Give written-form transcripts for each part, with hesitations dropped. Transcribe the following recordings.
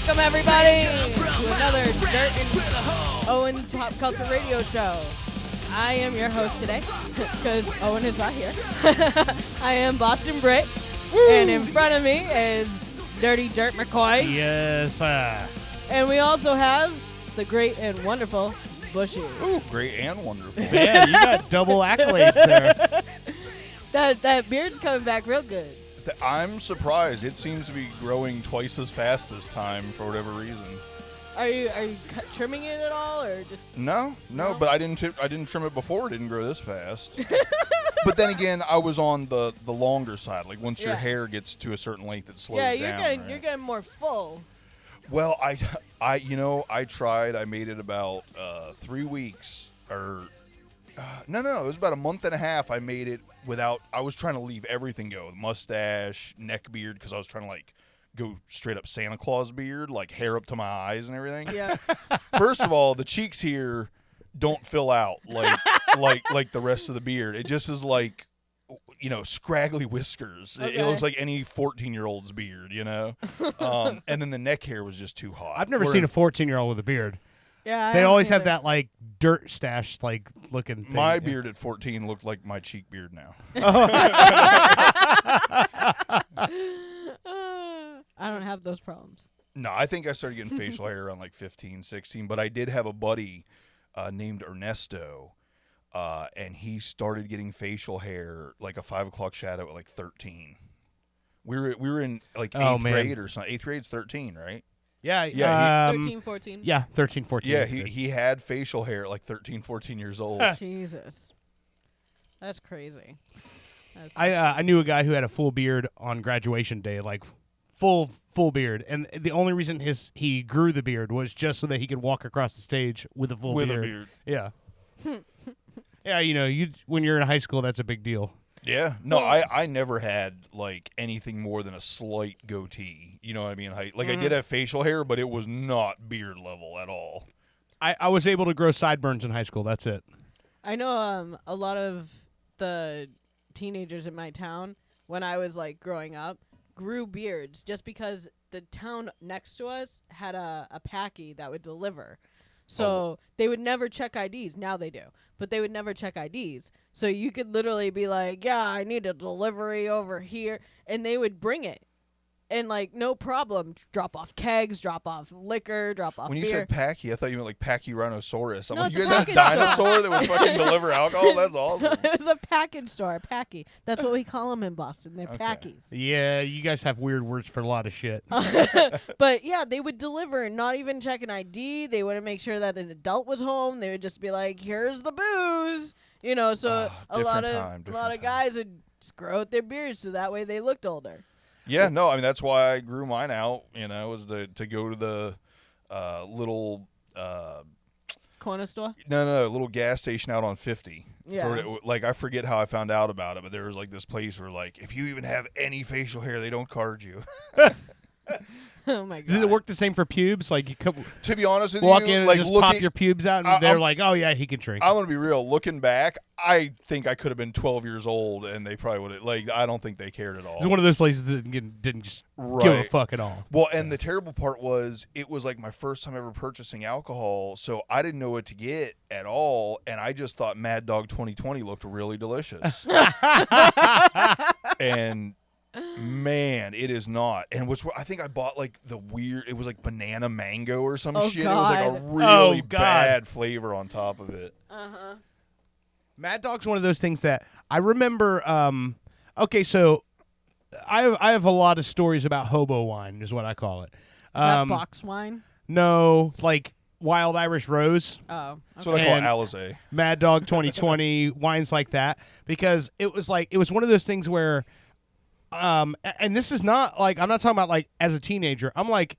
Welcome everybody to another Dirt and Owen Pop Culture Radio Show. I am your host today because Owen is not here. I am Boston Brit, and in front of me is Dirty Dirt McCoy. Yes, And we also have the great and wonderful Bushy. Ooh, great and wonderful. man, you got double accolades there. That beard's coming back real good. I'm surprised. It seems to be growing twice as fast this time for whatever reason. Are you trimming it at all, or just? No, but I didn't trim it before. It didn't grow this fast. But then again, I was on the longer side. Like once your hair gets to a certain length, it slows down. Yeah, you're getting more full. Well, I tried. I made it about 3 weeks or. No, it was about a month and a half. I made it without. I was trying to leave everything go, mustache, neck beard, because I was trying to like go straight up Santa Claus beard, like hair up to my eyes and everything. Yeah. First of all, the cheeks here don't fill out like the rest of the beard. It just is like, scraggly whiskers. Okay. It looks like any 14-year-old's beard, And then the neck hair was just too hot. I've never seen a 14-year-old with a beard. Yeah, They always have that like dirt stash like looking thing. My beard at 14 looked like my cheek beard now. I don't have those problems. No, I think I started getting facial hair around like 15, 16, but I did have a buddy named Ernesto, and he started getting facial hair like a 5 o'clock shadow at like 13. We were in like 8th grade or something. 8th grade's 13, right? Yeah. 13, 14. Yeah, 13, 14. Yeah, he had facial hair at like 13, 14 years old. Jesus. That's crazy. I knew a guy who had a full beard on graduation day, like full beard, and the only reason he grew the beard was just so that he could walk across the stage with a full beard. Yeah. Yeah, when you're in high school, that's a big deal. Yeah. No, I never had like anything more than a slight goatee. You know what I mean? I did have facial hair, but it was not beard level at all. I was able to grow sideburns in high school. That's it. I know a lot of the teenagers in my town, when I was like growing up, grew beards just because the town next to us had a packy that would deliver. So they would never check IDs. Now they do. But they would never check IDs. So you could literally be like, yeah, I need a delivery over here. And they would bring it. And, like, no problem. Drop off kegs, drop off liquor, drop off When you beer. said packy, I thought you meant like Pachyrhinosaurus. No, Like, it's you a guys have a package dinosaur that would fucking deliver alcohol? That's awesome. It was a package store, a packy. That's what we call them in Boston. They're packies. Yeah, you guys have weird words for a lot of shit. But, yeah, they would deliver and not even check an ID. They wouldn't make sure that an adult was home. They would just be like, here's the booze. So a lot of guys would just grow out their beards so that way they looked older. Yeah, no, I mean, that's why I grew mine out, was to go to the little... Corner store? No, little gas station out on 50. Yeah. I forget how I found out about it, but there was, like, this place where, like, if you even have any facial hair, they don't card you. Oh, my God. Did it work the same for pubes? Like, you come... To be honest with walk you, in and like, just pop your pubes out, and they're like, oh, yeah, he can drink. I'm going to be real. Looking back, I think I could have been 12 years old, and they probably would have, like, I don't think they cared at all. It's one of those places that didn't just give a fuck at all. Well, and the terrible part was, it was, like, my first time ever purchasing alcohol, so I didn't know what to get at all, and I just thought Mad Dog 2020 looked really delicious. And... man, it is not. And I think I bought like it was like banana mango or some shit. God. It was like a really bad flavor on top of it. Uh-huh. Mad Dog's one of those things that I remember. Okay, so I have a lot of stories about hobo wine, is what I call it. Is that box wine? No, like Wild Irish Rose. Oh, okay. That's what I call Alizé. Mad Dog 2020, wines like that. Because it was one of those things where and this is not like, I'm not talking about like as a teenager. I'm like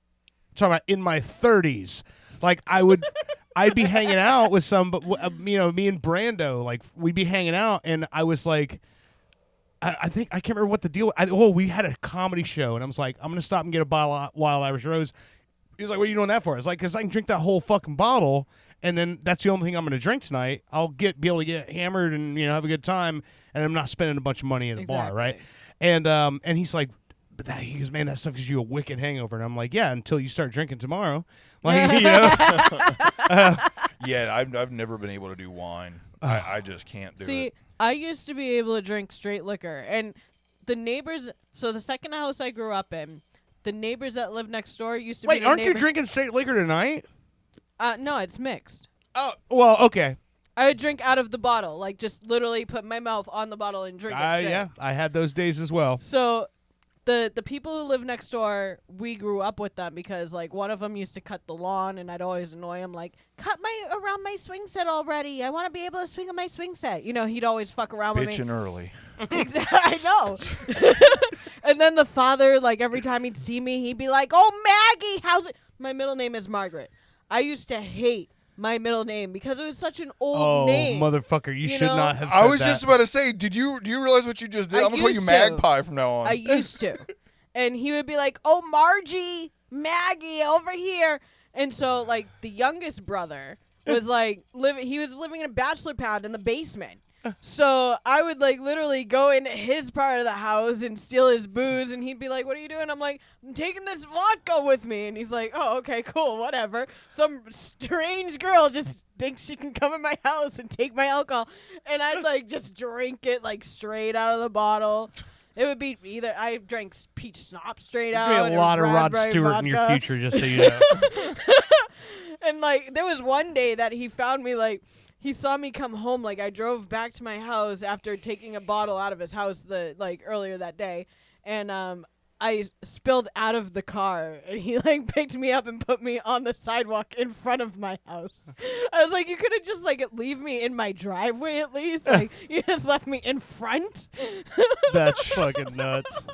talking about in my 30s. Like I'd be hanging out with some, but me and Brando, like we'd be hanging out, and I was like, I think I can't remember what the deal. We had a comedy show, and I was like, I'm gonna stop and get a bottle of Wild Irish Rose. He was like, what are you doing that for? I was like, because I can drink that whole fucking bottle, and then that's the only thing I'm going to drink tonight. I'll be able to get hammered and have a good time, and I'm not spending a bunch of money at a bar, right? And he's like, he goes, man, that stuff gives you a wicked hangover, and I'm like, yeah, until you start drinking tomorrow, like Yeah, I've never been able to do wine. I just can't do it. See, I used to be able to drink straight liquor, and the neighbors. So the second house I grew up in. The neighbors that lived next door used to be. Wait, aren't you drinking straight liquor tonight? No, it's mixed. Oh, well, okay. I would drink out of the bottle, like just literally put my mouth on the bottle and drink it straight. Yeah, I had those days as well. So the people who live next door, we grew up with them because like one of them used to cut the lawn, and I'd always annoy him like, cut around my swing set already. I want to be able to swing on my swing set. He'd always fuck around with me. Bitching early. Exactly, I know. And then the father, like every time he'd see me, he'd be like, "Oh, Maggie, how's it?" My middle name is Margaret. I used to hate my middle name because it was such an old name. Oh, motherfucker, you should not have said I was that. just about to say, do you realize what you just did? I'm gonna call you used Magpie from now on. I used to. And he would be like, "Oh, Margie, Maggie, over here." And so, like, the youngest brother was like he was living in a bachelor pad in the basement. So I would like literally go into his part of the house and steal his booze, and he'd be like, "What are you doing?" I'm like, "I'm taking this vodka with me." And he's like, "Oh, okay, cool, whatever." Some strange girl just thinks she can come in my house and take my alcohol, and I'd like just drink it like straight out of the bottle. It would be either I drank peach schnapps straight out. There's a lot of Rod Stewart in your future, just so you know. And like there was one day that he found me like. He saw me come home, like I drove back to my house after taking a bottle out of his house earlier that day, and I spilled out of the car, and he like picked me up and put me on the sidewalk in front of my house. I was like, you could have just like leave me in my driveway at least, like you just left me in front. That's fucking nuts.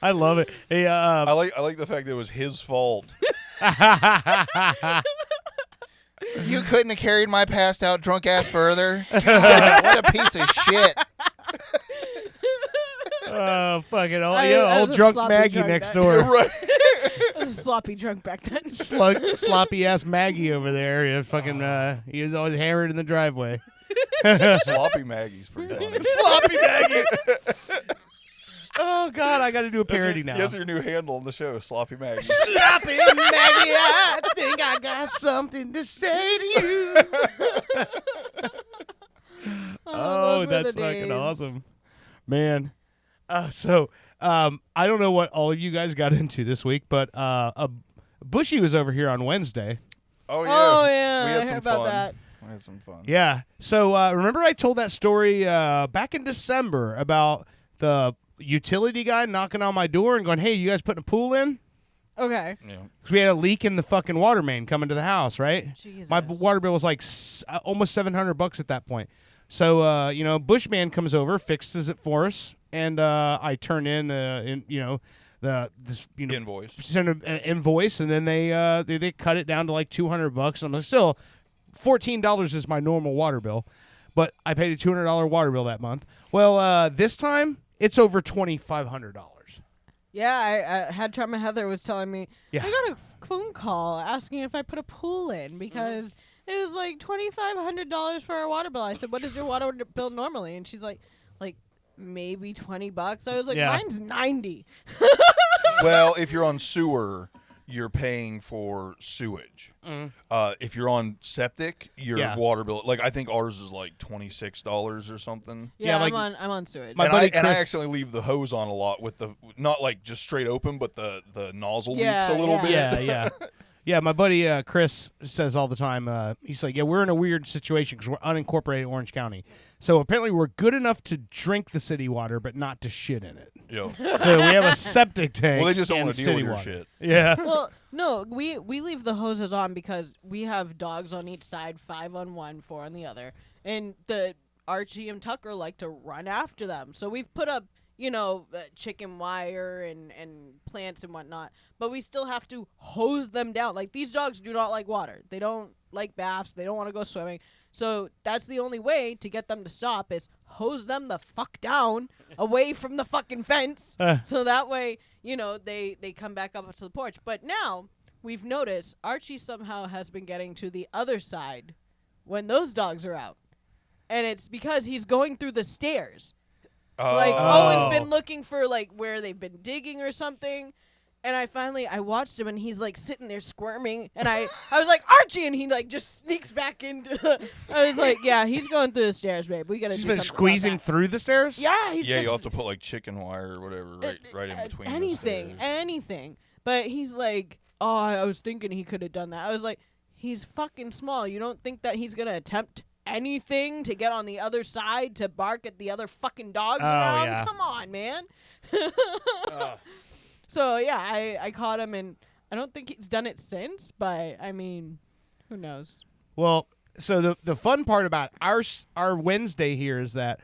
I love it. Hey, I like the fact that it was his fault. You couldn't have carried my passed out drunk ass further. God, what a piece of shit. Fucking old drunk Maggie next door. Right. I was a sloppy drunk back then. Sloppy ass Maggie over there. He was always hammered in the driveway. Sloppy Maggie's pretty funny. Sloppy Maggie. Oh God, I got to do a parody now. That's your new handle on the show, Sloppy Maggie. Sloppy Maggie, I think I got something to say to you. Oh, that's fucking awesome, man. So I don't know what all of you guys got into this week, but Bushy was over here on Wednesday. Oh yeah, I we had heard some about fun. that. We had some fun. Yeah. So remember I told that story back in December about the utility guy knocking on my door and going, "Hey, you guys putting a pool in?" Okay. Yeah. 'Cause we had a leak in the fucking water main coming to the house, right? Jesus. My water bill was like almost $700 at that point. So Bushman comes over, fixes it for us, and I turn in Invoice. send an invoice, and then they cut it down to like $200. And I'm like, still, $14 is my normal water bill, but I paid a $200 water bill that month. Well, this time it's over $2,500. Yeah, I had Trump Heather was telling me, Yeah. I got a phone call asking if I put a pool in because it was like $2,500 for our water bill. I said, "What is your water bill normally?" And she's like maybe $20. I was like, Yeah. "Mine's $90." Well, if you're on sewer, you're paying for sewage. If you're on septic, your water bill, like I think ours is like $26 or something. Yeah, like I'm on sewage. my And buddy I Chris- accidentally leave the hose on a lot with the not like just straight open, but the nozzle Yeah, leaks a little bit. Yeah. Yeah, my buddy Chris says all the time, he's like, yeah, we're in a weird situation because we're unincorporated Orange County. So apparently we're good enough to drink the city water, but not to shit in it. Yo. So we have a septic tank. Well, they just don't and want to deal city with your water. shit. Yeah. Well, no, we leave the hoses on because we have dogs on each side, 5 on one, 4 on the other, and the Archie and Tucker like to run after them. So we've put up chicken wire and plants and whatnot, but we still have to hose them down. Like, these dogs do not like water. They don't like baths. They don't want to go swimming. So that's the only way to get them to stop is hose them the fuck down away from the fucking fence. So that way, they come back up to the porch. But now we've noticed Archie somehow has been getting to the other side when those dogs are out. And it's because he's going through the stairs. Like, Owen's been looking for, like, where they've been digging or something. And I watched him, and he's, like, sitting there squirming. And I was like, Archie! And he, like, just sneaks back into I was like, yeah, he's going through the stairs, babe. We got to do something. He's been squeezing through the stairs? Yeah, you'll have to put, like, chicken wire or whatever right in between anything. But he's like, oh, I was thinking he could have done that. I was like, he's fucking small. You don't think that he's going to attempt anything to get on the other side to bark at the other fucking dogs around? Yeah. Come on, man. So yeah, I caught him, and I don't think he's done it since, but I mean, who knows? Well, so the fun part about our Wednesday here is that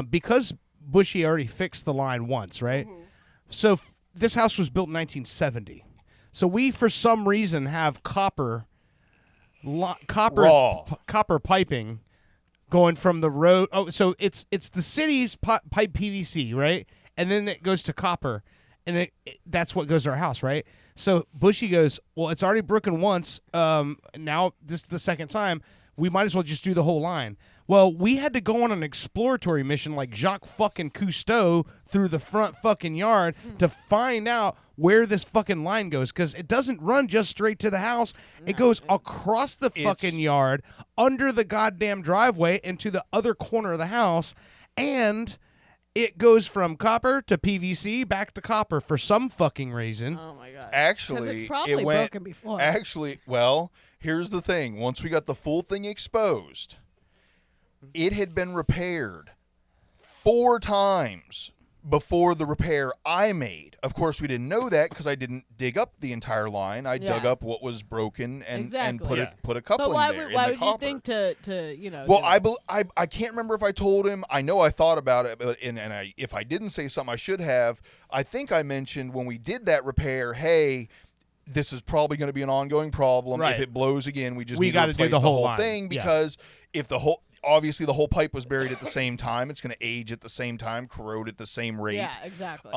because Bushy already fixed the line once, right? Mm-hmm. So this house was built in 1970. So we, for some reason, have copper piping going from the road. Oh, so it's the city's pipe PVC, right? And then it goes to copper, and that's what goes to our house, right? So Bushy goes, well, it's already broken once. Now this is the second time. We might as well just do the whole line. Well, we had to go on an exploratory mission like Jacques fucking Cousteau through the front fucking yard to find out where this fucking line goes, because it doesn't run just straight to the house. It goes across the fucking yard, under the goddamn driveway, into the other corner of the house, and it goes from copper to PVC back to copper for some fucking reason. Oh my god! Actually, it's probably broken before. Actually, well, here's the thing: once we got the full thing exposed, it had been repaired 4 times before the repair I made. Of course, we didn't know that because I didn't dig up the entire line. I dug up what was broken and put a coupling there. But why would you think to Well, I can't remember if I told him. I know I thought about it, but if I didn't say something I should have, I think I mentioned when we did that repair, hey, this is probably going to be an ongoing problem. Right. If it blows again, we need to replace the whole thing, because if obviously the whole pipe was buried at the same time, it's going to age at the same time, corrode at the same rate. Yeah, exactly.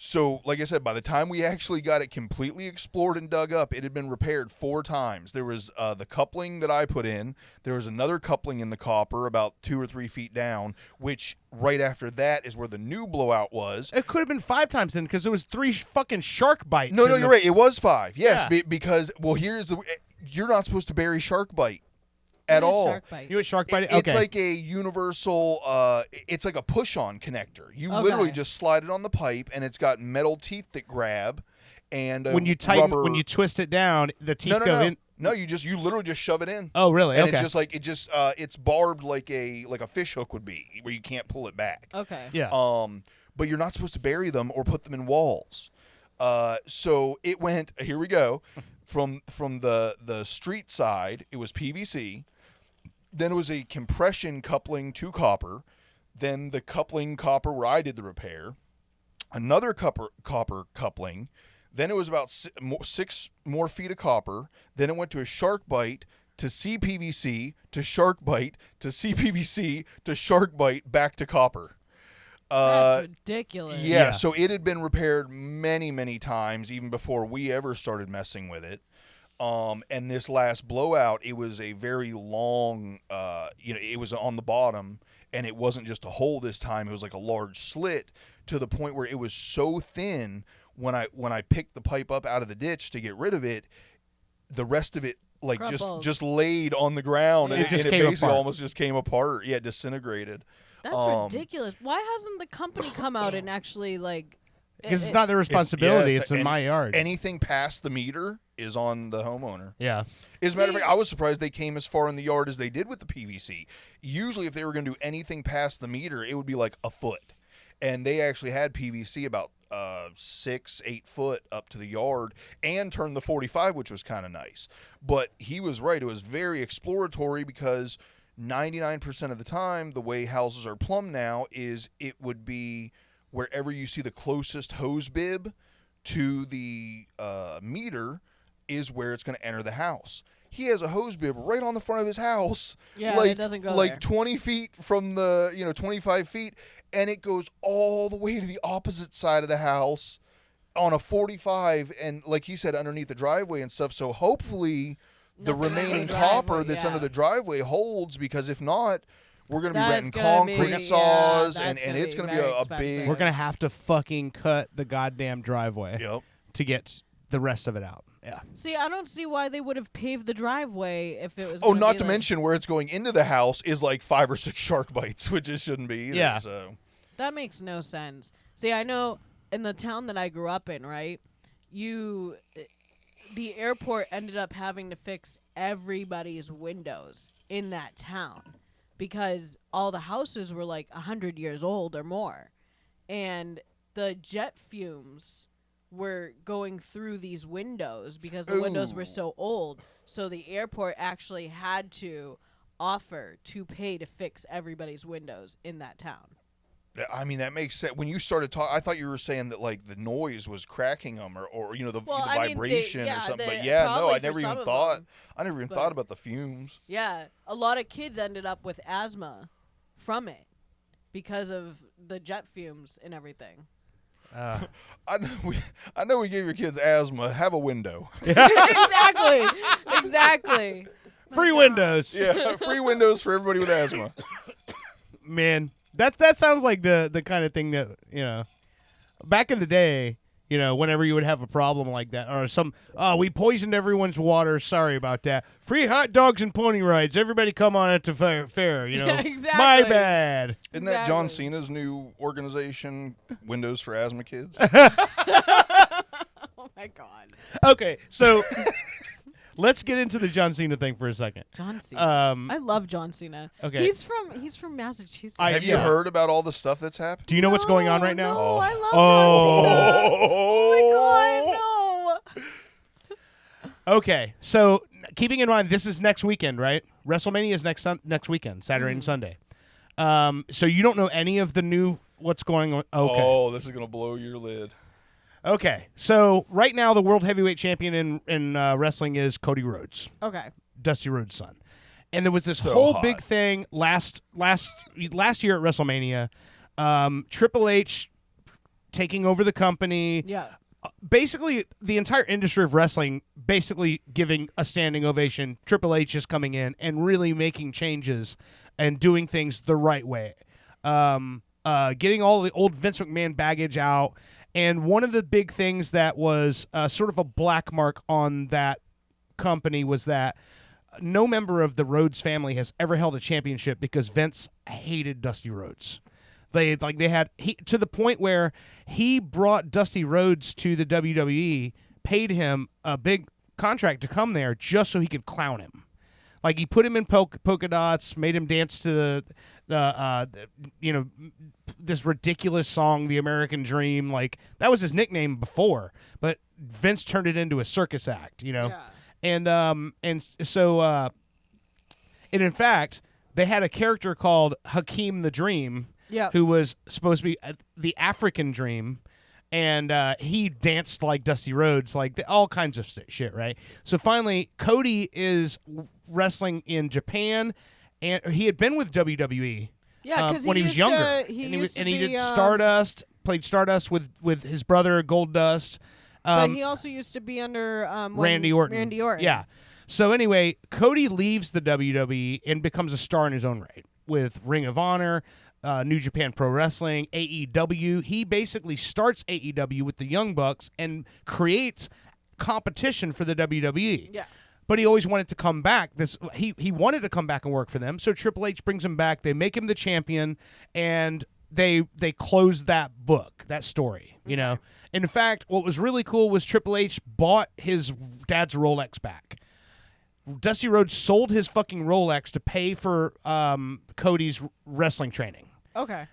So, like I said, by the time we actually got it completely explored and dug up, it had been repaired 4 times. There was the coupling that I put in. There was another coupling in the copper about 2 or 3 feet down, which right after that is where the new blowout was. It could have been 5 times then, because there was 3 fucking shark bites. No, you're right. It was 5. Yes, because, well, you're not supposed to bury shark bite at all. Shark bite? You know what shark bite? It's like a universal, it's like a push-on connector. You literally just slide it on the pipe, and it's got metal teeth that grab, and when you twist it down, the teeth go in. No, you literally just shove it in. Oh, really? And it's barbed like a fish hook would be, where you can't pull it back. Okay. Yeah. But you're not supposed to bury them or put them in walls. So it went. Here we go. From the street side, it was PVC. Then it was a compression coupling to copper. Then the coupling copper where I did the repair. Another copper coupling. Then it was about 6 more feet of copper. Then it went to a shark bite to CPVC to shark bite to CPVC to shark bite back to copper. That's ridiculous. Yeah, so it had been repaired many, many times even before we ever started messing with it. And this last blowout, it was a very long, it was on the bottom, and it wasn't just a hole this time. It was like a large slit, to the point where it was so thin when I picked the pipe up out of the ditch to get rid of it, the rest of it just laid on the ground, and it basically almost just came apart. Yeah, disintegrated. That's ridiculous. Why hasn't the company come out and actually Because it's not their responsibility. It's in my yard. Anything past the meter is on the homeowner. Yeah. As a matter of fact, I was surprised they came as far in the yard as they did with the PVC. Usually, if they were going to do anything past the meter, it would be like a foot. And they actually had PVC about 6-8 foot up to the yard and turned the 45, which was kind of nice. But he was right. It was very exploratory, because 99% of the time, the way houses are plumbed now is it would be wherever you see the closest hose bib to the meter is where it's going to enter the house. He has a hose bib right on the front of his house. Yeah, it doesn't go like there. 20 feet from the, 25 feet, and it goes all the way to the opposite side of the house on a 45, and like he said, underneath the driveway and stuff. So hopefully the remaining copper that's under the driveway holds, because if not, we're going to be renting concrete saws, and it's going to be a big... We're going to have to fucking cut the goddamn driveway Yep. to get the rest of it out. Yeah. See, I don't see why they would have paved the driveway if it was. Oh, not to mention where it's going into the house is like 5 or 6 shark bites, which it shouldn't be either. Yeah. So. That makes no sense. See, I know in the town that I grew up in, right? The airport ended up having to fix everybody's windows in that town because all the houses were like 100 years old or more. And the jet fumes were going through these windows because the windows were so old. So the airport actually had to offer to pay to fix everybody's windows in that town. I mean, that makes sense. When you started talking, I thought you were saying that like the noise was cracking them, or the vibration or something. But no, I never even thought. I never even thought about the fumes. Yeah, a lot of kids ended up with asthma from it because of the jet fumes and everything. I know we gave your kids asthma. Have a window. Exactly. Free windows. Yeah, free windows for everybody with asthma. Man, that sounds like the kind of thing that, back in the day, whenever you would have a problem like that, or we poisoned everyone's water, sorry about that. Free hot dogs and pony rides. Everybody come on at the fair, Yeah, exactly. My bad. Isn't that John Cena's new organization, Windows for Asthma Kids? Oh my God. Okay, so let's get into the John Cena thing for a second. John Cena. I love John Cena. Okay. He's from Massachusetts. Have you heard about all the stuff that's happened? Do you know what's going on right now? No, I love John Cena. Oh my God, no. Okay, so keeping in mind this is next weekend, right? WrestleMania is next weekend, Saturday and Sunday. So you don't know any of the new what's going on. Okay. Oh, this is gonna blow your lid. Okay, so right now the world heavyweight champion in wrestling is Cody Rhodes. Okay. Dusty Rhodes' son. And there was this So whole hot. big thing last year at WrestleMania. Triple H taking over the company. Yeah. Basically, the entire industry of wrestling basically giving a standing ovation. Triple H is coming in and really making changes and doing things the right way. Getting all the old Vince McMahon baggage out. And one of the big things that was sort of a black mark on that company was that no member of the Rhodes family has ever held a championship because Vince hated Dusty Rhodes. They had to the point where he brought Dusty Rhodes to the WWE, paid him a big contract to come there just so he could clown him. Like he put him in polka dots, made him dance to this ridiculous song, "The American Dream." Like that was his nickname before, but Vince turned it into a circus act, Yeah. And so in fact they had a character called Hakeem the Dream, Yeah. who was supposed to be the African Dream. And he danced like Dusty Rhodes, like all kinds of shit, right? So finally, Cody is wrestling in Japan, and he had been with WWE when he was younger. He did Stardust, played Stardust with his brother Goldust. But he also used to be under Randy Orton. Yeah. So anyway, Cody leaves the WWE and becomes a star in his own right with Ring of Honor, New Japan Pro Wrestling, AEW. He basically starts AEW with the Young Bucks and creates competition for the WWE. Yeah. But he always wanted to come back. He wanted to come back and work for them. So Triple H brings him back. They make him the champion, and they close that book, that story. You know. In fact, what was really cool was Triple H bought his dad's Rolex back. Dusty Rhodes sold his fucking Rolex to pay for Cody's wrestling training. Okay.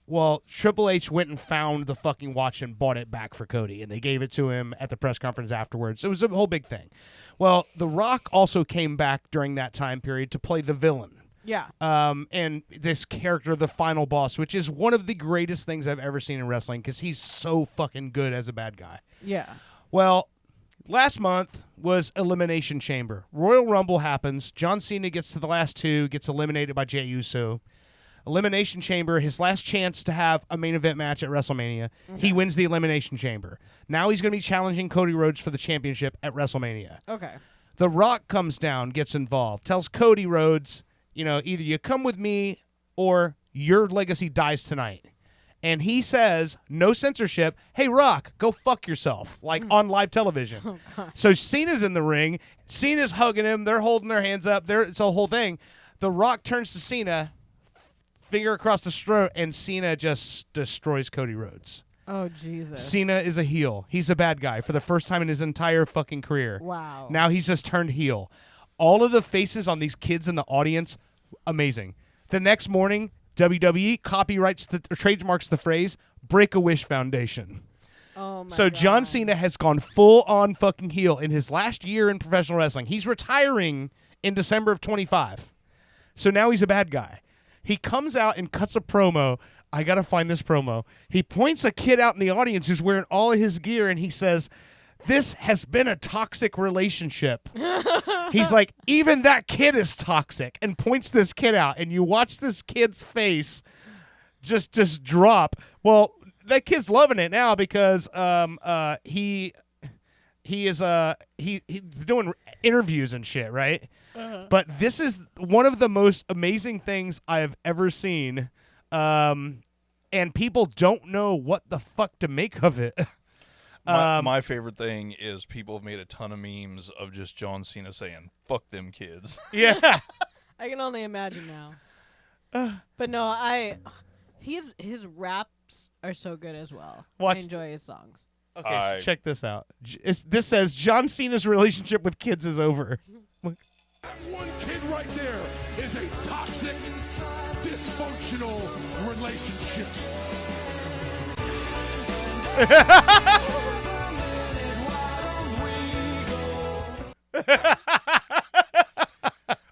Well, Triple H went and found the fucking watch and bought it back for Cody, and they gave it to him at the press conference afterwards. It was a whole big thing. Well, The Rock also came back during that time period to play the villain. Yeah. And this character, the final boss, which is one of the greatest things I've ever seen in wrestling because he's so fucking good as a bad guy. Yeah. Well, last month was Elimination Chamber. Royal Rumble happens. John Cena gets to the last two, gets eliminated by Jey Uso. Elimination Chamber, his last chance to have a main event match at WrestleMania. Okay. He wins the Elimination Chamber. Now he's going to be challenging Cody Rhodes for the championship at WrestleMania. Okay. The Rock comes down, gets involved, tells Cody Rhodes, either you come with me or your legacy dies tonight. And he says, no censorship, hey, Rock, go fuck yourself, on live television. So Cena's in the ring. Cena's hugging him. They're holding their hands up. It's a whole thing. The Rock turns to Cena, finger across the throat, and Cena just destroys Cody Rhodes. Oh, Jesus. Cena is a heel. He's a bad guy for the first time in his entire fucking career. Wow. Now he's just turned heel. All of the faces on these kids in the audience, amazing. The next morning, WWE trademarks the phrase Break-A-Wish Foundation. Oh my So God. John Cena has gone full on fucking heel in his last year in professional wrestling. He's retiring in December of 25. So now he's a bad guy. He comes out and cuts a promo. I got to find this promo. He points a kid out in the audience who's wearing all of his gear, and he says, this has been a toxic relationship. He's like, even that kid is toxic, and points this kid out. And you watch this kid's face just drop. Well, that kid's loving it now because he is doing interviews and shit, right? Uh-huh. But this is one of the most amazing things I have ever seen, and people don't know what the fuck to make of it. My favorite thing is people have made a ton of memes of just John Cena saying, fuck them kids. Yeah. I can only imagine now. But no, his raps are so good as well. I enjoy his songs. Okay, so check this out. This says John Cena's relationship with kids is over. Look. That one kid right there is a toxic, dysfunctional relationship.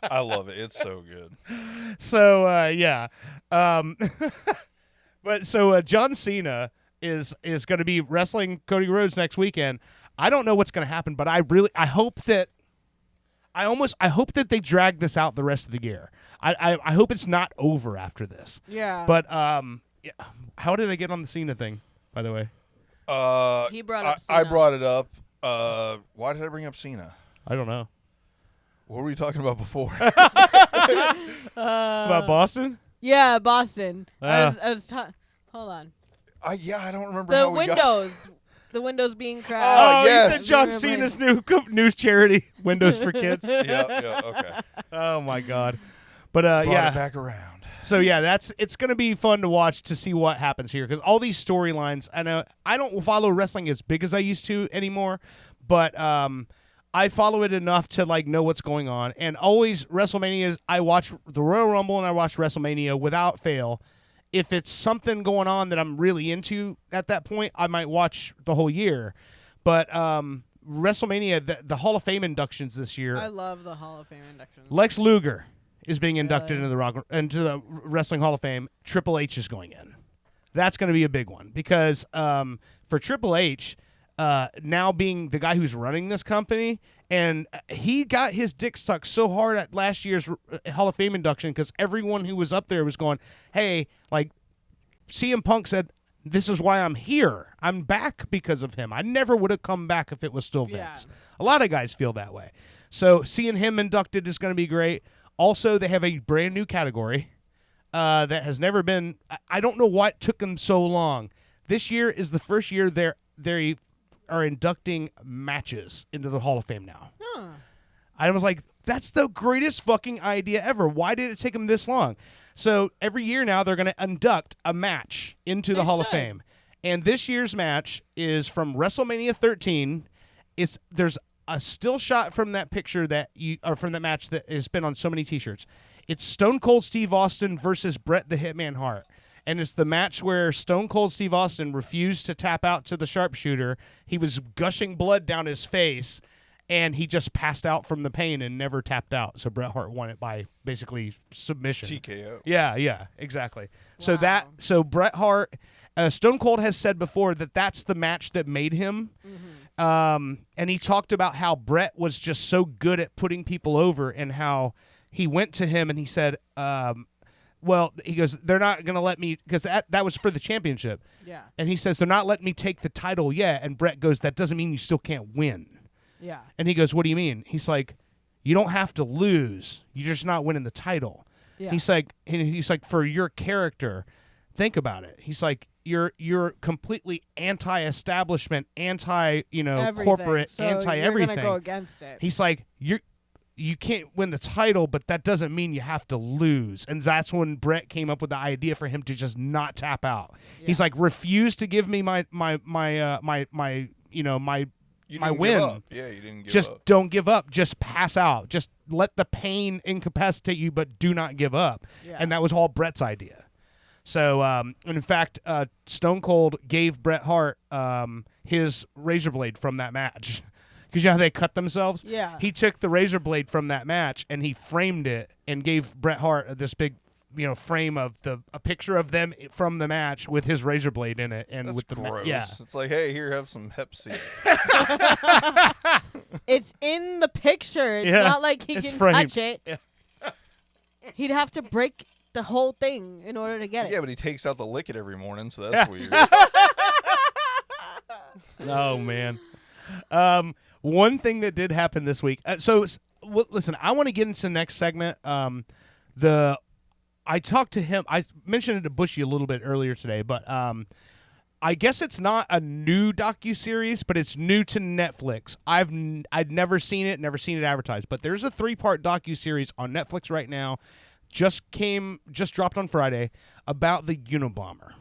I love it. It's so good. So, yeah. But so John Cena is going to be wrestling Cody Rhodes next weekend. I don't know what's going to happen, but I hope that they drag this out the rest of the year. I hope it's not over after this. Yeah. But yeah. How did I get on the Cena thing, by the way? He brought up Cena. I brought it up. Why did I bring up Cena? I don't know. What were we talking about before? About Boston? Yeah, Boston. I was hold on. I don't remember how we got... The windows being crashed. Oh, yes. You said John Cena's new charity, Windows for Kids. yeah, okay. Oh, my God. But, Brought yeah. it back around. So, yeah, it's going to be fun to watch to see what happens here. Because all these storylines, I know I don't follow wrestling as big as I used to anymore. But I follow it enough to, know what's going on. And always WrestleMania, I watch the Royal Rumble and I watch WrestleMania without fail. If it's something going on that I'm really into at that point, I might watch the whole year. But WrestleMania, the Hall of Fame inductions this year. I love the Hall of Fame inductions. Lex Luger is being inducted into the Wrestling Hall of Fame. Triple H is going in. That's going to be a big one because for Triple H, now being the guy who's running this company, and he got his dick sucked so hard at last year's Hall of Fame induction because everyone who was up there was going, hey, CM Punk said, this is why I'm here. I'm back because of him. I never would have come back if it was still Vince. Yeah. A lot of guys feel that way. So seeing him inducted is going to be great. Also, they have a brand new category that has never been. I don't know what took them so long. This year is the first year they are inducting matches into the Hall of Fame now. Huh. I was like, that's the greatest fucking idea ever. Why did it take them this long? So every year now they're going to induct a match into the Hall of Fame. And this year's match is from WrestleMania 13. There's a still shot from that picture from that match that has been on so many t-shirts. It's Stone Cold Steve Austin versus Bret the Hitman Hart. And it's the match where Stone Cold Steve Austin refused to tap out to the sharpshooter. He was gushing blood down his face. and he just passed out from the pain and never tapped out. So Bret Hart won it by basically submission. TKO. Yeah, exactly. Wow. So Bret Hart, Stone Cold has said before that that's the match that made him. And he talked about how Bret was just so good at putting people over, and how he went to him and he said, well, he goes, they're not going to let me, because that was for the championship. Yeah. And he says, they're not letting me take the title yet. And Bret goes, that doesn't mean you still can't win. Yeah. And he goes, what do you mean? He's like, you don't have to lose. You're just not winning the title. Yeah. He's like, for your character, think about it. He's like, you're completely anti-establishment, Everything. corporate, So anti-everything. You're gonna go against it. He's like, you can't win the title, but that doesn't mean you have to lose. And that's when Bret came up with the idea for him to just not tap out. Yeah. He's like, refuse to give me my You didn't win. give up. Yeah, you didn't give Just up. don't give up. Just pass out. Just let the pain incapacitate you, but do not give up. Yeah. And that was all Bret's idea. So, in fact, Stone Cold gave Bret Hart his razor blade from that match. Because you know how they cut themselves? Yeah. He took the razor blade from that match and he framed it and gave Bret Hart this big, frame of a picture of them from the match with his razor blade in it. And That's with the gross. yeah. It's like, hey, here, have some Hep C. It's in the picture. It's Yeah, not like he it's can framed. touch it. Yeah. He'd have to break the whole thing in order to get it. Yeah, but he takes out the liquid every morning, so that's weird. Oh, man. One thing that did happen this week. Listen, I want to get into the next segment. I talked to him. I mentioned it to Bushy a little bit earlier today, but I guess it's not a new docuseries, but it's new to Netflix. I'd never seen it advertised, but there's a 3-part docuseries on Netflix right now. Just dropped on Friday about the Unabomber.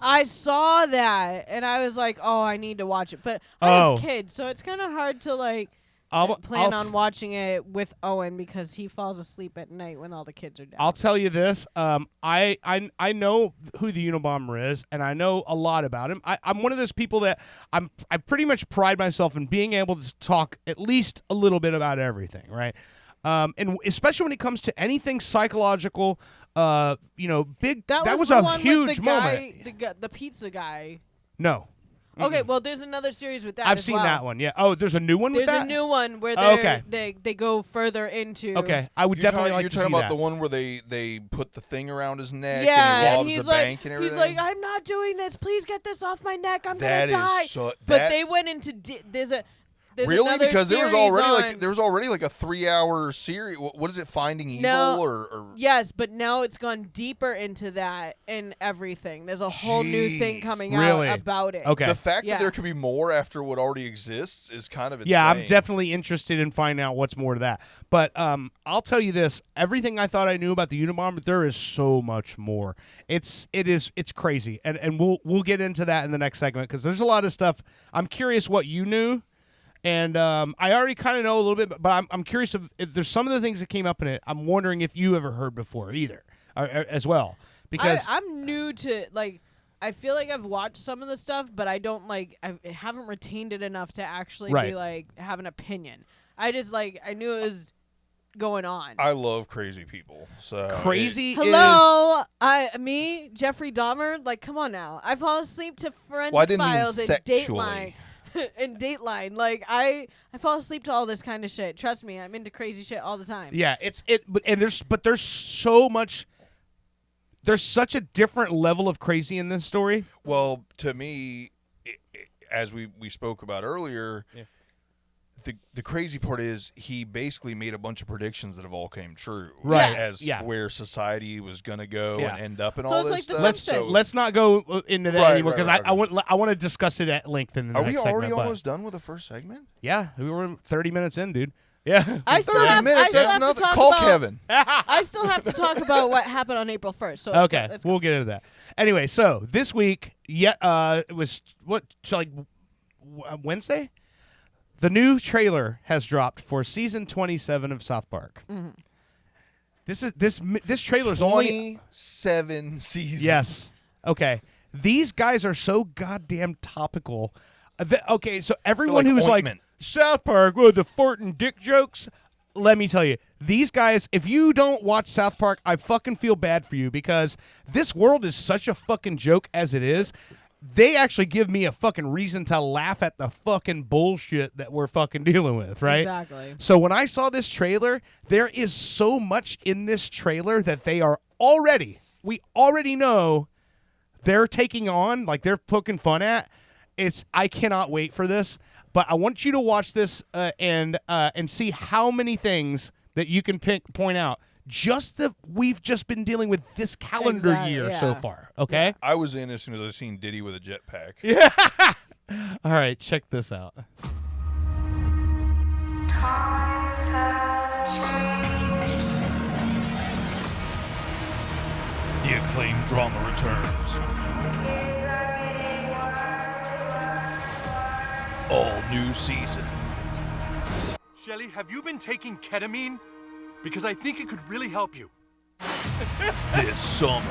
I saw that, and I was like, oh, I need to watch it. But I have kids, so it's kind of hard to, plan on watching it with Owen because he falls asleep at night when all the kids are down. I'll tell you this. I know who the Unabomber is, and I know a lot about him. I'm one of those people that I pretty much pride myself in being able to talk at least a little bit about everything, right? And especially when it comes to anything psychological, big. That was the a one huge with the moment. guy, the pizza guy. No. Okay, well, there's another series with that. I've as seen well. that one. Yeah. Oh, there's a new one with There's that? a new one where okay. they go further into. Okay, I would definitely like to see that. You're talking about the one where they put the thing around his neck Yeah, and he and robs the bank and everything? he's like, I'm not doing this. Please get this off my neck. I'm That gonna die. is so- but that- they went into there's really? another Because there was series already like a 3-hour series. What is it? Finding Evil No. or Yes, but now it's gone deeper into that and everything. There's a whole new thing Jeez. coming Really? out about it. Okay. the fact Yeah. that there could be more after what already exists is kind of insane. Yeah, I'm definitely interested in finding out what's more to that. But I'll tell you this: everything I thought I knew about the Unabomber, there is so much more. It's crazy, and we'll get into that in the next segment because there's a lot of stuff. I'm curious what you knew, and I already kind of know a little bit, but I'm curious if there's some of the things that came up in it. I'm wondering if you ever heard before either, as well, because I'm new to I feel like I've watched some of the stuff, but I don't I haven't retained it enough to actually Right. be have an opinion. I just I knew it was going on. I love crazy people. So crazy is Hello, Jeffrey Dahmer. Come on now. I fall asleep to Forensic Well, I didn't mean Files and sexually. Dateline. And Dateline. I fall asleep to all this kind of shit. Trust me, I'm into crazy shit all the time. yeah, there's so much. There's such a different level of crazy in this story. Well, to me, as we spoke about earlier, the crazy part is he basically made a bunch of predictions that have all came true. Right. As Yeah. where society was going to go Yeah. and end up and So all it's this like the stuff. Simpsons. Let's not go into that Right, anymore because right, right. I want to discuss it at length in the Are next we segment. already but- almost done with the first segment? Yeah, we were 30 minutes in, dude. Yeah. I still 30 have, minutes, I still that's have to nothing. talk Call about, Kevin. I still have to talk about what happened on April 1st. So Okay, let's go. we'll get into that. Anyway, so this week, it was Wednesday. The new trailer has dropped for season 27 of South Park. Mm-hmm. This trailer's only 27 seasons. yes. Okay, these guys are so goddamn topical. Okay, so everyone like who's ointment. South Park, the fart and dick jokes. Let me tell you, these guys, if you don't watch South Park, I fucking feel bad for you because this world is such a fucking joke as it is. They actually give me a fucking reason to laugh at the fucking bullshit that we're fucking dealing with, right? Exactly. So when I saw this trailer, there is so much in this trailer that we already know they're taking on, like they're poking fun at. I cannot wait for this. But I want you to watch this and see how many things that you can point out. We've just been dealing with this calendar year so far. Okay. Yeah. I was in as soon as I seen Diddy with a jetpack. Yeah. All right, check this out. Times have changed. The acclaimed drama returns. Kids are getting worse. All new season. Shelly, have you been taking ketamine? Because I think it could really help you. This summer.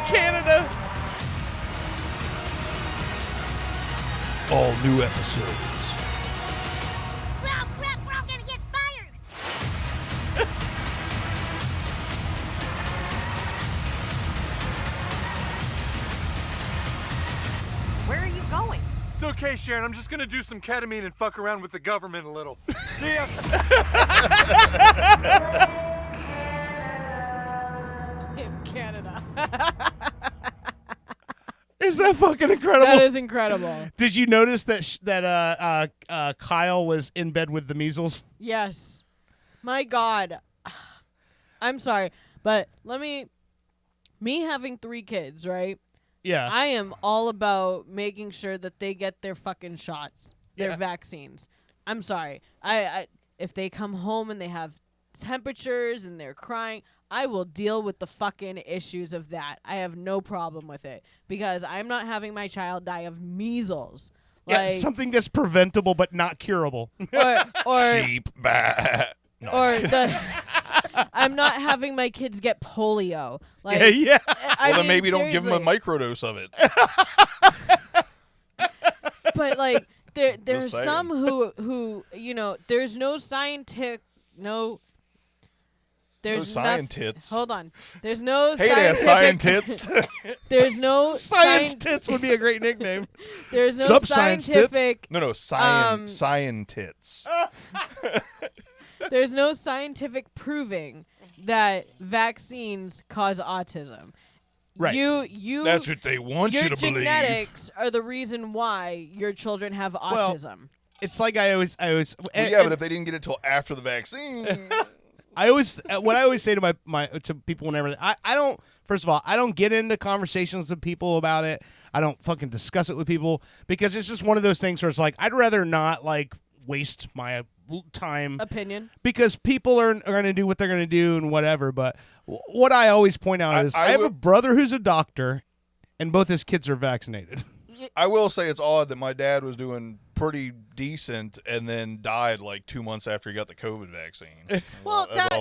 Canada. All new episodes. Oh crap, we're all gonna get fired! Where are you going? It's okay, Sharon. I'm just gonna do some ketamine and fuck around with the government a little. See ya. In Canada. Is that fucking incredible? That is incredible. Did you notice that Kyle was in bed with the measles? Yes. My God. I'm sorry, but me having 3 kids, right? Yeah. I am all about making sure that they get their fucking shots, their vaccines. I'm sorry. I if they come home and they have temperatures and they're crying, I will deal with the fucking issues of that. I have no problem with it because I'm not having my child die of measles. Yeah, something that's preventable but not curable. Or Sheep. Bah. No, or I'm not having my kids get polio. Like, yeah. Well, then maybe don't give them a microdose of it. But like, there's saying. some who there's no scientific There's scientits. Hold on. There's no Hey there, scientits. There's no Science tits would be a great nickname. There's no Sub-science tits? scientific. No, scientits. There's no scientific proving that vaccines cause autism. Right. That's what they want you your to believe. genetics are the reason why your children have autism. It's like I always. Well, yeah, but if they didn't get it till after the vaccine. What I always say to to people whenever I don't. First of all, I don't get into conversations with people about it. I don't fucking discuss it with people because it's just one of those things where it's like I'd rather not like waste my time Opinion, because people are going to do what they're going to do and whatever. But what I always point out is I have a brother who's a doctor, and both his kids are vaccinated. I will say it's odd that my dad was doing pretty decent and then died like 2 months after he got the COVID vaccine. well, that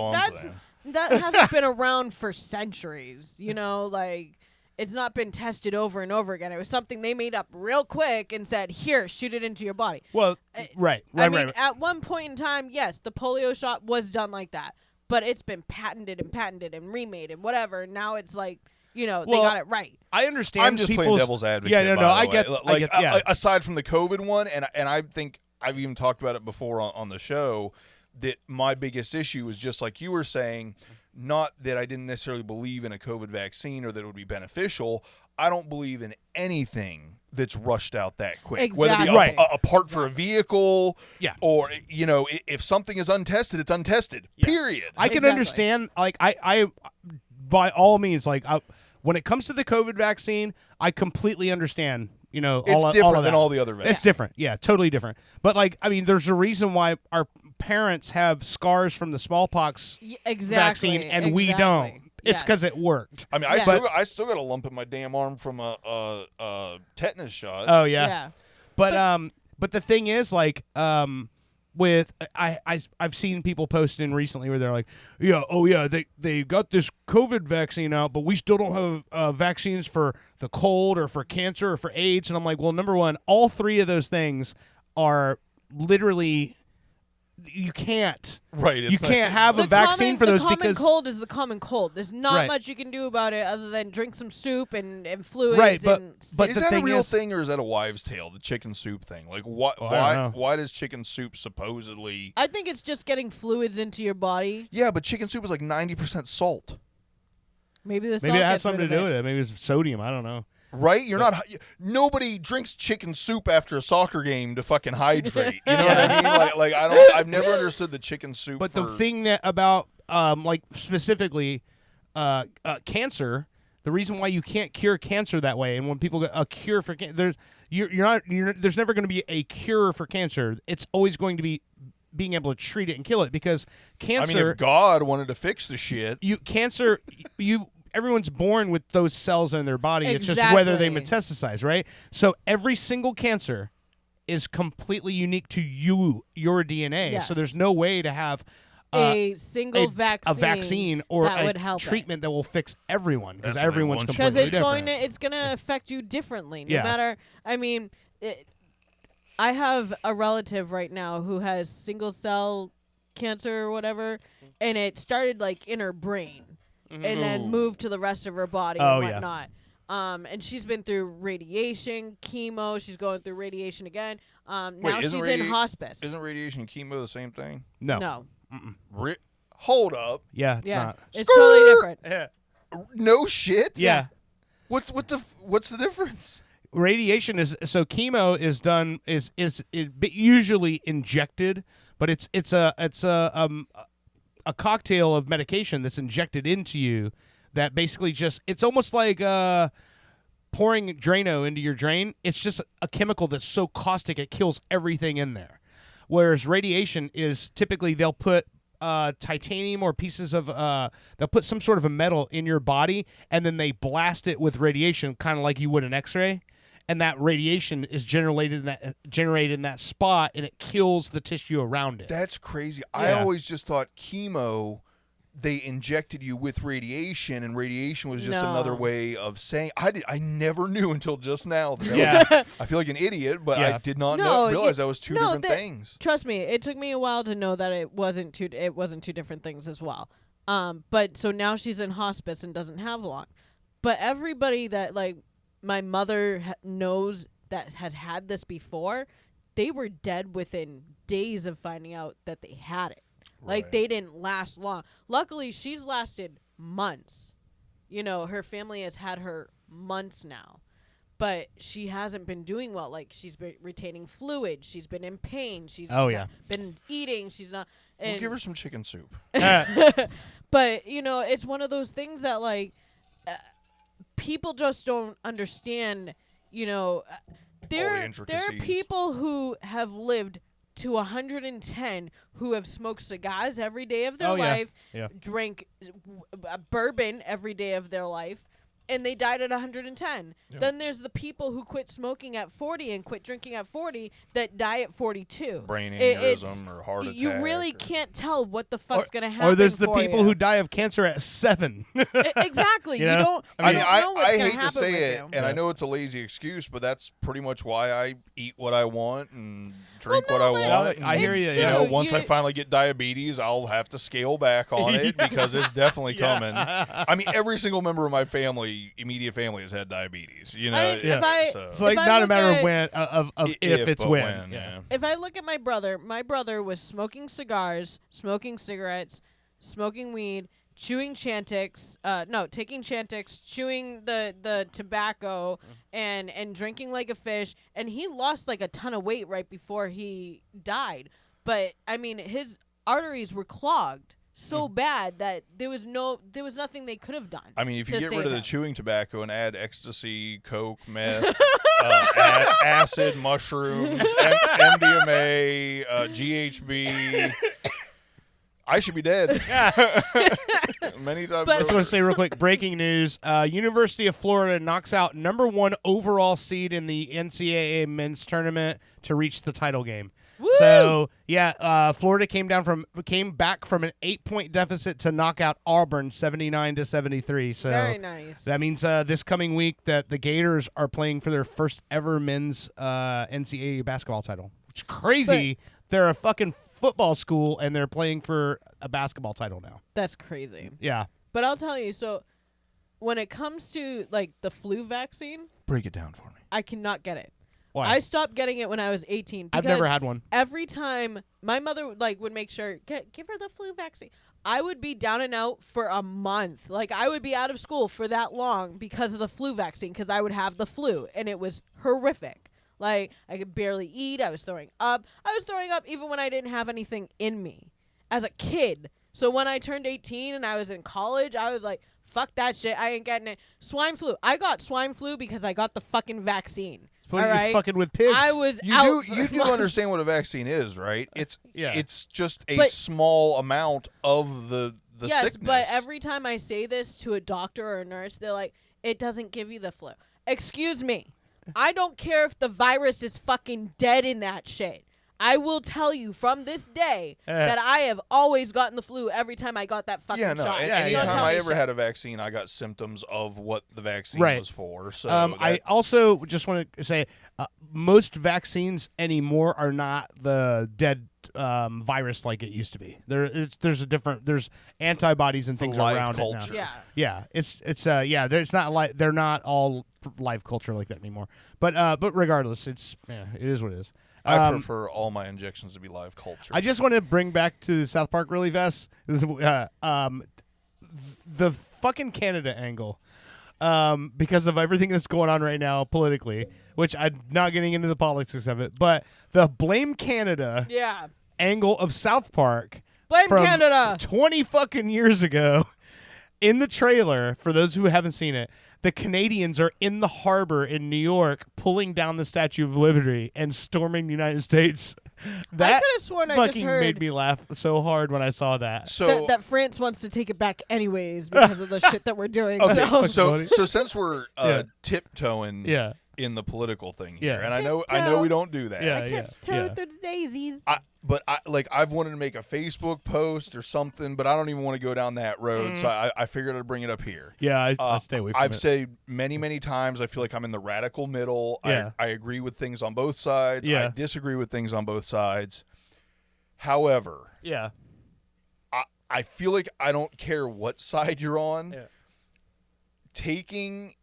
hasn't been around for centuries. Like it's not been tested over and over again. It was something they made up real quick and said, "Here, shoot it into your body." Well, right. At one point in time, yes, the polio shot was done like that, but it's been patented and remade and whatever. Now it's like, they got it right. I understand. I'm just playing devil's advocate. Yeah, no, I get. Aside from the COVID one, and I think I've even talked about it before on the show, that my biggest issue is just like you were saying. Not that I didn't necessarily believe in a COVID vaccine or that it would be beneficial. I don't believe in anything that's rushed out that quick. Exactly. Whether it be a part for a vehicle, or if something is untested, it's untested. Yeah. Period. I can understand. Like I by all means, like when it comes to the COVID vaccine, I completely understand. It's different than all the other vaccines. It's different. Yeah, totally different. But like, I mean, there's a reason why our parents have scars from the smallpox vaccine and we don't. It's because it worked. I mean, I still got a lump in my damn arm from a tetanus shot. Oh yeah. But the thing is, like, with I've seen people posting recently where they're like, they got this COVID vaccine out, but we still don't have vaccines for the cold or for cancer or for AIDS. And I'm like, well, number one, all three of those things are literally. You can't. Right. You can't have a vaccine for those because because the common cold is the common cold. There's not Right. much you can do about it other than drink some soup and fluids. Right, but is the that a thing real is, thing or is that a wives' tale? The chicken soup thing. Like, what? Oh, I don't know. Why does chicken soup supposedly? I think it's just getting fluids into your body. Yeah, but chicken soup is like 90% salt. Maybe the maybe salt it has gets something rid to of do with it. Maybe it's sodium. I don't know. Right? You're not. Nobody drinks chicken soup after a soccer game to fucking hydrate. You know what I mean? Like I don't. I've never understood the chicken soup. But the thing that about like specifically cancer, the reason why you can't cure cancer that way, and when people get a cure for cancer, there's never going to be a cure for cancer. It's always going to be being able to treat it and kill it because cancer. I mean, if God wanted to fix the shit, everyone's born with those cells in their body. It's just whether they metastasize, right? So every single cancer is completely unique to your DNA. Yes. So there's no way to have a single a vaccine or that a would help treatment that will fix everyone because That's what they everyone's want you to completely because different. it's going to affect you differently. No Yeah. matter. I mean, I have a relative right now who has single cell cancer or whatever, and it started like in her brain. And then moved to the rest of her body and whatnot. And she's been through radiation, chemo. She's going through radiation again. Now she's in hospice. Isn't radiation and chemo the same thing? No. Hold up. Yeah, it's yeah, not. it's totally different. Yeah. No shit. Yeah. What's the difference? Radiation is so chemo is done is usually injected, but it's a cocktail of medication that's injected into you that basically just it's almost like pouring Drano into your drain. It's just a chemical that's so caustic it kills everything in there. Whereas radiation is typically they'll put titanium or pieces of they'll put some sort of a metal in your body and then they blast it with radiation kind of like you would an X-ray. And that radiation is generated in that spot, and it kills the tissue around it. That's crazy. Yeah. I always just thought chemo, they injected you with radiation, and radiation was just another way of saying. I never knew until just now. That I feel like an idiot, but I did not realize that was two different things. Trust me, it took me a while to know that it wasn't two different things as well. But so now she's in hospice and doesn't have long. But everybody that like. My mother knows that had this before. They were dead within days of finding out that they had it. Like, they didn't last long. Luckily, she's lasted months. You know, her family has had her months now. But she hasn't been doing well. Like, she's been retaining fluid. She's been in pain. She's been eating. She's not. We'll give her some chicken soup. But, you know, it's one of those things that, like, people just don't understand, you know. There are people who have lived to 110 who have smoked cigars every day of their life, drank bourbon every day of their life, and they died at 110. Yeah. Then there's the people who quit smoking at 40 and quit drinking at 40 that die at 42. Brain aneurysm or heart attack. You really can't tell what the fuck's going to happen. Or there's the for people you. who die of cancer at 7. Exactly. You know? I I hate to say it, and I know it's a lazy excuse, but that's pretty much why I eat what I want and drink what I want. I hear you. You know, once I finally get diabetes, I'll have to scale back on it because it's definitely coming. I mean, every single member of my immediate family has had diabetes. You know, it's like not a matter of when, of if it's when. Yeah. If I look at my brother was smoking cigars, smoking cigarettes, smoking weed, chewing Chantix, taking Chantix, chewing the tobacco, and drinking like a fish, and he lost like a ton of weight right before he died. But I mean, his arteries were clogged so bad that there was nothing they could have done. I mean, if you get rid of the chewing tobacco and add ecstasy, coke, meth, acid, mushrooms, MDMA, GHB, I should be dead. Many times. But- I just want to say real quick, breaking news. University of Florida knocks out #1 overall seed in the NCAA men's tournament to reach the title game. Woo! So, Florida came back from an 8-point deficit to knock out Auburn 79-73. So Very nice. that means this coming week that the Gators are playing for their first ever men's NCAA basketball title. Which is crazy. They're a fucking football school and they're playing for a basketball title now. That's crazy. Yeah. But I'll tell you, so when it comes to like the flu vaccine, Break it down for me. I cannot get it. Why? I stopped getting it when I was 18. I've never had one. Every time my mother would make sure give her the flu vaccine, I would be down and out for a month. Like I would be out of school for that long because of the flu vaccine because I would have the flu and it was horrific. Like I could barely eat. I was throwing up. I was throwing up even when I didn't have anything in me as a kid. So when I turned 18 and I was in college, I was like, fuck that shit. I ain't getting it. Swine flu. I got swine flu because I got the fucking vaccine. All You're right? fucking with pigs. I was You out. do for months. understand what a vaccine is, right? It's Yeah. It's just a But- small amount of the Yes, sickness. but every time I say this to a doctor or a nurse, they're like, it doesn't give you the flu. Excuse me. I don't care if the virus is fucking dead in that shit. I will tell you from this day that I have always gotten the flu every time I got that fucking yeah, no. shot. Anytime Don't tell I me ever shit. had a vaccine, I got symptoms of what the vaccine Right. was for. So I also just want to say most vaccines anymore are not the dead virus like it used to be. There's antibodies and things live around culture. it now. Yeah. There's not they're not all live culture like that anymore. But regardless, it is what it is. I prefer all my injections to be live culture. I just want to bring back to South Park really fast. This is, the fucking Canada angle, because of everything that's going on right now politically, which I'm not getting into the politics of it, but the blame Canada Yeah. angle of South Park Blame from Canada. 20 fucking years ago. In the trailer, for those who haven't seen it, the Canadians are in the harbor in New York pulling down the Statue of Liberty and storming the United States. That could've sworn I fucking just heard- made me laugh so hard when I saw that. so That France wants to take it back anyways because of the shit that we're doing. okay, So. so since we're Yeah. tiptoeing Yeah. in the political thing here, Yeah. and I know Tiptoe. we don't do that. Yeah. Tiptoe through the daisies. But I've wanted to make a Facebook post or something, but I don't even want to go down that road. So I figured I'd bring it up here. Yeah, I stay away from I've it. said many times I feel like I'm in the radical middle. Yeah. I agree with things on both sides. Yeah. I disagree with things on both sides. However, Yeah. I feel like I don't care what side you're on. Yeah. Taking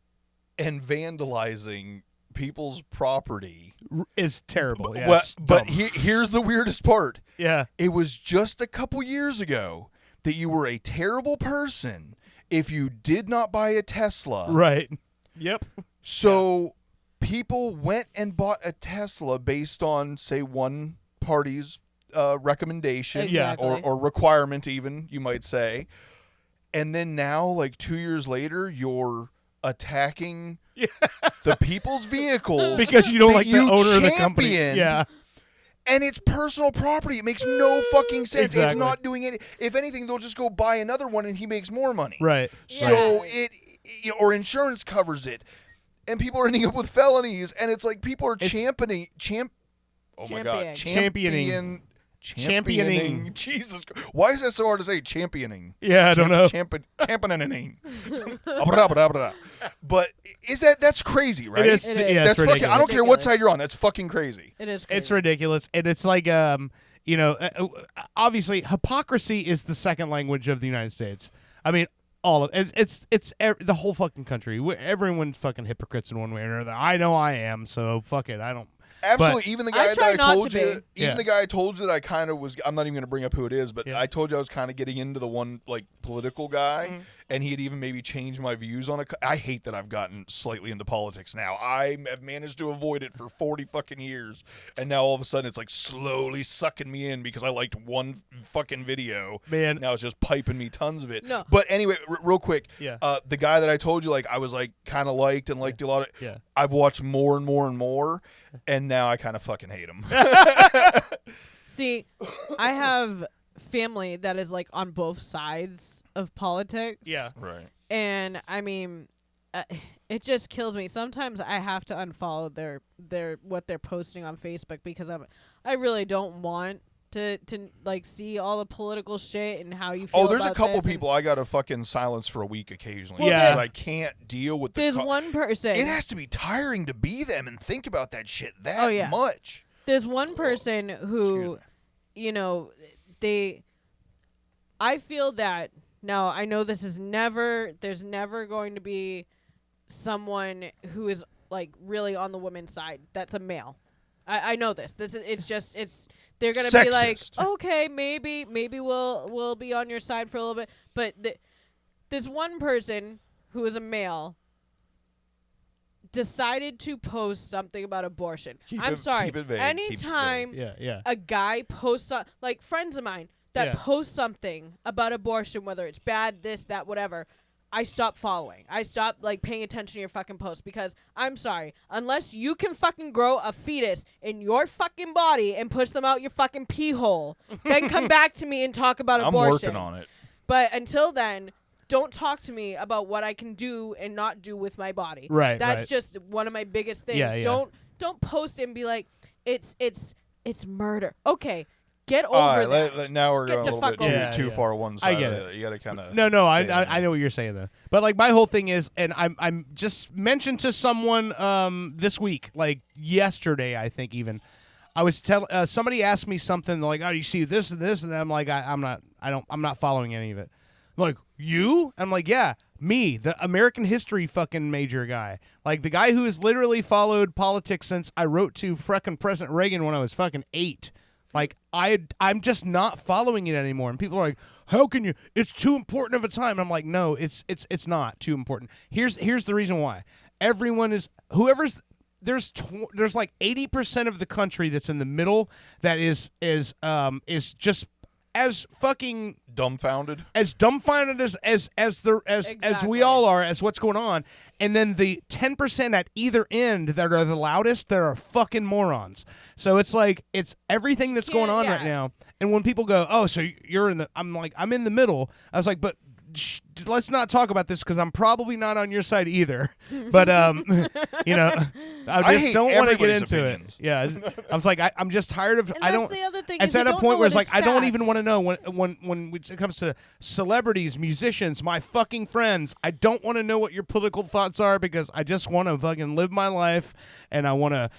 and vandalizing people's property Is terrible. Yeah, Well, it's but dumb. here's the weirdest part. Yeah. It was just a couple years ago that you were a terrible person if you did not buy a Tesla. Right. Yep. So people went and bought a Tesla based on, say, one party's recommendation Exactly. or requirement even, you might say. And then now, like 2 years later, you're attacking the people's vehicles Because you don't that like the you owner of the company. championed. Yeah. And it's personal property. It makes no fucking sense. It's Exactly. not doing any. If anything, they'll just go buy another one, and he makes more money. Right. So or insurance covers it, and people are ending up with felonies, and it's like people are championing. Oh my god, Championing. championing. Jesus, why is that so hard to say? Championing. Yeah, I don't know. Championing. But that's crazy, right? It is. It Yeah, is. it's That's fucking. ridiculous. I don't care what Ridiculous. side you're on. That's fucking crazy. It is crazy. It's ridiculous, and it's like obviously hypocrisy is the second language of the United States. I mean, all of it's the whole fucking country. Everyone's fucking hypocrites in one way or another. I know I am, so fuck it. I don't. Absolutely. Even the guy try that I not told to you, be. even Yeah. the guy I told you that I kind of was. I'm not even going to bring up who it is, but Yeah. I told you I was kind of getting into the one like political guy, Mm-hmm. and he had even maybe changed my views on it. I hate that I've gotten slightly into politics now. I have managed to avoid it for 40 fucking years, and now all of a sudden it's like slowly sucking me in because I liked one fucking video. Man. Now it's just piping me tons of it. No. But anyway, real quick, Yeah. the guy that I told you, like I was like kind of liked and liked a lot of. Yeah. I've watched more and more and more, and now I kind of fucking hate him. See, I have family that is like on both sides of politics. Yeah. Right. And I mean, it just kills me. Sometimes I have to unfollow their what they're posting on Facebook because I really don't want to like see all the political shit and how you feel. Oh, there's a about couple this people I gotta fucking silence for a week occasionally. Well, because I can't deal with the. There's one person. It has to be tiring to be them and think about that shit that Oh, yeah. much. There's one person who, Excuse I feel that, now I know there's never going to be someone who is like really on the women's side that's a male. I know this. They're going to be like, Sexist. okay, maybe we'll be on your side for a little bit. But there's one person who is a male decided to post something about abortion. I'm sorry. keep it vague, Anytime Yeah. a guy posts like friends of mine that post something about abortion, whether it's bad, this, that, whatever, I stop following. I stop like paying attention to your fucking posts because I'm sorry, unless you can fucking grow a fetus in your fucking body and push them out your fucking pee hole, then come back to me and talk about I'm abortion. working on it. But until then, don't talk to me about what I can do and not do with my body. Right, That's right. just one of my biggest things. Yeah, yeah. Don't post it and be like, it's murder. Okay, get over All right, that. now we're Get going the a little fuck bit over it. too Yeah, far one I side. get of it. You got to kind of. No, I know what you're saying though. But like my whole thing is, and I'm just mentioned to someone this week, like yesterday, I think even. I was somebody asked me something like, "Oh, you see this and this," and I'm like, I'm not following any of it. I'm like, you? I'm like, yeah, me, the American history fucking major guy, like the guy who has literally followed politics since I wrote to frickin' President Reagan when I was fucking 8. Like I'm just not following it anymore, and people are like, "How can you? It's too important of a time." And I'm like, "No, it's not too important." Here's the reason why. Everyone is there's like 80% of the country that's in the middle that is just as fucking dumbfounded as we all are as what's going on, and then the 10% at either end that are the loudest, that are fucking morons. So it's like it's everything that's going on right now. And when people go, "Oh, so you're in the," I'm like, I'm in the middle. I was like, but let's not talk about this because I'm probably not on your side either. But you know, I just don't want to get into opinions. it. Yeah, I was like, I'm just tired of. And I that's don't. the other thing It's is you at a don't point know where it's what like is I don't even facts. want to know when it comes to celebrities, musicians, my fucking friends. I don't want to know what your political thoughts are because I just want to fucking live my life, and I want to.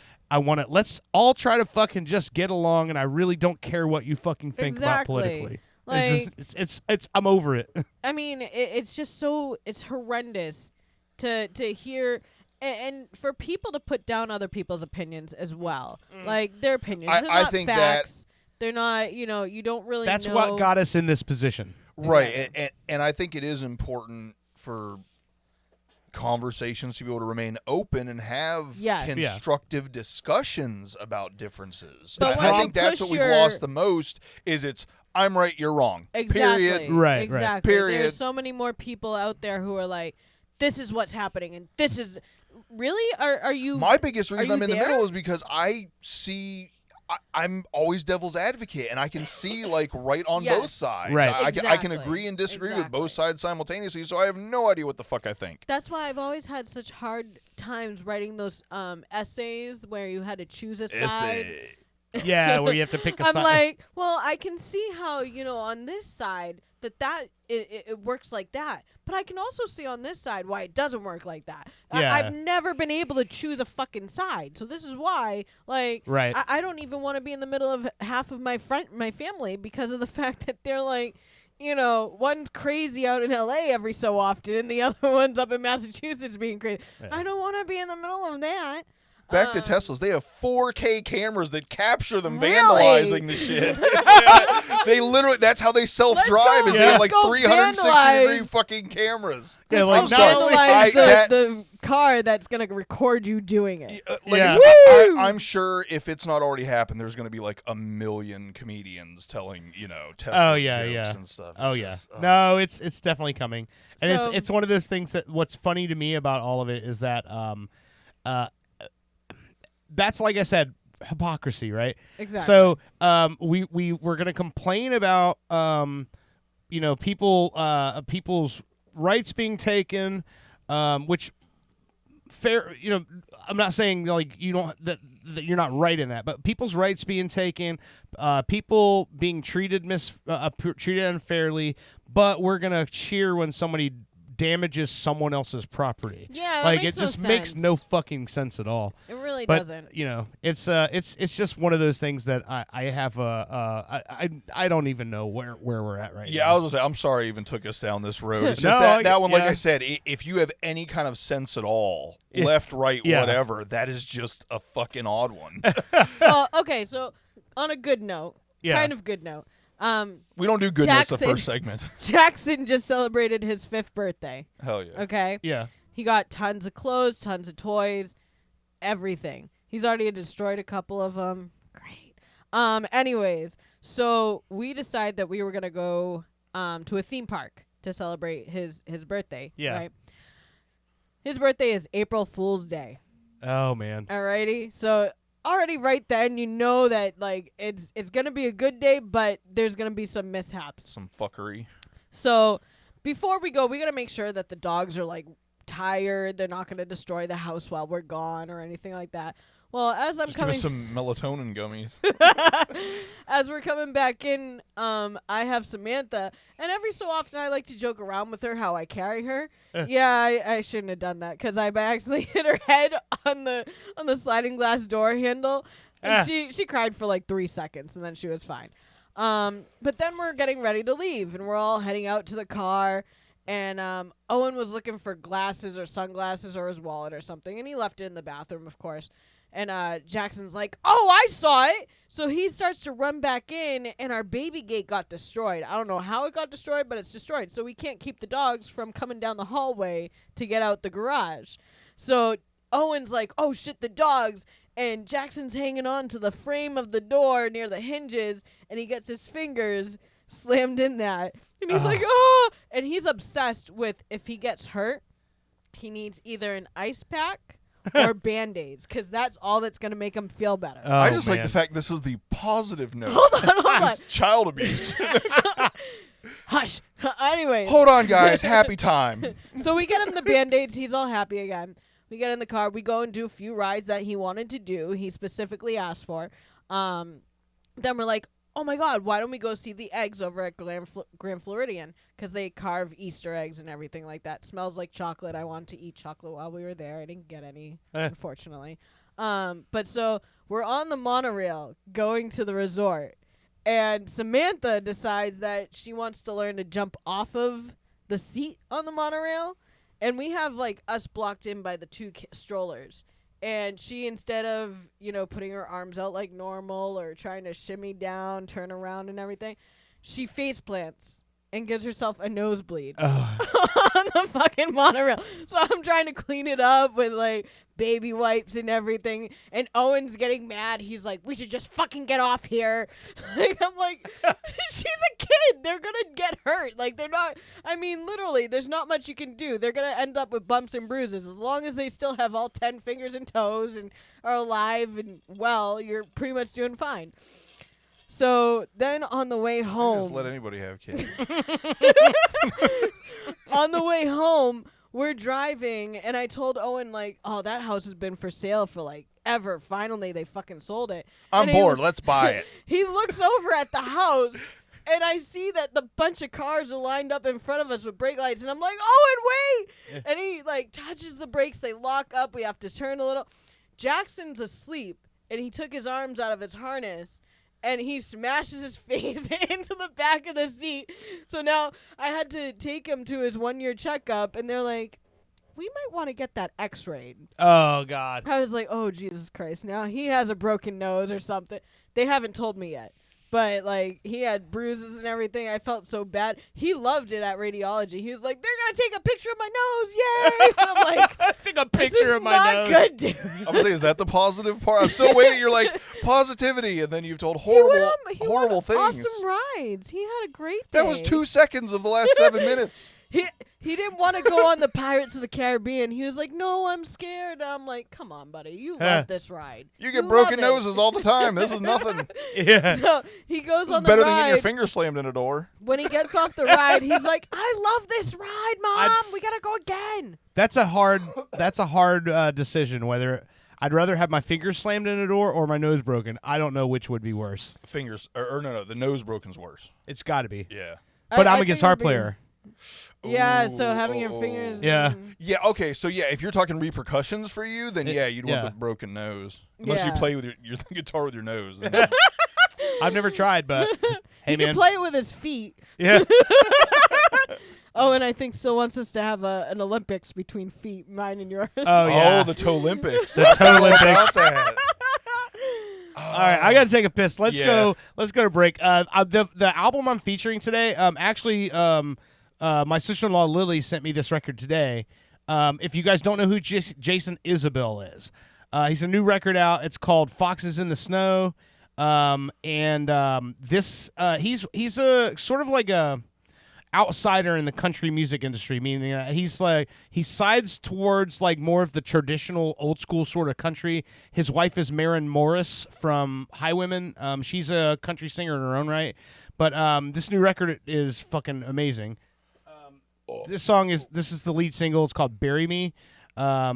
Let's all try to fucking just get along, and I really don't care what you fucking think about Exactly. politically. Like, it's I'm over it. I mean, it's just so it's horrendous to hear and for people to put down other people's opinions as well. Like their opinions, they're I not think facts. They're not, you don't really That's know. what got us in this position. Right, and I think it is important for conversations to be able to remain open and have Yes. constructive discussions about differences. But I when think you that's push what we've your- lost the most is it's I'm right, you're wrong. Exactly. Period. Right. Exactly. Period. There's so many more people out there who are like, this is what's happening, and this is really are you. My biggest reason you I'm in there? the middle is because I see I'm always devil's advocate, and I can see like right on Yes. both sides. Right. I can Exactly. agree and disagree with Exactly. both sides simultaneously, so I have no idea what the fuck I think. That's why I've always had such hard times writing those essays where you had to choose a side. Yeah, where you have to pick a I'm side. like, well, I can see how, on this side that it works like that. But I can also see on this side why it doesn't work like that. Yeah. I've never been able to choose a fucking side. So this is why, like, Right. I don't even want to be in the middle of half of my family because of the fact that they're like, one's crazy out in LA every so often and the other one's up in Massachusetts being crazy. I don't want to be in the middle of that. Back to Teslas, they have 4K cameras that capture them Really? vandalizing the shit. They literally, that's how they self-drive, is they have like let's go 360-degree vandalize. fucking cameras. Yeah, Let's like, go not only- vandalize the car that's going to record you doing it. Yeah. I'm sure if it's not already happened, there's going to be like 1 million comedians telling, Tesla jokes and stuff. Oh It's yeah. just, No, it's definitely coming. And So- it's one of those things that what's funny to me about all of it is that that's like I said, hypocrisy, right? Exactly. So we were gonna complain about people's rights being taken, which fair. I'm not saying like you don't that you're not right in that, but people's rights being taken, people being treated treated unfairly, but we're gonna cheer when somebody damages someone else's property. Yeah, that like makes it just no makes sense. no fucking sense at all. It really But doesn't. it's just one of those things that I have I don't even know where we're at right now. Yeah, I was gonna say, I'm sorry I even took us down this road. It's No, just that one, like yeah. I said, if you have any kind of sense at all, left, right, Yeah. whatever, that is just a fucking odd one. Well, okay, so on a good note, Yeah. kind of good note. We don't do good notes the Jackson- first segment. Jackson just celebrated his 5th birthday. Hell yeah. Okay. Yeah. He got tons of clothes, tons of toys, everything. He's already destroyed a couple of them. Great. Anyways, so we decided that we were gonna go to a theme park to celebrate his birthday. Yeah. Right? His birthday is April Fool's Day. Oh man. Alrighty. So already right then you know that like it's gonna be a good day, but there's gonna be some mishaps. Some fuckery. So before we go, we gotta make sure that the dogs are like tired. They're not gonna destroy the house while we're gone or anything like that. Well, as I'm Just give coming us some melatonin gummies. as we're coming back in, I have Samantha, and every so often I like to joke around with her how I carry her. Yeah, I shouldn't have done that because I accidentally hit her head on the sliding glass door handle, and she cried for like 3 seconds, and then she was fine. But then we're getting ready to leave, and we're all heading out to the car. And Owen was looking for glasses or sunglasses or his wallet or something, and he left it in the bathroom, of course. And Jackson's like, "Oh, I saw it!" So he starts to run back in, and our baby gate got destroyed. I don't know how it got destroyed, but it's destroyed. So we can't keep the dogs from coming down the hallway to get out the garage. So Owen's like, "Oh shit, the dogs!" And Jackson's hanging on to the frame of the door near the hinges, and he gets his fingers slammed in that. And he's like, "Oh!" And he's obsessed with if he gets hurt, he needs either an ice pack or Band-Aids, because that's all that's going to make him feel better. I just like man. the fact this is the positive note. Hold on. It's child abuse. Hush. Anyways, Hold on, guys. Happy time. so we get him the Band-Aids. He's all happy again. We get in the car. We go and do a few rides that he wanted to do. He specifically asked for. Then we're like, oh my God, why don't we go see the eggs over at Grand Floridian? Because they carve Easter eggs and everything like that. Smells like chocolate. I wanted to eat chocolate while we were there. I didn't get any, unfortunately. But so we're on the monorail going to the resort. And Samantha decides that she wants to learn to jump off of the seat on the monorail. And we have like us blocked in by the two strollers. And she, instead of, putting her arms out like normal or trying to shimmy down, turn around and everything, she face plants and gives herself a nosebleed on the fucking monorail. So I'm trying to clean it up with like baby wipes and everything. And Owen's getting mad. He's like, "We should just fucking get off here." I'm like, she's a kid. They're going to get hurt. Like, they're not, literally, there's not much you can do. They're going to end up with bumps and bruises. As long as they still have all 10 fingers and toes and are alive and well, you're pretty much doing fine. So then on the way home, Just let anybody have kids. on the way home, we're driving, and I told Owen, like, "Oh, that house has been for sale for, like, ever. Finally, they fucking sold it." I'm And he- bored. Let's buy it. He looks over at the house, and I see that the bunch of cars are lined up in front of us with brake lights, and I'm like, "Owen, wait!" And he, like, touches the brakes. They lock up. We have to turn a little. Jackson's asleep, and he took his arms out of his harness, and he smashes his face into the back of the seat. So now I had to take him to his 1-year checkup, and they're like, "We might want to get that x-rayed." Oh God. I was like, "Oh, Jesus Christ. Now he has a broken nose or something." They haven't told me yet. But, like, he had bruises and everything. I felt so bad. He loved it at radiology. He was like, "They're going to take a picture of my nose. Yay." And I'm like, Take a "This picture is of my not nose. good, dude." I'm saying, is that the positive part? I'm still waiting. You're like, positivity, and then you've told He went horrible, on- he horrible went things. Awesome rides. He had a great day. That was 2 seconds of the last 7 minutes. He didn't want to go on the Pirates of the Caribbean. He was like, "No, I'm scared." And I'm like, "Come on, buddy. You love this ride. You get broken love it." noses all the time. This is nothing. Yeah. So he goes on the Better ride. than getting your finger slammed in a door. When he gets off the ride, he's like, "I love this ride, Mom. We gotta go again." That's a hard decision. Whether I'd rather have my fingers slammed in a door or my nose broken. I don't know which would be worse. Fingers, or no, the nose broken's worse. It's got to be. Yeah. But I'm a think guitar it'd be- player. Yeah, so Ooh, having your fingers. Yeah. Yeah, okay, so yeah, if you're talking repercussions for you, then yeah, you'd want yeah. the broken nose. Unless you Yeah. play with your guitar with your nose. Then I've never tried, but hey, He man. can play it with his feet. Yeah. Oh, and I think still wants us to have an Olympics between feet, mine and yours. Oh yeah. Oh, the Toe Olympics. The Toe Olympics. About that. All right, I gotta take a piss. Let's Yeah. go. Let's go to break. The album I'm featuring today. My sister-in-law Lily sent me this record today. If you guys don't know who Jason Isabell is, he's a new record out. It's called Foxes in the Snow. He's a sort of like a outsider in the country music industry, meaning he sides towards like more of the traditional old school sort of country. His wife is Maren Morris from Highwomen. She's a country singer in her own right, but this new record is fucking amazing. This is the lead single. It's called "Bury Me." But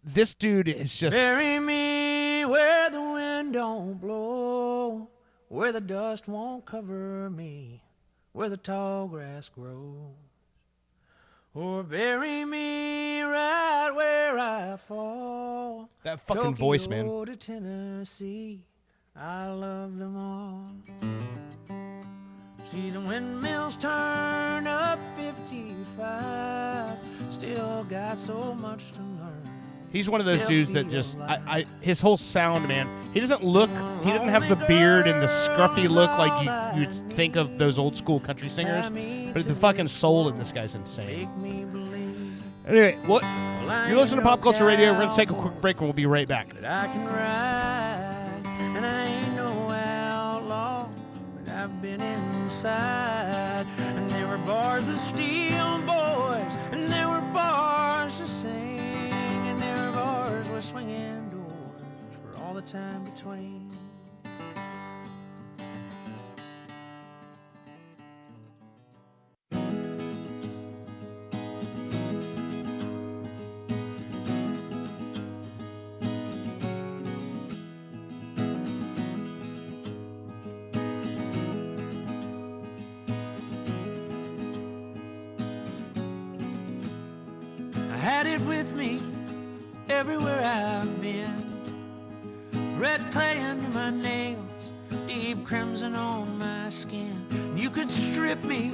this dude is just bury me where the wind don't blow, where the dust won't cover me, where the tall grass grows. Or bury me right where I fall. that fucking voice, man. Tokyo to Tennessee, I love them all. See the windmills turn up 55, still got so much to learn. He's one of those dudes that just his whole sound, man. He doesn't have the beard and the scruffy look like you'd think of those old school country singers, but the fucking soul in this guy's insane. Anyway, you're listening to Pop Culture Radio. We're gonna take a quick break and we'll be right back. I can ride, and I ain't no outlaw, but I've been inside, and there were bars of steel, boys, and there were bars to sing, and there were bars with swinging doors for all the time between. Had it with me everywhere I've been. Red clay under my nails, deep crimson on my skin. You could strip me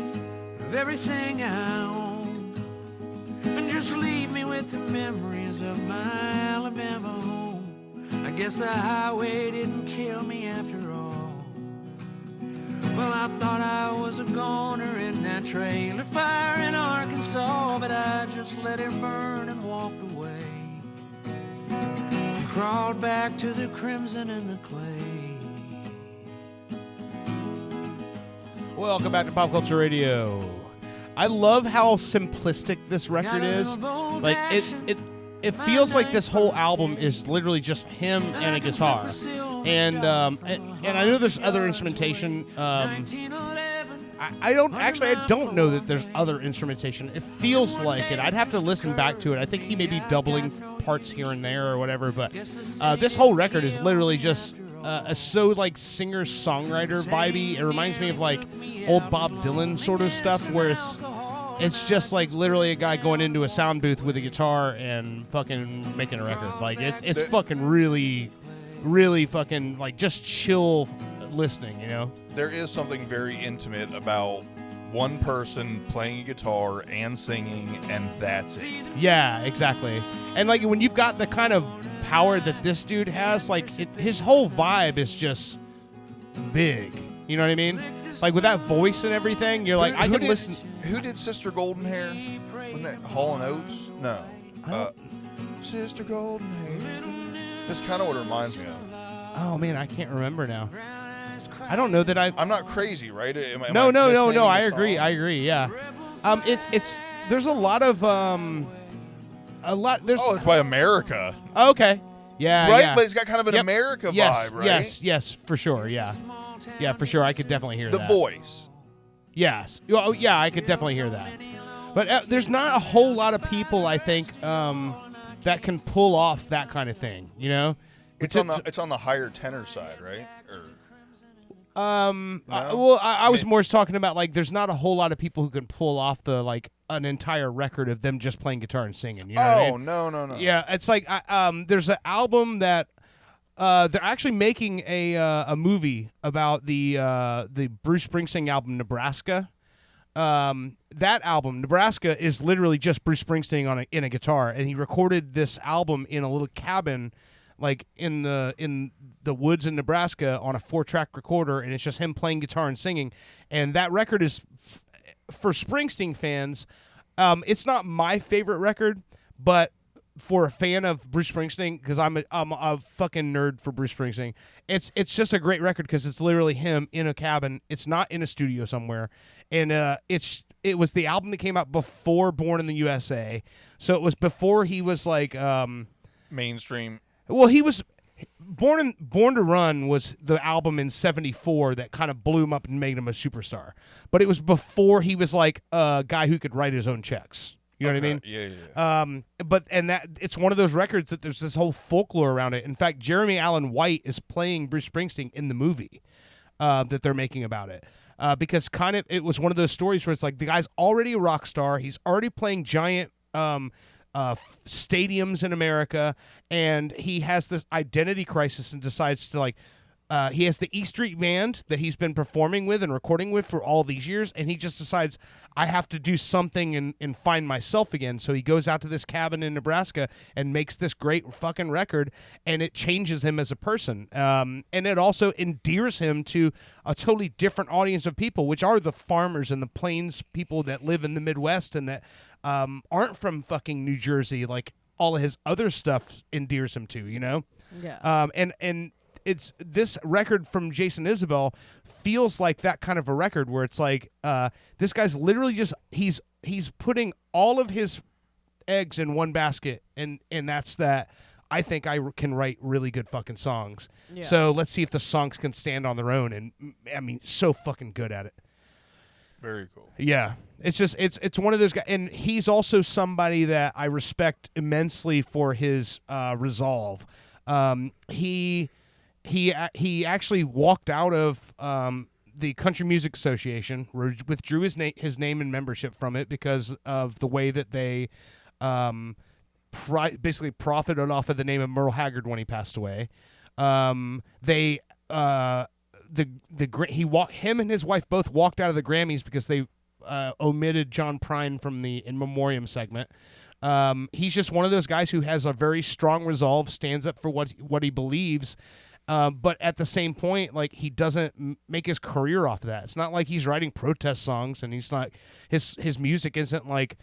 of everything I own and just leave me with the memories of my Alabama home. I guess the highway didn't kill me after all. Well, I thought I was a goner in that trailer fire in Arkansas, but I just let it burn and walked away. Crawled back to the crimson and the clay. Welcome back to Pop Culture Radio. I love how simplistic this record is. Like it feels like this whole album is literally just him and a guitar. And I know there's other instrumentation. I don't know that there's other instrumentation. It feels like it. I'd have to listen back to it. I think he may be doubling parts here and there or whatever. But this whole record is literally just so like singer-songwriter vibey. It reminds me of like old Bob Dylan sort of stuff, where it's just like literally a guy going into a sound booth with a guitar and fucking making a record. Like it's fucking really fucking like just chill listening, you know? There is something very intimate about one person playing a guitar and singing, and that's it. Yeah, exactly. And like when you've got the kind of power that this dude has, like his whole vibe is just big. You know what I mean? Like with that voice and everything, you're like, I could listen. Who did Sister Golden Hair? Wasn't that Hall & Oates? No. Sister Golden Hair. That's kind of what it reminds me of. Oh man, I can't remember now. I don't know that I'm not crazy, right? No. I agree. Yeah. It's there's a lot of There's it's by America. Okay. Yeah. Right, yeah. but it's got kind of an America vibe, right? Yes, for sure. Yeah. Yeah, for sure. I could definitely hear The that. voice. Yes. Oh, yeah, I could definitely hear that. But there's not a whole lot of people, I think, that can pull off that kind of thing. You know, It's on the higher tenor side, right? I was more talking about like there's not a whole lot of people who can pull off an entire record of them just playing guitar and singing. You know what I mean? No. Yeah, it's like there's an album that they're actually making a movie about the Bruce Springsteen album Nebraska. That album Nebraska is literally just Bruce Springsteen in a guitar, and he recorded this album in a little cabin, like in the woods in Nebraska on a 4-track recorder, and it's just him playing guitar and singing. And that record is for Springsteen fans. It's not my favorite record, but for a fan of Bruce Springsteen, because I'm a fucking nerd for Bruce Springsteen, it's just a great record because it's literally him in a cabin. It's not in a studio somewhere, and it was the album that came out before Born in the USA, so it was before he was like mainstream. Well, he was Born to Run was the album in '74 that kind of blew him up and made him a superstar, but it was before he was like a guy who could write his own checks. You know what I mean? Yeah. But that it's one of those records that there's this whole folklore around it. In fact, Jeremy Allen White is playing Bruce Springsteen in the movie that they're making about it. Because kind of it was one of those stories where it's like the guy's already a rock star. He's already playing giant stadiums in America, and he has this identity crisis and decides to he has the E Street Band that he's been performing with and recording with for all these years, and he just decides, I have to do something and find myself again. So he goes out to this cabin in Nebraska and makes this great fucking record, and it changes him as a person. And it also endears him to a totally different audience of people, which are the farmers and the plains people that live in the Midwest and that aren't from fucking New Jersey, like all of his other stuff endears him to, you know? Yeah. And it's this record from Jason Isabell feels like that kind of a record where it's like this guy's literally just he's putting all of his eggs in one basket, and that's that. I think I can write really good fucking songs. Yeah. So let's see if the songs can stand on their own. And I mean, so fucking good at it. Very cool. Yeah, it's just it's one of those guys, and he's also somebody that I respect immensely for his resolve. He actually walked out of the Country Music Association, withdrew his name and membership from it because of the way that they basically profited off of the name of Merle Haggard when he passed away. Him and his wife both walked out of the Grammys because they omitted John Prine from the In Memoriam segment. He's just one of those guys who has a very strong resolve, stands up for what he believes. But at the same point, like, he doesn't make his career off of that. It's not like he's writing protest songs, and he's not his music isn't like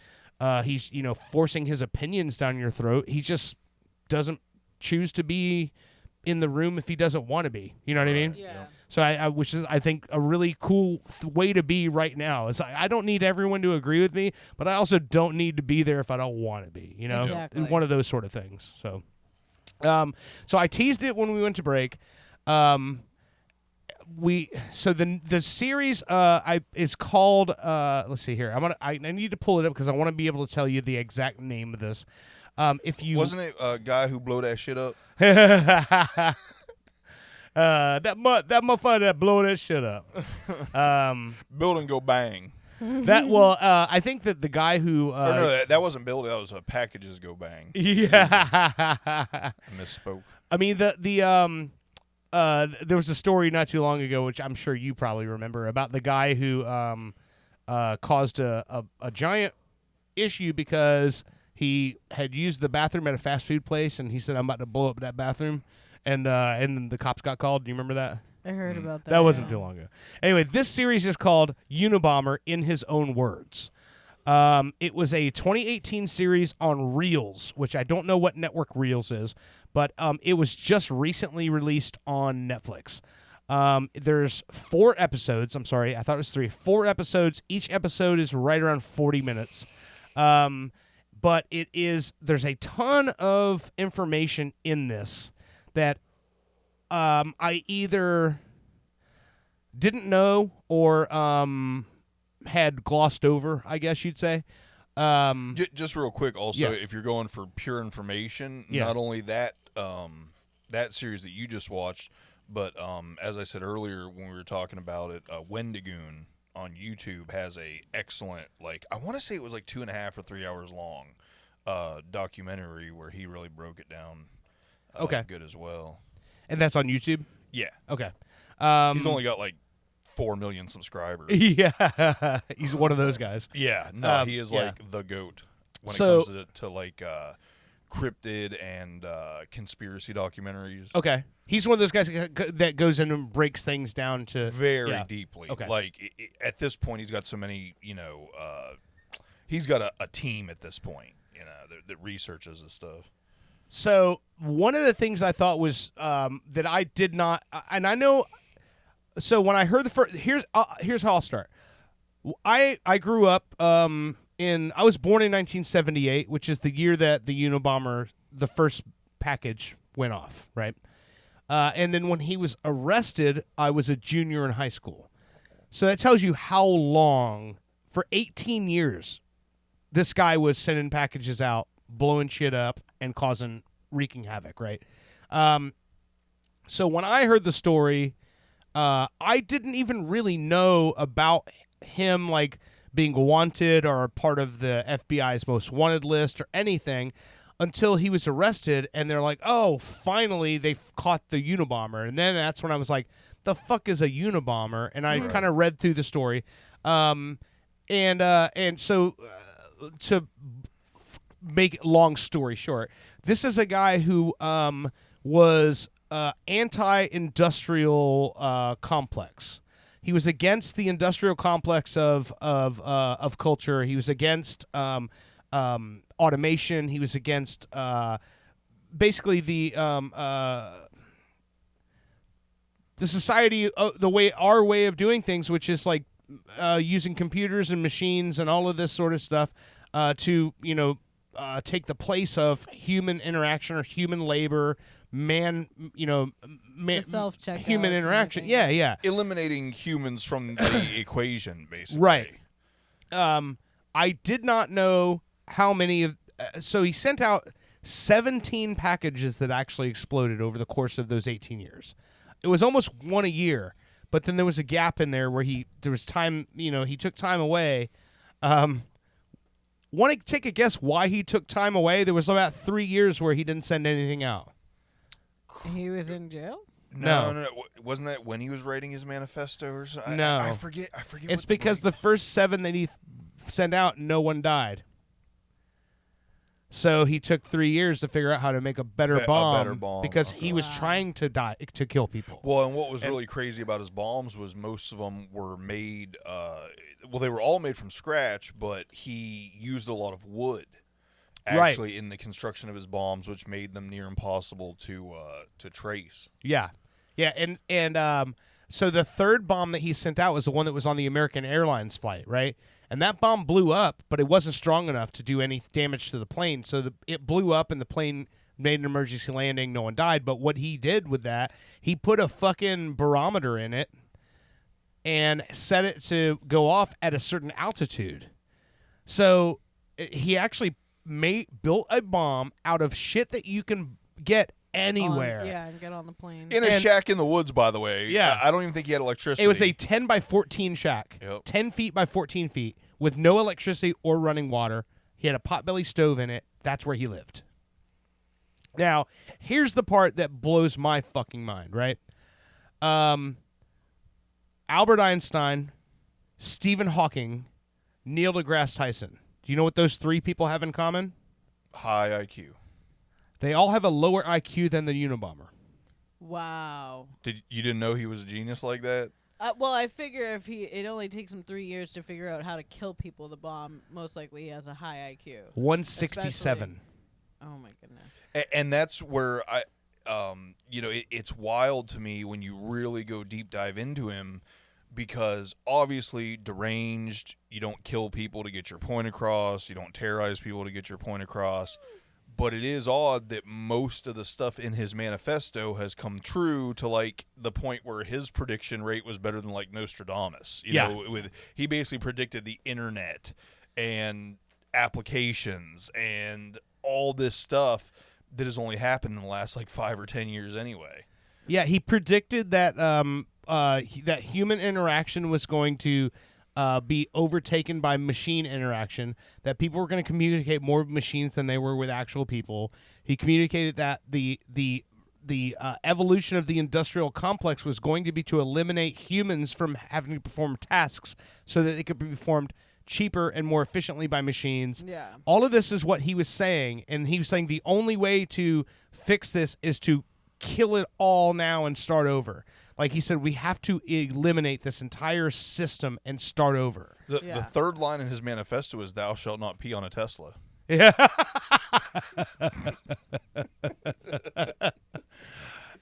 he's forcing his opinions down your throat. He just doesn't choose to be in the room if he doesn't want to be. You know what I mean? Yeah. So which is I think a really cool way to be right now. Is I don't need everyone to agree with me, but I also don't need to be there if I don't want to be. You know, exactly. One of those sort of things. So. So I teased it when we went to break. The series is called let's see here. I need to pull it up because I want to be able to tell you the exact name of this. If you wasn't it a guy who blew that shit up? that motherfucker that blow that shit up. Building go bang. I think that the guy who that wasn't building. That was packages go bang. Yeah, I misspoke. I mean there was a story not too long ago, which I'm sure you probably remember, about the guy who caused a giant issue because he had used the bathroom at a fast food place, and he said, "I'm about to blow up that bathroom," and then the cops got called. Do you remember that? I heard about that. That wasn't too long ago. Anyway, this series is called Unabomber in his own words. It was a 2018 series on Reels, which I don't know what network Reels is, but it was just recently released on Netflix. There's 4 episodes. I'm sorry, I thought it was 3. 4 episodes. Each episode is right around 40 minutes. But there's a ton of information in this that I either didn't know or had glossed over, I guess you'd say. Just real quick, also, if you're going for pure information, not only that that series that you just watched, but as I said earlier when we were talking about it, Wendigoon on YouTube has a excellent, like, I want to say it was like 2.5 or 3 hours long documentary where he really broke it down good as well. And that's on YouTube? Yeah. Okay. He's only got like 4 million subscribers. Yeah. He's one of those guys. Yeah. No, he is like the GOAT when it comes to like cryptid and conspiracy documentaries. Okay. He's one of those guys that goes in and breaks things down to very deeply. Okay. Like at this point, he's got so many. He's got a team at this point. That researches this stuff. So one of the things I thought was that I did not, and I know. So when I heard the first, here's how I'll start. I grew up I was born in 1978, which is the year that the Unabomber, the first package, went off, right? And then when he was arrested, I was a junior in high school. So that tells you how long, for 18 years, this guy was sending packages out, blowing shit up, and wreaking havoc, right? So when I heard the story, I didn't even really know about him, like, being wanted or part of the FBI's most wanted list or anything until he was arrested, and they're like, oh, finally they've caught the Unabomber. And then that's when I was like, the fuck is a Unabomber? And I kind of read through the story. And so to make it long story short, this is a guy who was anti-industrial complex. He was against the industrial complex of culture. He was against automation. He was against basically the society, our way of doing things, which is like using computers and machines and all of this sort of stuff to take the place of human interaction or human labor, human interaction. Yeah. Eliminating humans from the equation, basically. Right. I did not know how many of. So he sent out 17 packages that actually exploded over the course of those 18 years. It was almost one a year, but then there was a gap in there where there was time. He took time away. Want to take a guess why he took time away? There was about 3 years where he didn't send anything out. He was in jail? No. Wasn't that when he was writing his manifesto or something? No. I forget. It's because the first 7 that he sent out, no one died. So he took 3 years to figure out how to make a better bomb because he was trying to kill people. Well, and what was really crazy about his bombs was most of them were made. They were all made from scratch, but he used a lot of wood. Actually, in the construction of his bombs, which made them near impossible to trace. Yeah, and so the third bomb that he sent out was the one that was on the American Airlines flight, right? And that bomb blew up, but it wasn't strong enough to do any damage to the plane. So it blew up, and the plane made an emergency landing. No one died. But what he did with that, he put a fucking barometer in it and set it to go off at a certain altitude. So he actually built a bomb out of shit that you can get anywhere. And get on the plane. In a shack in the woods, by the way. Yeah. I don't even think he had electricity. It was a 10 by 14 shack. Yep. 10 feet by 14 feet with no electricity or running water. He had a potbelly stove in it. That's where he lived. Now, here's the part that blows my fucking mind, right? Albert Einstein, Stephen Hawking, Neil deGrasse Tyson. Do you know what those 3 people have in common? High IQ. They all have a lower IQ than the Unabomber. Wow. You didn't know he was a genius like that? Well, I figure it only takes him 3 years to figure out how to kill people with a bomb, most likely he has a high IQ. 167. Oh my goodness. And that's where it's wild to me when you really go deep dive into him, because obviously deranged, you don't kill people to get your point across, you don't terrorize people to get your point across. But it is odd that most of the stuff in his manifesto has come true to like the point where his prediction rate was better than like Nostradamus. You know, he basically predicted the internet and applications and all this stuff that has only happened in the last like 5 or 10 years anyway. Yeah, he predicted that that human interaction was going to be overtaken by machine interaction, that people were going to communicate more with machines than they were with actual people. He communicated that the evolution of the industrial complex was going to be to eliminate humans from having to perform tasks so that they could be performed cheaper and more efficiently by machines. Yeah. All of this is what he was saying, and he was saying the only way to fix this is to kill it all now and start over. Like he said, we have to eliminate this entire system and start over. The third line in his manifesto is, "Thou shalt not pee on a Tesla." Yeah.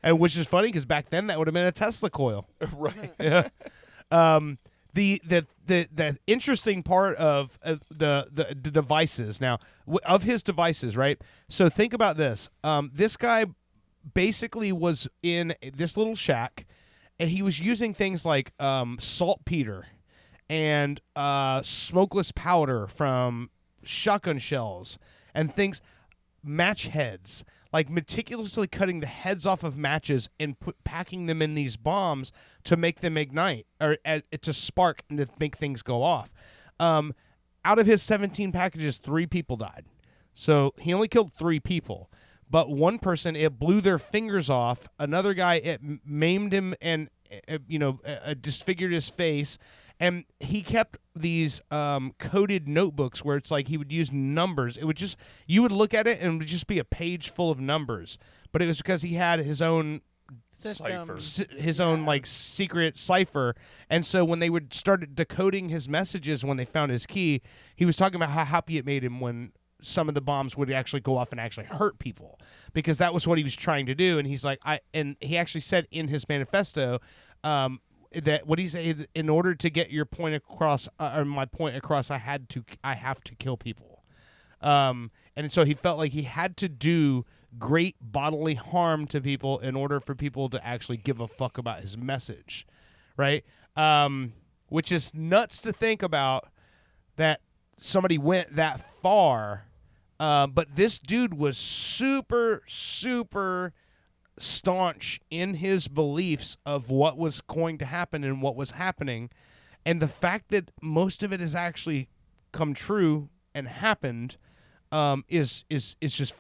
And which is funny because back then that would have been a Tesla coil. Right. Yeah. The interesting part of the devices now of his devices, right? So think about this. This guy basically was in this little shack, and he was using things like saltpeter and smokeless powder from shotgun shells and things, match heads, like meticulously cutting the heads off of matches and packing them in these bombs to make them ignite or to spark and to make things go off. Out of his 17 packages, 3 people died. So he only killed 3 people. But one person, it blew their fingers off. Another guy, it maimed him and disfigured his face. And he kept these coded notebooks where it's like he would use numbers. It would just, you would look at it and it would just be a page full of numbers. But it was because he had his own System. his own like secret cipher. And so when they would start decoding his messages, when they found his key, he was talking about how happy it made him when some of the bombs would actually go off and actually hurt people, because that was what he was trying to do. And he's like, and he actually said in his manifesto, that what he said, in order to get your point across, or my point across, I have to kill people. And so he felt like he had to do great bodily harm to people in order for people to actually give a fuck about his message. Right. Which is nuts to think about, that somebody went that far. But this dude was super, super staunch in his beliefs of what was going to happen and what was happening. And the fact that most of it has actually come true and happened is just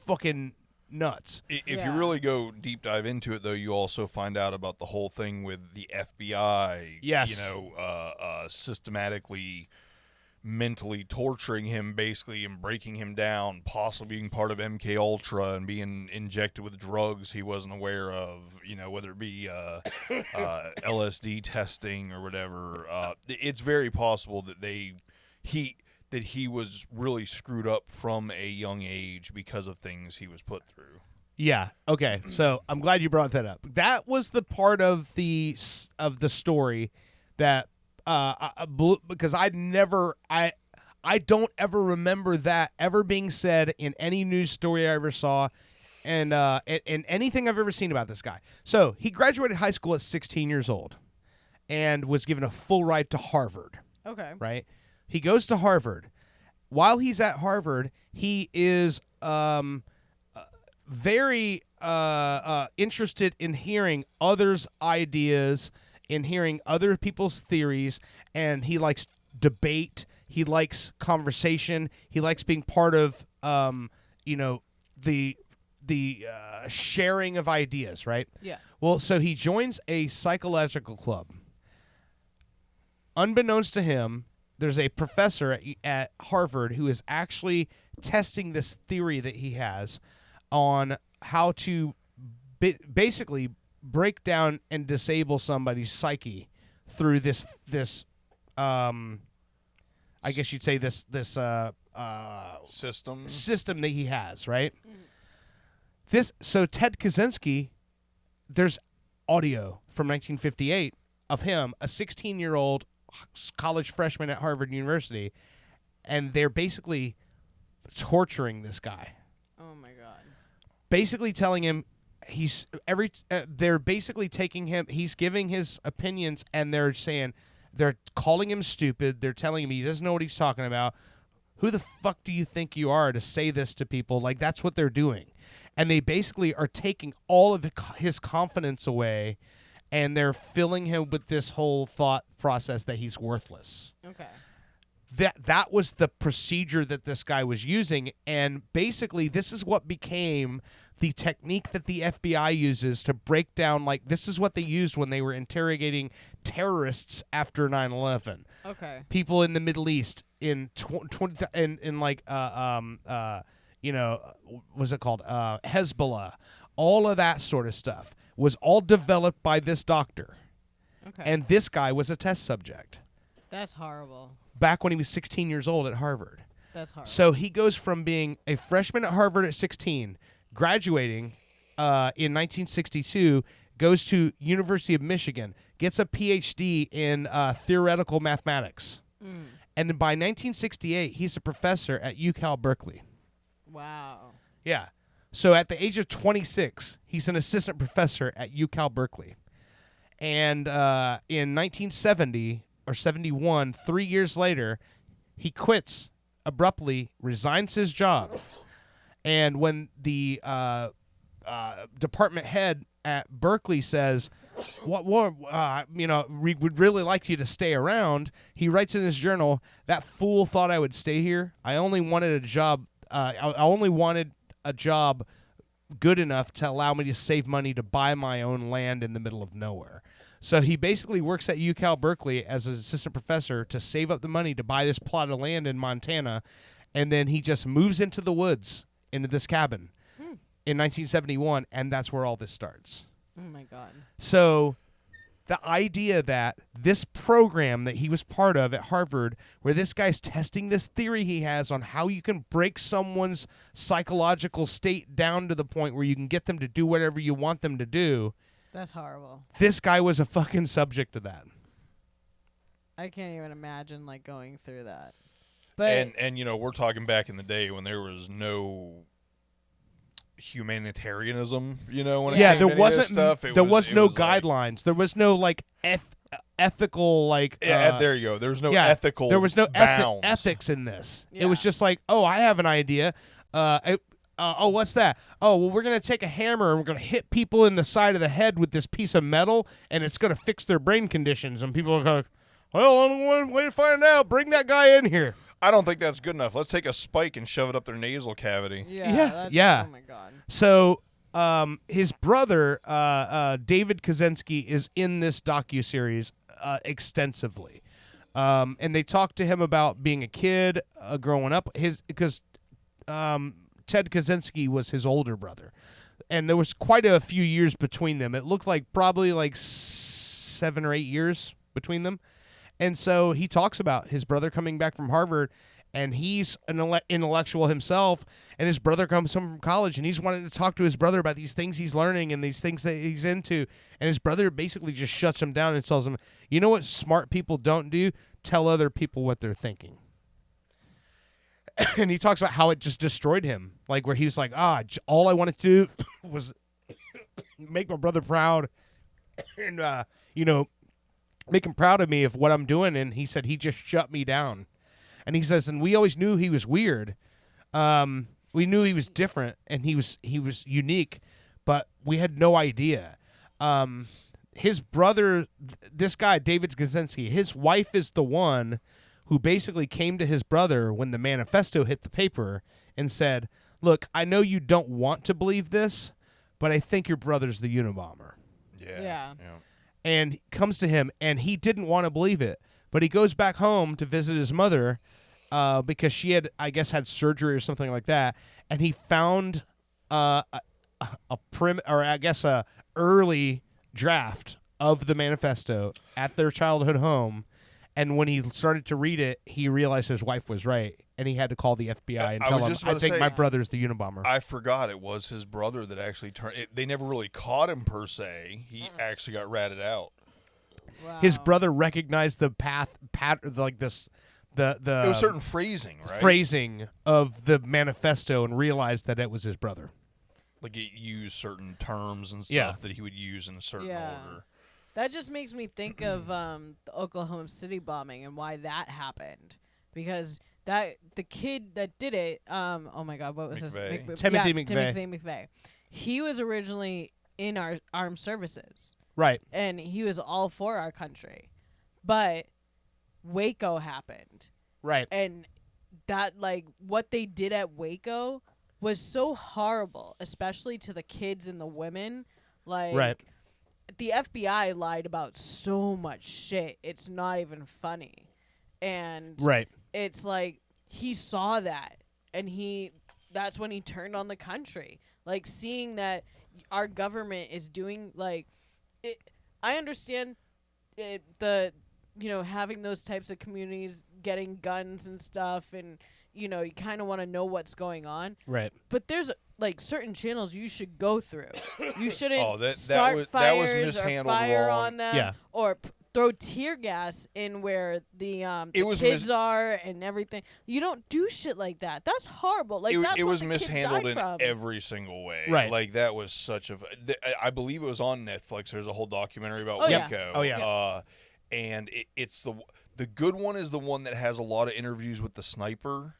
fucking nuts. If you really go deep dive into it, though, you also find out about the whole thing with the FBI. Yes. Systematically mentally torturing him, basically, and breaking him down, possibly being part of MK Ultra and being injected with drugs he wasn't aware of, whether it be LSD testing or whatever. It's very possible that he was really screwed up from a young age because of things he was put through. Yeah. Okay. So I'm glad you brought that up. That was the part of the story that because I don't ever remember that ever being said in any news story I ever saw, and anything I've ever seen about this guy. So he graduated high school at 16 years old, and was given a full ride to Harvard. Okay. Right. He goes to Harvard. While he's at Harvard, he is very interested in hearing others' ideas, in hearing other people's theories, and he likes debate. He likes conversation. He likes being part of, the sharing of ideas, right? Yeah. Well, so he joins a psychological club. Unbeknownst to him, there's a professor at Harvard who is actually testing this theory that he has on how to basically break down and disable somebody's psyche through this I guess you'd say this system that he has, right? So Ted Kaczynski, there's audio from 1958 of him, a 16-year-old college freshman at Harvard University, and they're basically torturing this guy. Oh my God. Basically telling him they're basically taking him, he's giving his opinions, and they're calling him stupid. They're telling him he doesn't know what he's talking about. Who the fuck do you think you are to say this to people? Like, that's what they're doing. And they basically are taking all of his confidence away, and they're filling him with this whole thought process that he's worthless. Okay. That was the procedure that this guy was using, and basically this is what became the technique that the FBI uses to break down, like, this is what they used when they were interrogating terrorists after 9/11. Okay. People in the Middle East what's it called? Hezbollah. All of that sort of stuff was all developed by this doctor. Okay. And this guy was a test subject. That's horrible. Back when he was 16 years old at Harvard. That's horrible. So he goes from being a freshman at Harvard at 16, graduating in 1962, goes to University of Michigan, gets a PhD in theoretical mathematics. And by 1968, he's a professor at UCal Berkeley. Wow. Yeah. So at the age of 26, he's an assistant professor at UCal Berkeley. And in 1970 or 71, 3 years later, he quits abruptly, resigns his job. And when the department head at Berkeley says, "What more? We would really like you to stay around," he writes in his journal, "That fool thought I would stay here. I only wanted a job. I only wanted a job good enough to allow me to save money to buy my own land in the middle of nowhere." So he basically works at UCal Berkeley as an assistant professor to save up the money to buy this plot of land in Montana, and then he just moves into the woods, into this cabin in 1971, and that's where all this starts. Oh, my God. So the idea that this program that he was part of at Harvard, where this guy's testing this theory he has on how you can break someone's psychological state down to the point where you can get them to do whatever you want them to do. That's horrible. This guy was a fucking subject of that. I can't even imagine, like, going through that. But and we're talking back in the day when there was no humanitarianism, when it came to any of this stuff. There was no like, guidelines. There was no like ethical like. There you go. There was no ethical. There was no bounds. ethics in this. Yeah. It was just like, oh, I have an idea. What's that? Oh, well, we're gonna take a hammer and we're gonna hit people in the side of the head with this piece of metal, and it's gonna fix their brain conditions. And people are like, well, I'm waiting to find out. Bring that guy in here. I don't think that's good enough. Let's take a spike and shove it up their nasal cavity. Yeah. Oh, my God. So his brother, David Kaczynski, is in this docuseries extensively. And they talk to him about being a kid, growing up. Because Ted Kaczynski was his older brother. And there was quite a few years between them. It looked like probably like 7 or 8 years between them. And so he talks about his brother coming back from Harvard, and he's an intellectual himself, and his brother comes home from college, and he's wanting to talk to his brother about these things he's learning and these things that he's into, and his brother basically just shuts him down and tells him, you know what smart people don't do? Tell other people what they're thinking. And he talks about how it just destroyed him, like where he was like, all I wanted to do was make my brother proud and, make him proud of me of what I'm doing. And he said he just shut me down. And he says, and we always knew he was weird. We knew he was different and he was unique, but we had no idea. His brother, this guy, David Kaczynski, his wife is the one who basically came to his brother when the manifesto hit the paper and said, look, I know you don't want to believe this, but I think your brother's the Unabomber. Yeah. And comes to him, and he didn't want to believe it. But he goes back home to visit his mother because she had, I guess, had surgery or something like that. And he found a early draft of the manifesto at their childhood home. And when he started to read it, he realized his wife was right, and he had to call the FBI and I tell was them, just about I to think say- my brother's the Unabomber. I forgot it was his brother that actually turned. They never really caught him per se. He actually got ratted out. Wow. His brother recognized the like this, the It was certain phrasing, right? phrasing of the manifesto, and realized that it was his brother. Like it used certain terms and stuff Yeah. that he would use in a certain Yeah. order. That just makes me think of the Oklahoma City bombing and why that happened. Because the kid that did it, oh my God, what was his McVeigh. Timothy yeah, McVeigh. Timothy McVeigh. He was originally in our armed services, Right. and he was all for our country. But Waco happened, Right. and that, like, what they did at Waco was so horrible, especially to the kids and the women. Like, Right. the FBI lied about so much shit. It's not even funny. And Right. it's like he saw that, and that's when he turned on the country. Like, seeing that our government is doing, like, it, I understand having those types of communities getting guns and stuff, and you kind of want to know what's going on. Right. But there's like certain channels you should go through. You shouldn't Oh, that start was fires mishandled or fire wrong. on them, Yeah. or throw tear gas in where the It was kids are and everything. You don't do shit like that. That's horrible. Like that's it what was the kids mishandled died in from. every single way. Right. Like that was such a. I believe it was on Netflix. There's a whole documentary about Oh, yeah. Waco. Oh, yeah. And it's the good one is the one that has a lot of interviews with the sniper.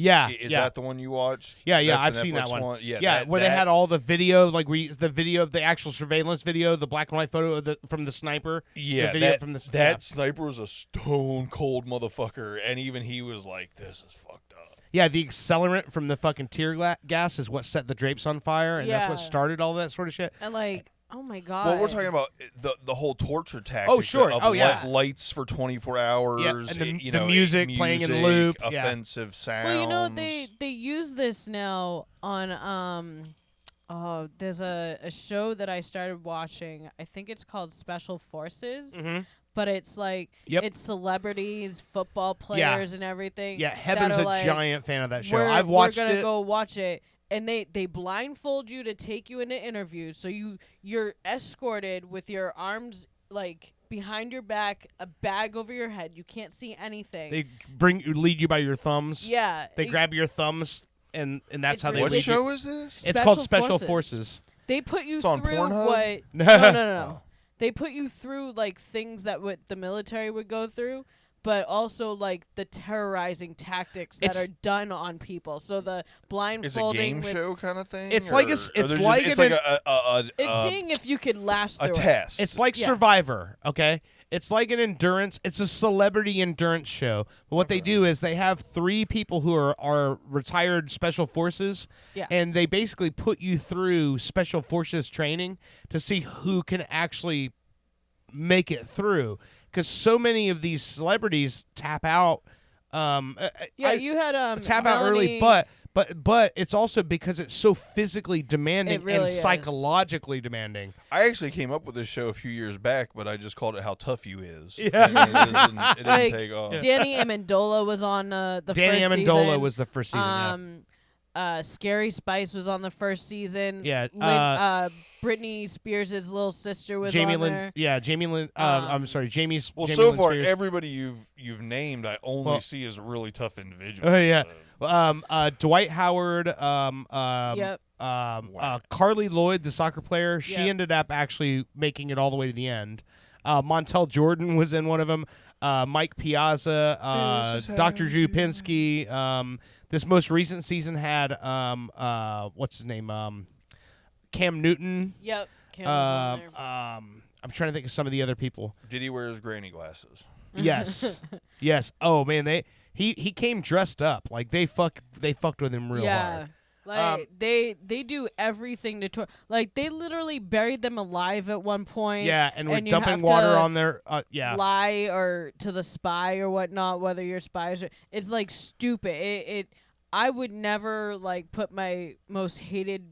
Yeah. Is yeah. that the one you watched? Yeah, yeah, That's I've the seen Netflix that one. Yeah, where they had all the video, like the video of the actual surveillance video, the black and white photo of from the sniper. Yeah, the video that, from the that sniper was a stone cold motherfucker, and even he was like, "This is fucked up." Yeah, the accelerant from the fucking tear gas is what set the drapes on fire, and that's what Yeah. started all that sort of shit. And like, oh my God. Well, we're talking about the whole torture tactic. sure. Of Oh, yeah. lights for 24 hours. Yeah, and you the know, music playing in loop, yeah. offensive sounds. Well, they use this now on there's a show that I started watching. I think it's called Special Forces. Mhm. But it's like Yep. it's celebrities, football players, and everything. Yeah, that Heather's are a like, giant fan of that show. We're, I've watched we're gonna it. go watch it, and they blindfold you to take you into interviews. So you're escorted with your arms like behind your back, a bag over your head. You can't see anything. They lead you by your thumbs. yeah, They grab your thumbs, and that's It's how they What lead show you. is this? It's called Special Special Forces. Forces. They put you It's on through Pornhub? what? No. No. They put you through like things that the military would go through, but also like the terrorizing tactics that It's- are done on people. So the It's a blindfolding game with show kind of thing. It's or- like or it's there's like just, an- it's seeing if you could last a through it. test. It's like Yeah. Survivor, okay? It's like an endurance. It's a celebrity endurance show. But what they do is they have 3 people who are retired special forces, Yeah. and they basically put you through special forces training to see who can actually make it through. Because so many of these celebrities tap out. Yeah, you had tap out early, Melanie- but it's also because it's so physically demanding It really and is. psychologically demanding. I actually came up with this show a few years back, but I just called it "How Tough You Is." Yeah. It didn't Like, take off. Danny Amendola was on the Danny first Amendola season. was the first season. Scary Spice was on the first season. Yeah, Britney Spears' little sister was Jamie on Lynn. there. Yeah, Jamie Lynn. I'm sorry, Jamie's. Well, Jamie so Lynn far, Spears. everybody you've named, I only Well- see as really tough individuals. Oh yeah. so- Dwight Howard. Yep. Wow. Lloyd, the soccer player. She Yep. ended up actually making it all the way to the end. Montel Jordan was in one of them. Mike Piazza. This is Dr. how Drew you- Pinsky. This most recent season had what's his name? Cam Newton. Yep. Cam was on there. I'm trying to think of some of the other people. Did he wear his granny glasses? Yes. Yes. Oh man, he came dressed up. Like they fucked with him real hard. Like they do everything to like they literally buried them alive at one point. Yeah, and we're you dumping have water to on their lie or to the spy or whatnot, whether you're spies or it's like stupid. It I would never like put my most hated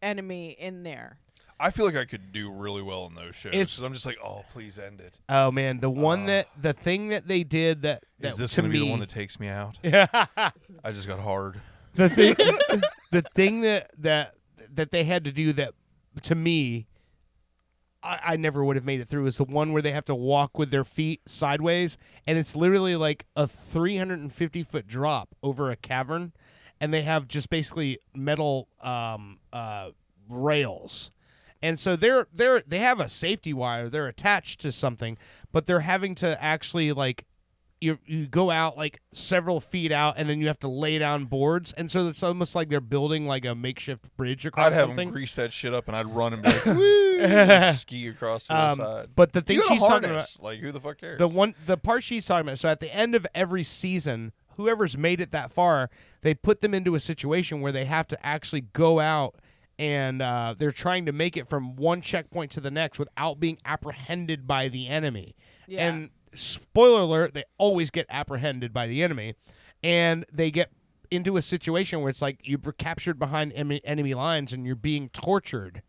enemy in there. I feel like I could do really well in those shows. It's- 'Cause I'm just like, oh, please end it. Oh man, the thing that they did that Is this to going to be me, the one that takes me out? Yeah. I just got hard. the thing that they had to do that to me, I never would have made it through, is the one where they have to walk with their feet sideways, and it's literally like a 350-foot drop over a cavern, and they have just basically metal rails. And so they have a safety wire. They're attached to something, but they're having to actually like you go out like several feet out, and then you have to lay down boards. And so it's almost like they're building like a makeshift bridge across I'd have something. them grease that shit up, and I'd run and be like, woo, ski across the other side. But the thing you got a she's talking harness. about, Like, who the fuck cares? the part she's talking about. So at the end of every season, whoever's made it that far, they put them into a situation where they have to actually go out. And they're trying to make it from one checkpoint to the next without being apprehended by the enemy. Yeah. And spoiler alert, they always get apprehended by the enemy. And they get into a situation where it's like you're captured behind enemy lines and you're being tortured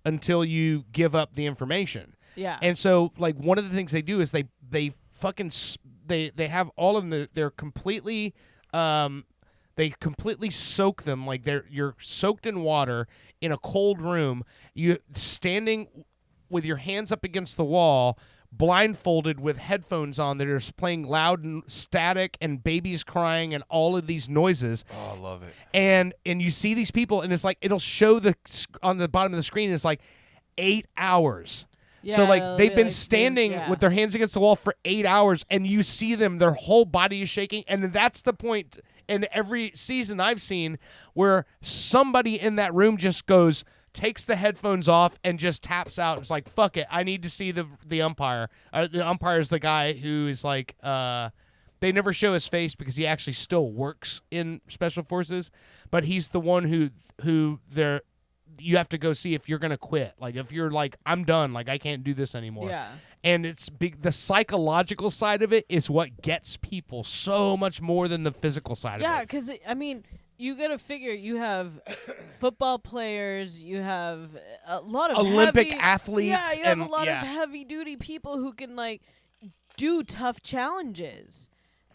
until you give up the information. Yeah. And so, like, one of the things they do is they fucking they have all of them. They're completely they completely soak them, like you're soaked in water in a cold room. You standing with your hands up against the wall, blindfolded with headphones on that are playing loud and static and babies crying and all of these noises. Oh, I love it. And you see these people, and it's like it'll show on the bottom of the screen. It's like 8 hours. Yeah, So like it'll they've be been like standing yeah. with their hands against the wall for 8 hours, and you see them, their whole body is shaking, and that's the point in every season I've seen where somebody in that room just takes the headphones off and just taps out. It's like, fuck it, I need to see the umpire. The umpire is the guy who is like, they never show his face because he actually still works in Special Forces, but he's the one who you have to go see if you're going to quit. Like, if you're like, I'm done, like, I can't do this anymore. Yeah. And it's big. The psychological side of it is what gets people so much more than the physical side of it. Yeah, because, I mean, you got to figure you have football players, you have a lot of Olympic heavy, athletes. Yeah, you have and, a lot yeah. of heavy-duty people who can, like, do tough challenges.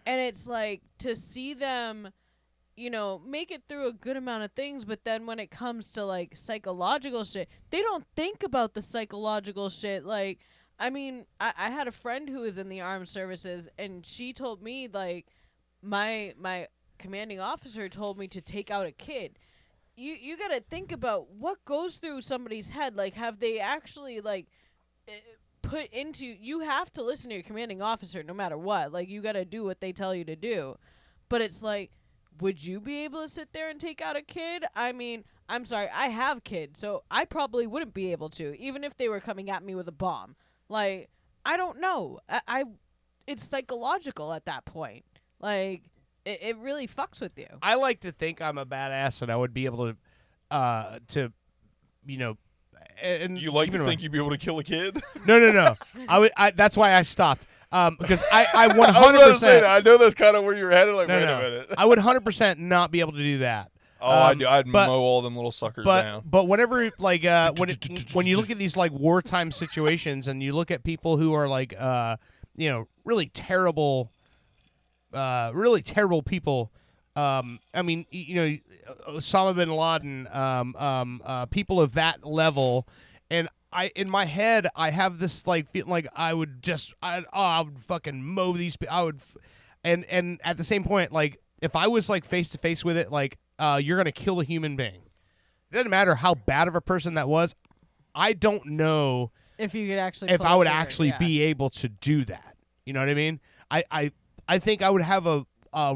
And it's like, to see them, you know, make it through a good amount of things, but then when it comes to, like, psychological shit, they don't think about the psychological shit. Like, I mean, I had a friend who was in the armed services, and she told me, like, my commanding officer told me to take out a kid. You got to think about what goes through somebody's head. Like, have they actually, like, put into... You have to listen to your commanding officer no matter what. Like, you got to do what they tell you to do. But it's like, would you be able to sit there and take out a kid? I mean, I'm sorry, I have kids, so I probably wouldn't be able to, even if they were coming at me with a bomb. Like, I don't know. It's psychological at that point. Like, it really fucks with you. I like to think I'm a badass and I would be able to, you know, and You like keep in to mind- think you'd be able to kill a kid? No. That's why I stopped. Because I 100%. I was about to say that. I know that's kind of where you're headed. Like, No, wait no. a minute. I would 100% not be able to do that. Oh, I'd but- mow all them little suckers down. But whenever, like, when you look at these, like, wartime situations and you look at people who are, like, you know, really terrible people, I mean, you know, Osama bin Laden, people of that level, and in my head, I have this, like, feeling like I would fucking mow these people. And at the same point, like, if I was, like, face to face with it, like, you're gonna kill a human being. It doesn't matter how bad of a person that was. I don't know If you could actually... if I close would your- actually yeah. be able to do that. You know what I mean? I think I would have a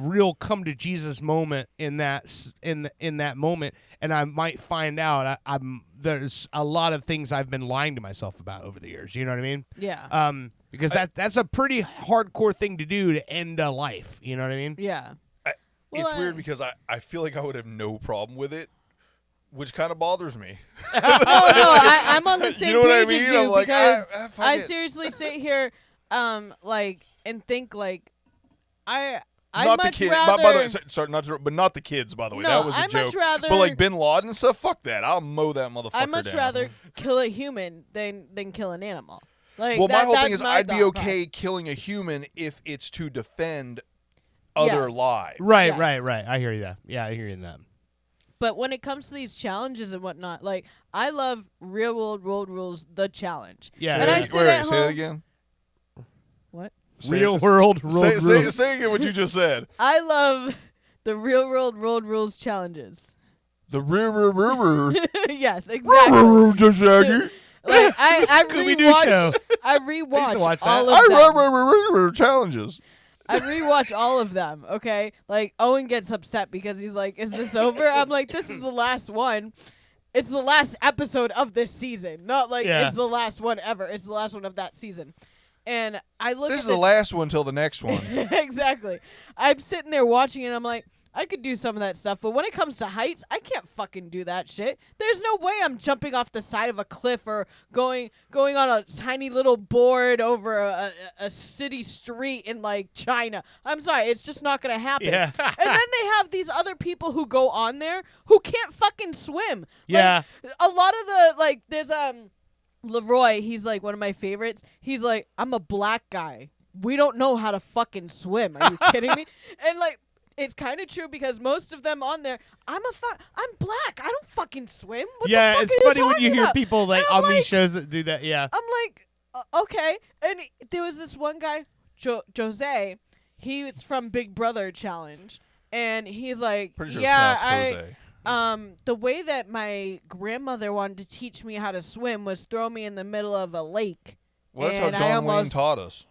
real come to Jesus moment in that moment, and I might find out there's a lot of things I've been lying to myself about over the years. You know what I mean? Yeah. Because that's a pretty hardcore thing to do to end a life. You know what I mean? Yeah. It's Well, weird because I feel like I would have no problem with it, which kind of bothers me. Oh, no, I'm on the same You know what I page as mean? you I'm like, because fuck I it. seriously sit here, like, and think, like, I I'd the much kids. rather. By the way, sorry, but not the kids. By the way, No, that was a I'd joke. much rather- But like Bin Laden and stuff, fuck that. I'll mow that motherfucker I'd much down. rather kill a human than kill an animal. Like, Well, my whole thing that's is my I'd be thought okay process. killing a human if it's to defend other Yes. lives. Right, Yes. right. I hear you. That. Yeah, I hear you in that. But when it comes to these challenges and whatnot, like I love Real World Road Rules, the challenge. Yeah. And I Wait, sit at say that home. again. What? Real world road rules. Say again what you just said. I love the Real World Road Rules challenges. The river. Yes, exactly. Jackie. Like I Scooby-Doo show. I I used rewatch to watch all that. of them. Challenges. I rewatch all of them, okay? Like, Owen gets upset because he's like, is this over? I'm like, this is the last one. It's the last episode of this season. Not like Yeah. it's the last one ever. It's the last one of that season. And I look This at is the last one till the next one. Exactly. I'm sitting there watching it and I'm like, I could do some of that stuff, but when it comes to heights, I can't fucking do that shit. There's no way I'm jumping off the side of a cliff or going on a tiny little board over a city street in like China. I'm sorry, it's just not gonna happen. Yeah. And then they have these other people who go on there who can't fucking swim. Yeah. Like, a lot of the like there's Leroy, he's like one of my favorites. He's like, I'm a black guy. We don't know how to fucking swim. Are you kidding me? And like it's kind of true because most of them on there, I'm black. I don't fucking swim. What the Yeah, fuck it's are you funny when you talking hear about? people like And I'm on these like- shows that do that. Yeah. I'm like, okay. And there was this one guy, Jose. He's from Big Brother Challenge, and he's like, Pretty sure yeah, it's pronounced Jose. the way that my grandmother wanted to teach me how to swim was throw me in the middle of a lake. Well, that's and how I John Wayne almost- taught us.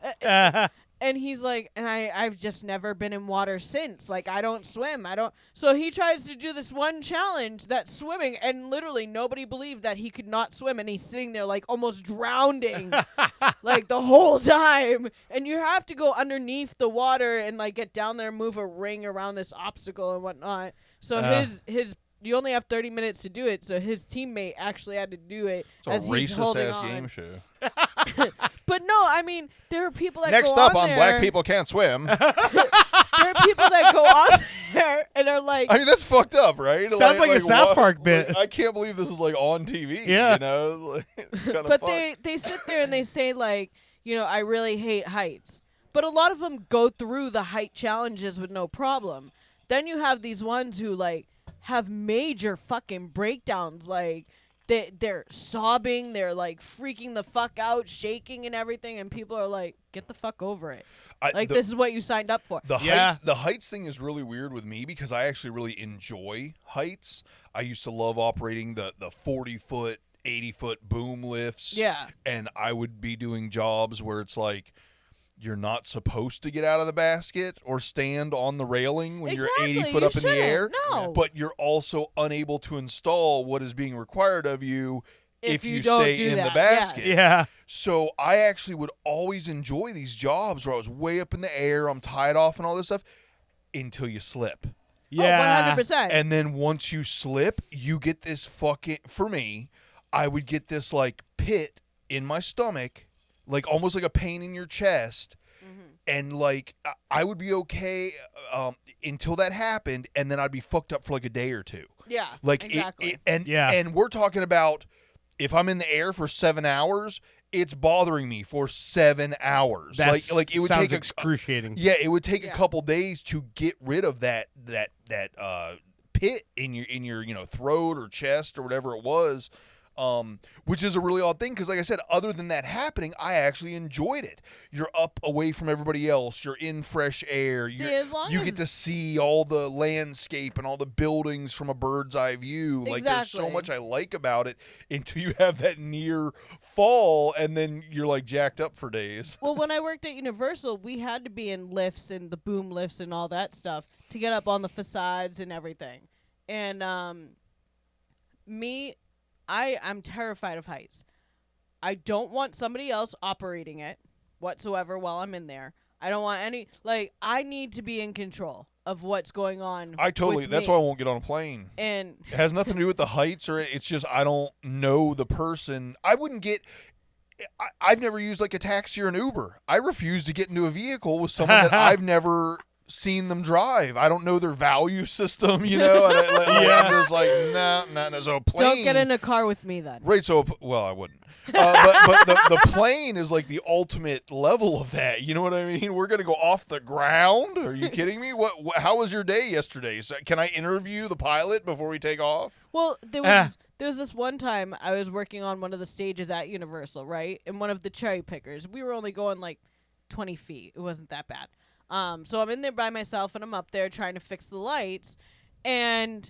And he's like, and I've just never been in water since. Like, I don't swim. So he tries to do this one challenge that's swimming, and literally nobody believed that he could not swim. And he's sitting there, like, almost drowning, like, the whole time. And you have to go underneath the water and, like, get down there and move a ring around this obstacle and whatnot. So his you only have 30 minutes to do it. So his teammate actually had to do it as It's a he's holding racist-ass on. game show. But no, I mean, there are people that Next go up on on there. Black People Can't Swim. There are people that go on there and are like, I mean, that's fucked up, right? Sounds like a South Park bit. Like, I can't believe this is like on TV. Yeah. You know, like, kind of but they sit there and they say like, you know, I really hate heights. But a lot of them go through the height challenges with no problem. Then you have these ones who like have major fucking breakdowns, like they're sobbing, they're like freaking the fuck out, shaking and everything, and people are like, get the fuck over it. This is what you signed up for. The Yeah. heights thing is really weird with me because I actually really enjoy heights. I used to love operating the 40-foot, 80-foot boom lifts. Yeah. And I would be doing jobs where it's like you're not supposed to get out of the basket or stand on the railing when you're 80 foot you up in the air. No. But you're also unable to install what is being required of you if you don't stay do in the that, basket. yes. Yeah. So I actually would always enjoy these jobs where I was way up in the air, I'm tied off and all this stuff until you slip. Yeah. 100%. And then once you slip, you get this fucking, for me, I would get this like pit in my stomach, like almost like a pain in your chest. And like I would be okay until that happened, and then I'd be fucked up for like a day or two. Yeah, Like exactly. and we're talking about if I'm in the air for 7 hours, it's bothering me for 7 hours. That's, like it would sounds take excruciating. Yeah, it would take a Yeah. couple days to get rid of that pit in your throat or chest or whatever it was. Which is a really odd thing because, like I said, other than that happening, I actually enjoyed it. You're up away from everybody else. You're in fresh air. See, as long you as- get to see all the landscape and all the buildings from a bird's eye view. Like, there's so Exactly. much I like about it until you have that near fall, and then you're like jacked up for days. Well, when I worked at Universal, we had to be in lifts and the boom lifts and all that stuff to get up on the facades and everything. And I'm terrified of heights. I don't want somebody else operating it whatsoever while I'm in there. I don't want any, like, I need to be in control of what's going on. That's why I won't get on a plane. And It has nothing to do with the heights, or it's just I don't know the person. I've never used like a taxi or an Uber. I refuse to get into a vehicle with someone that I've never seen them drive. I don't know their value system, you know. And I'm just like, nah. So a plane. Don't get in a car with me then. Right. So, well, I wouldn't. But the plane is like the ultimate level of that. You know what I mean? We're gonna go off the ground. Are you kidding me? How was your day yesterday? So can I interview the pilot before we take off? Well, there was this one time I was working on one of the stages at Universal, right? And one of the cherry pickers. We were only going like 20 feet. It wasn't that bad. So I'm in there by myself, and I'm up there trying to fix the lights, and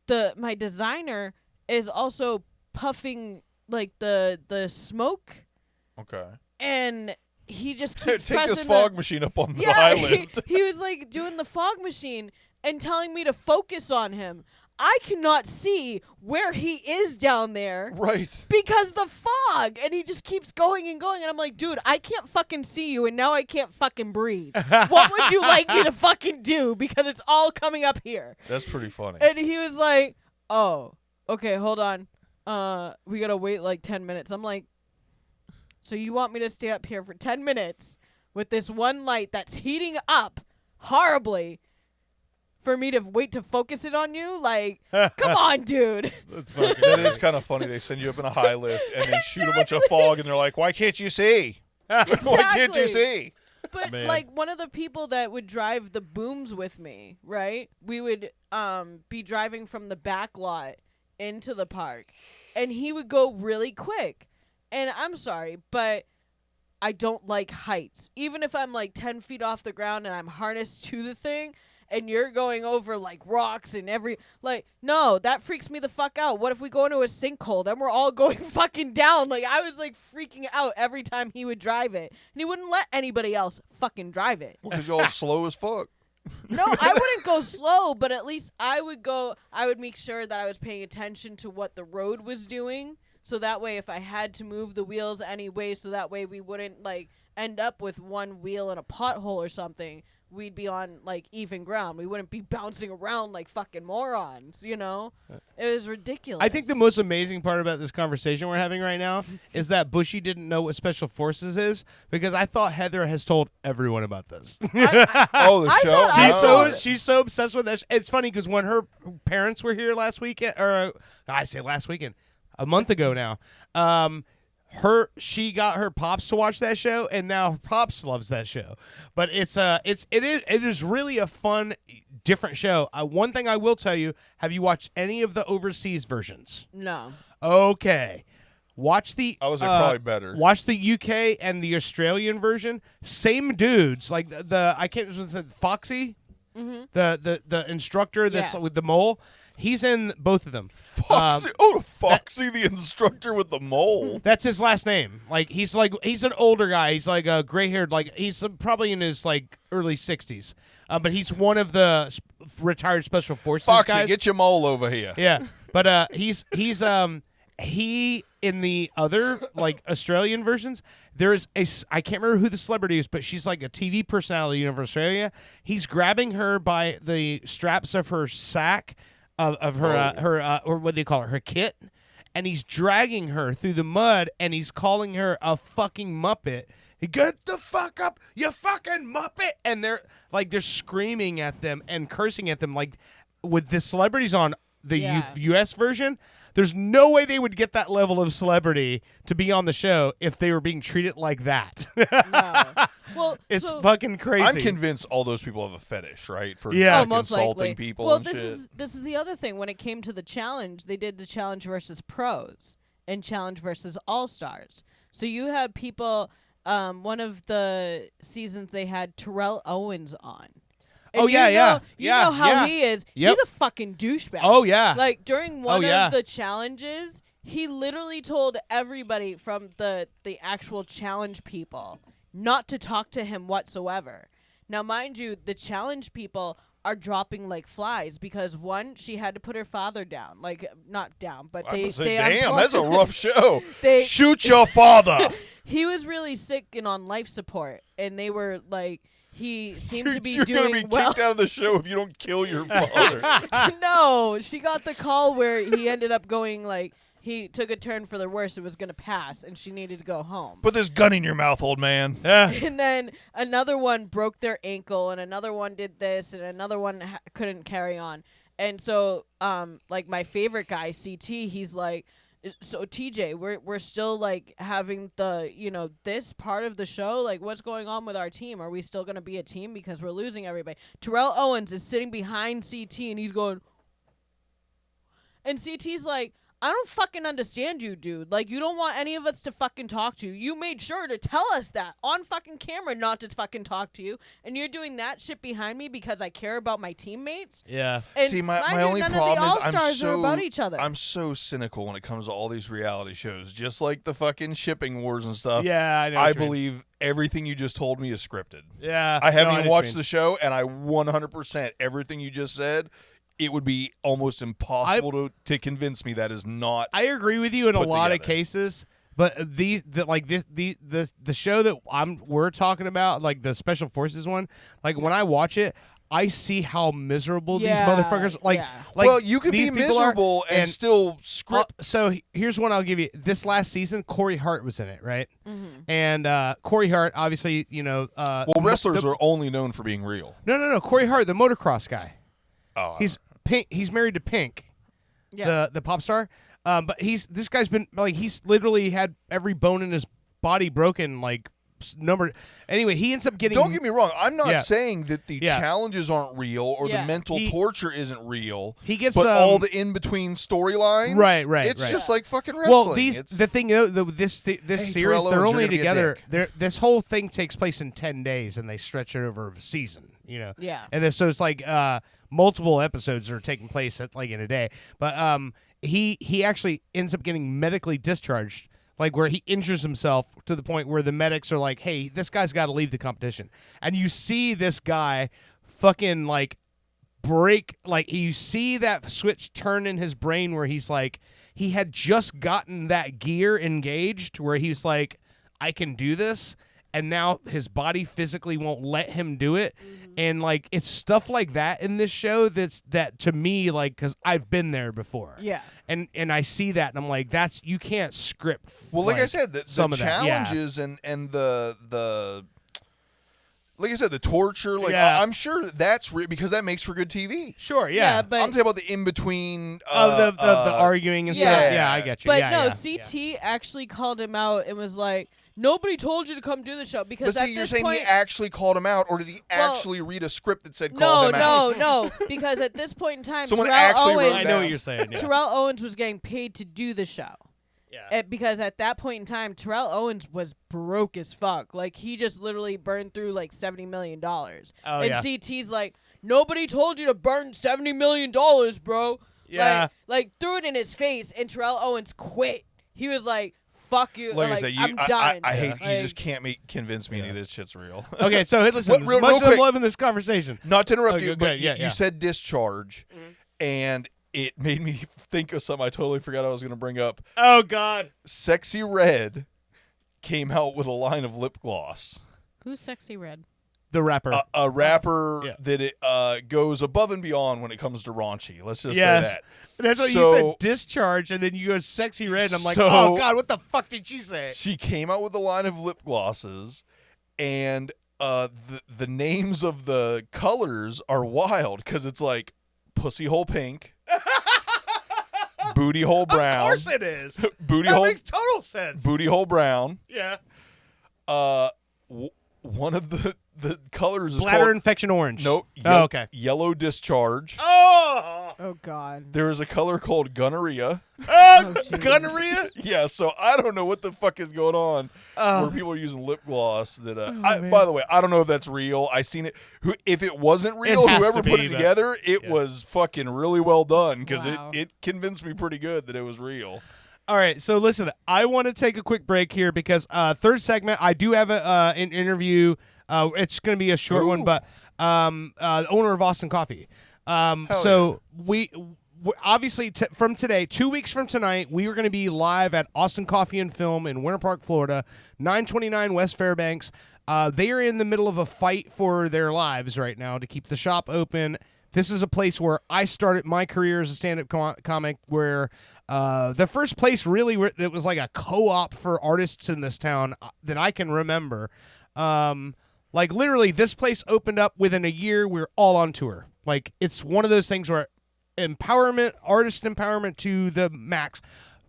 my designer is also puffing like the smoke. Okay. And he just keeps take pressing this fog machine up on the yeah, island. He was like doing the fog machine and telling me to focus on him. I cannot see where he is down there. Right. Because the fog. And he just keeps going and going. And I'm like, dude, I can't fucking see you. And now I can't fucking breathe. What would you like me to fucking do? Because it's all coming up here. That's pretty funny. And he was like, oh, okay, hold on. We gotta wait like 10 minutes. I'm like, so you want me to stay up here for 10 minutes with this one light that's heating up horribly for me to wait to focus it on you? Like, come on, dude. That's fucking That is kind of funny. They send you up in a high lift and then shoot a bunch of fog, and they're like, why can't you see? Exactly. Why can't you see? But Man. like one of the people that would drive the booms with me, right? We would be driving from the back lot into the park, and he would go really quick. And I'm sorry, but I don't like heights. Even if I'm like 10 feet off the ground and I'm harnessed to the thing, and you're going over like rocks and no, that freaks me the fuck out. What if we go into a sinkhole? Then we're all going fucking down. Like, I was like freaking out every time he would drive it. And he wouldn't let anybody else fucking drive it. Because y'all slow as fuck. No, I wouldn't go slow, but at least I would make sure that I was paying attention to what the road was doing. So that way, if I had to move the wheels anyway, so that way we wouldn't like end up with one wheel in a pothole or something, we'd be on like even ground. We wouldn't be bouncing around like fucking morons, you know? It was ridiculous. I think the most amazing part about this conversation we're having right now is that Bushy didn't know what Special Forces is, because I thought Heather has told everyone about this. Oh, the show? She's so obsessed with that. It's funny because when her parents were here last weekend, or I say last weekend, a month ago now, she got her pops to watch that show, and now her pops loves that show. But it is really a fun, different show. One thing I will tell you: have you watched any of the overseas versions? No. Okay, watch the. I was probably better. Watch the UK and the Australian version. Same dudes, like the I can't remember Foxy, the instructor that's with the mole. He's in both of them. Foxy, Foxy, the instructor with the mole. That's his last name. He's an older guy. He's like a gray-haired, he's probably in his early 60s. But he's one of the retired special forces Foxy, guys. get your mole over here. Yeah, but he in the other Australian versions. There's I can't remember who the celebrity is, but she's like a TV personality in Australia. He's grabbing her by the straps of her sack. Of her or what do they call her kit, and he's dragging her through the mud, and he's calling her a fucking Muppet. Get the fuck up, you fucking Muppet! And they're screaming at them and cursing at them. With the celebrities on the U.S. version, there's no way they would get that level of celebrity to be on the show if they were being treated like that. No. Well, it's fucking crazy. I'm convinced all those people have a fetish, right? For most insulting likely. people. Well, and this is the other thing. When it came to the challenge, they did the challenge versus pros and challenge versus all stars. So you had people. One of the seasons they had Terrell Owens on. And you know how he is. Yep. He's a fucking douchebag. Oh yeah. During one of the challenges, he literally told everybody from the actual challenge people not to talk to him whatsoever. Now, mind you, the challenge people are dropping like flies because one, she had to put her father down, not down, but they damn, that's a rough show. Shoot your father. He was really sick and on life support, and they were like. He seemed to be You're doing gonna be well. kicked out of the show if you don't kill your father. No, she got the call where he ended up going he took a turn for the worse. It was going to pass, and she needed to go home. Put this gun in your mouth, old man. And then another one broke their ankle, and another one did this, and another one couldn't carry on. And so, like, my favorite guy, CT, he's like, so TJ, we're still like having the, you know, this part of the show, like, what's going on with our team? Are we still gonna be a team because we're losing everybody? Terrell Owens is sitting behind CT and he's going, and CT's like, I don't fucking understand you, dude. Like, you don't want any of us to fucking talk to you. You made sure to tell us that on fucking camera not to fucking talk to you. And you're doing that shit behind me because I care about my teammates? Yeah. And See, my mind you, only none problem of is the I'm All-Stars so are about each other. I'm so cynical when it comes to all these reality shows. Just like the fucking shipping wars and stuff. Yeah, I know. I believe everything you just told me is scripted. Yeah. I haven't No, even know what watched you the show, and I 100% everything you just said. It would be almost impossible to convince me that is not. I agree with you in a put lot of together. cases, but the show that we're talking about, like the Special Forces one, like when I watch it, I see how miserable these motherfuckers like. Well, you could these be people are, miserable and still script. So here's one I'll give you. This last season, Corey Hart was in it, right? Mm-hmm. And Corey Hart, obviously, you know. Well, wrestlers are only known for being real. No. Corey Hart, the motocross guy. Oh, He's Pink. He's married to Pink, the pop star. But this guy's been like, he's literally had every bone in his body broken, like number. Anyway, he ends up getting. Don't get me wrong. I'm not saying that the Yeah. challenges aren't real or the mental torture isn't real. He gets but all the in between storylines. Right. It's just like fucking wrestling. Well, the thing this series, Terrell they're Owens, only you're gonna be a together. dick. This whole thing takes place in 10 days, and they stretch it over a season. You know. Yeah. And so it's like multiple episodes are taking place at like in a day. But he actually ends up getting medically discharged, like where he injures himself to the point where the medics are like, "Hey, this guy's got to leave the competition." And you see this guy fucking like break, like you see that switch turn in his brain where he's like, he had just gotten that gear engaged where he's like, I can do this. And now his body physically won't let him do it. And like, it's stuff like that in this show that to me, like, because I've been there before. Yeah. And I see that and I'm like, you can't script. Well, like I said, the some of that. Yeah. challenges and the like I said, the torture. Like I'm sure that's because that makes for good TV. Sure, yeah. But I'm talking about the in between of the arguing and stuff. Yeah, I get you. But yeah, no, yeah. CT actually called him out and was like, nobody told you to come do the show because But at see, you're this saying point, he actually called him out, or did he actually read a script that said call him out? No, because at this point in time, Someone Terrell actually wrote Owens, it I know what you're saying. Yeah. Terrell Owens was getting paid to do the show. Yeah. Because at that point in time, Terrell Owens was broke as fuck. Like, he just literally burned through like $70 million. Oh, and yeah. CT's like, nobody told you to burn $70 million, bro. Yeah. Like threw it in his face, and Terrell Owens quit. He was like, fuck you. Like I like, said, I'm done. I hate Like, you. Just can't conce me any of this shit's real. Okay, so hey, listen, Real as much as I'm quick. loving this conversation. Not to interrupt Okay, you, go but ahead. Yeah, you said discharge, and it made me think of something I totally forgot I was going to bring up. Oh, God. Sexy Red came out with a line of lip gloss. Who's Sexy Red? The rapper. A rapper Yeah. that it goes above and beyond when it comes to raunchy. Let's just Yes. say that. That's what you said, discharge, and then you go Sexy Red, and I'm like, oh, God, what the fuck did she say? She came out with a line of lip glosses, and the names of the colors are wild because it's like Pussy Hole Pink, Booty Hole Brown. Of course it is. Booty That Hole makes total sense. Booty Hole Brown. Yeah. One of the colors is Bladder called infection orange. Nope. Oh, okay. Yellow Discharge. Oh, God. There is a color called Gonorrhea. Oh, jeez. gonorrhea? Yeah, so I don't know what the fuck is going on where people are using lip gloss. That by the way, I don't know if that's real. I seen it. If it wasn't real, It has whoever to put be, it but- together, it was fucking really well done because Wow. it convinced me pretty good that it was real. All right, so listen, I want to take a quick break here because third segment, I do have an interview. It's going to be a short one, but the owner of Austin Coffee. So we obviously from today, 2 weeks from tonight, we are going to be live at Austin Coffee and Film in Winter Park, Florida, 929 West Fairbanks. They are in the middle of a fight for their lives right now to keep the shop open. This is a place where I started my career as a stand-up comic, where the first place really it was like a co-op for artists in this town that I can remember. Like literally, this place opened up within a year. We were all on tour. Like it's one of those things where empowerment, artist empowerment to the max.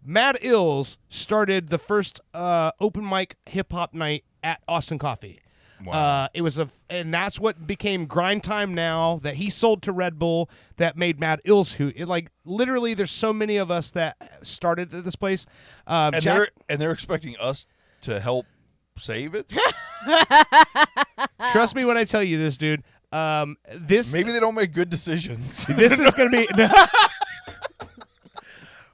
Mad Ills started the first open mic hip hop night at Austin Coffee. Wow. And that's what became Grind Time Now, that he sold to Red Bull, that made Mad Ills like literally there's so many of us that started at this place. And they're expecting us to help save it. Trust me when I tell you this, dude. Maybe they don't make good decisions. This is gonna be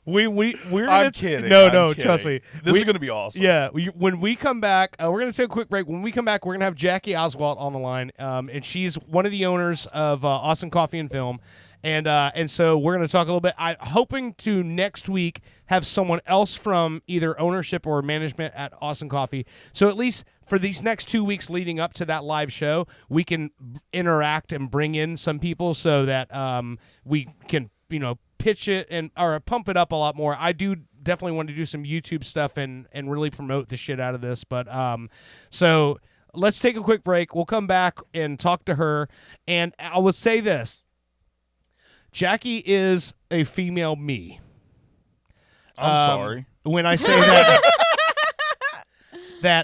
we're gonna, I'm kidding. No, I'm kidding. trust me. This is gonna be awesome. Yeah, when we come back, we're gonna take a quick break. When we come back, we're gonna have Jackie Oswalt on the line, and she's one of the owners of Austin Coffee and Film, and so we're gonna talk a little bit. I'm hoping to next week have someone else from either ownership or management at Austin Coffee. So at least for these next 2 weeks leading up to that live show, we can interact and bring in some people so that we can pitch it or pump it up a lot more. I do definitely want to do some YouTube stuff and really promote the shit out of this. But so let's take a quick break. We'll come back and talk to her. And I will say this. Jackie is a female me. I'm sorry. When I say that.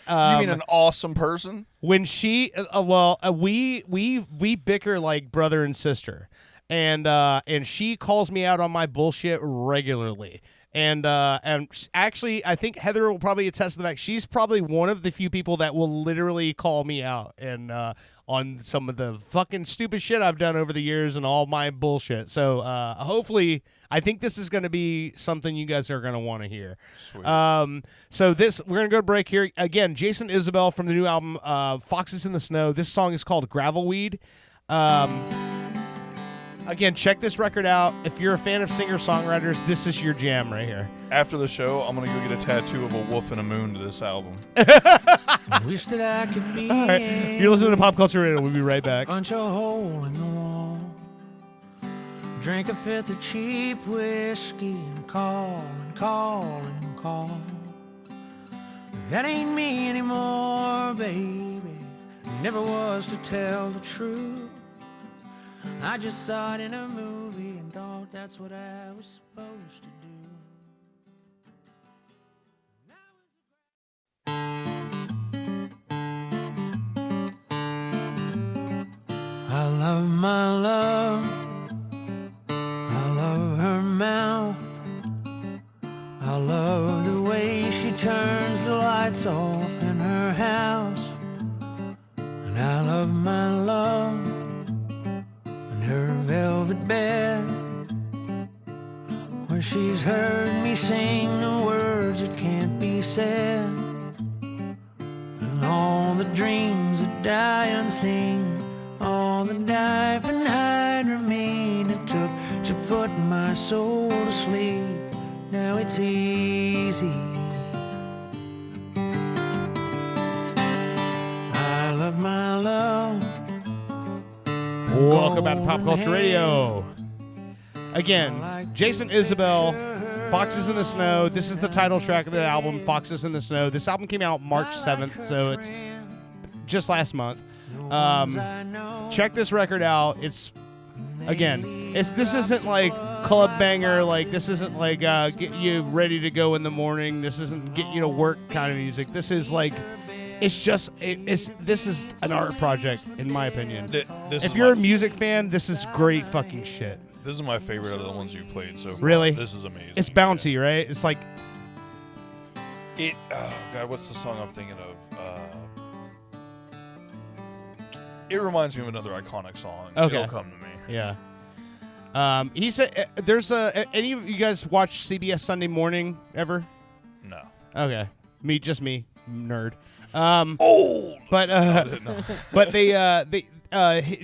You mean an awesome person? When she we bicker like brother and sister. And she calls me out on my bullshit regularly. And actually, I think Heather will probably attest to the fact she's probably one of the few people that will literally call me out and on some of the fucking stupid shit I've done over the years and all my bullshit. So hopefully, I think this is going to be something you guys are going to want to hear. Sweet. So we're going to go to break here. Again, Jason Isabell from the new album Foxes in the Snow. This song is called Gravelweed. Again, check this record out. If you're a fan of singer-songwriters, this is your jam right here. After the show, I'm going to go get a tattoo of a wolf and a moon to this album. Wish that I could be All right. You're listening to Pop Culture Radio. We'll be right back. Punch a hole in the wall. Drink a fifth of cheap whiskey and call and call and call. That ain't me anymore, baby. Never was, to tell the truth. I just saw it in a movie and thought that's what I was supposed to do. I love my love. I love her mouth. I love the way she turns the lights off in her house. And I love my love. Her velvet bed, where she's heard me sing the words that can't be said, and all the dreams that die unseen, all the diving hide remain it took to put my soul to sleep. Now it's easy. I love my love. Welcome back to Pop Culture Radio. Again, Jason Isabell, Foxes in the Snow. This is the title track of the album, Foxes in the Snow. This album came out March 7th, so it's just last month. Check this record out. This isn't like club banger, like this isn't like get you ready to go in the morning. This isn't get you to work kind of music. This is like this is an art project, in my opinion. If you're a music fan, this is great fucking shit. This is my favorite out of the ones you played so far. Really? This is amazing. It's bouncy, right? It's like... Oh, God, what's the song I'm thinking of? It reminds me of another iconic song. Okay. It'll come to me. Yeah. He said, there's any of you guys watch CBS Sunday Morning ever? No. Okay. Just me, nerd. Old! But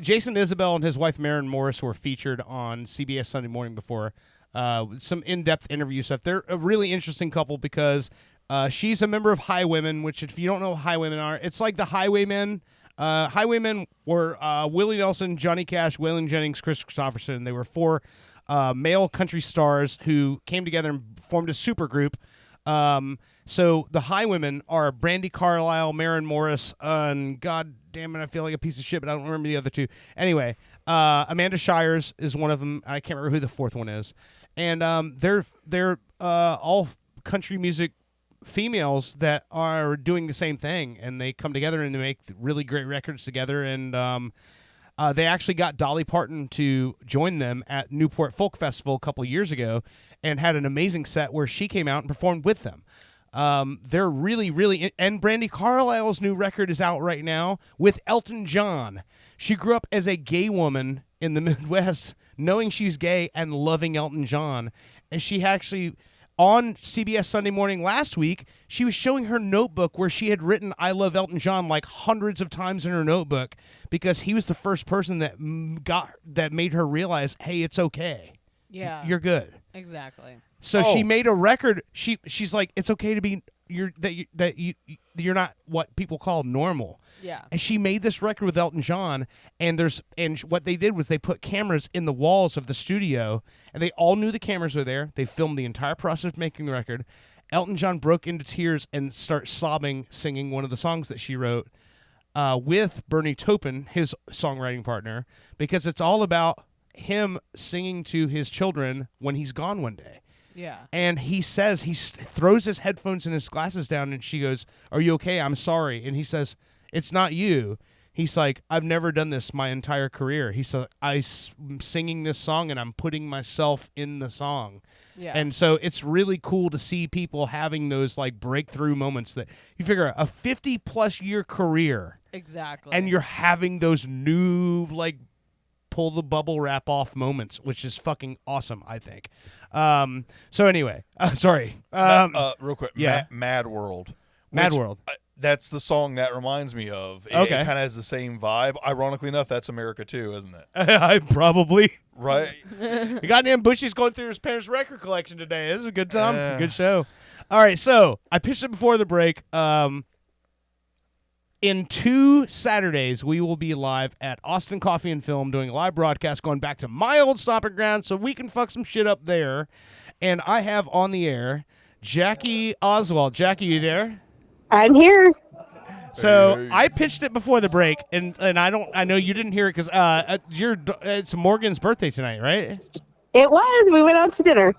Jason Isabell and his wife Maren Morris were featured on CBS Sunday Morning before. Some in-depth interview stuff. They're a really interesting couple because she's a member of Highwomen, which if you don't know what Highwomen are, it's like the Highwaymen Highwaymen were Willie Nelson, Johnny Cash, Waylon Jennings, Chris Christopherson. They were 4 male country stars who came together and formed a supergroup. So the Highwaymen are Brandi Carlile, Maren Morris, and God damn it, I feel like a piece of shit, but I don't remember the other 2. Anyway, Amanda Shires is one of them. I can't remember who the 4th one is. And they're all country music females that are doing the same thing, and they come together and they make really great records together. And they actually got Dolly Parton to join them at Newport Folk Festival a couple of years ago and had an amazing set where she came out and performed with them. They're really, really... And Brandi Carlile's new record is out right now with Elton John. She grew up as a gay woman in the Midwest, knowing she's gay and loving Elton John. And she actually... On CBS Sunday Morning last week, she was showing her notebook where she had written "I love Elton John" like hundreds of times in her notebook because he was the first person that made her realize, hey, it's okay. Yeah. You're good. Exactly. So she made a record. She's like, it's okay to be you're not what people call normal. Yeah. And she made this record with Elton John, and what they did was they put cameras in the walls of the studio, and they all knew the cameras were there. They filmed the entire process of making the record. Elton John broke into tears and started sobbing, singing one of the songs that she wrote with Bernie Taupin, his songwriting partner, because it's all about him singing to his children when he's gone one day. Yeah. And he says, he throws his headphones and his glasses down, and she goes, "Are you okay? I'm sorry." And he says, "It's not you." He's like, "I've never done this my entire career." He said, I'm singing this song and I'm putting myself in the song. Yeah. And so it's really cool to see people having those like breakthrough moments that you figure a 50+ year career. Exactly. And you're having those new like pull the bubble wrap off moments, which is fucking awesome, I think. So anyway, sorry. Real quick. Yeah. Mad World. Mad World. That's the song that reminds me of. It Okay. kind of has the same vibe. Ironically enough, that's America too, isn't it? I probably. Right? The goddamn Bushy's going through his parents' record collection today. This is a good time. Good show. All right, so I pitched it before the break. In 2 Saturdays, we will be live at Austin Coffee and Film doing a live broadcast going back to my old stomping ground so we can fuck some shit up there. And I have on the air Jackie Oswalt. Jackie, you there? I'm here. So I pitched it before the break, and I know you didn't hear it because it's Morgan's birthday tonight, right? It was. We went out to dinner.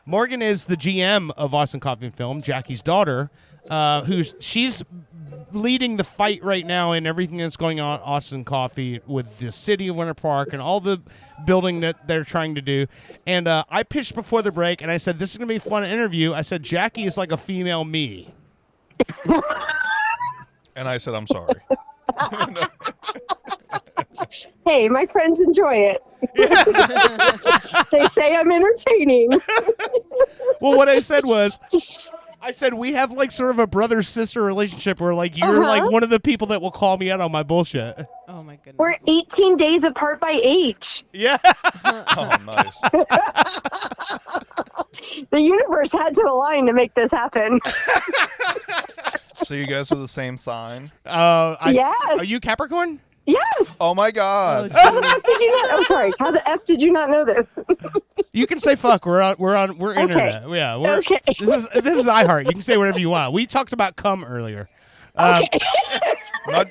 Morgan is the GM of Austin Coffee and Film, Jackie's daughter, she's leading the fight right now in everything that's going on at Austin Coffee with the city of Winter Park and all the building that they're trying to do. And I pitched before the break, and I said, this is going to be a fun interview. I said, Jackie is like a female me. And I said, I'm sorry. Hey, my friends enjoy it. They say I'm entertaining. Well, what I said was, we have like sort of a brother-sister relationship where like you're like one of the people that will call me out on my bullshit. Oh my goodness. We're 18 days apart by age. Yeah. Oh, nice. The universe had to align to make this happen. So you guys are the same sign? Yes. Are you Capricorn? Yes. Oh my God. How the F did you not? I'm sorry. How the F did you not know this? You can say fuck. We're internet. Yeah. Okay. This is iHeart. You can say whatever you want. We talked about cum earlier. Okay.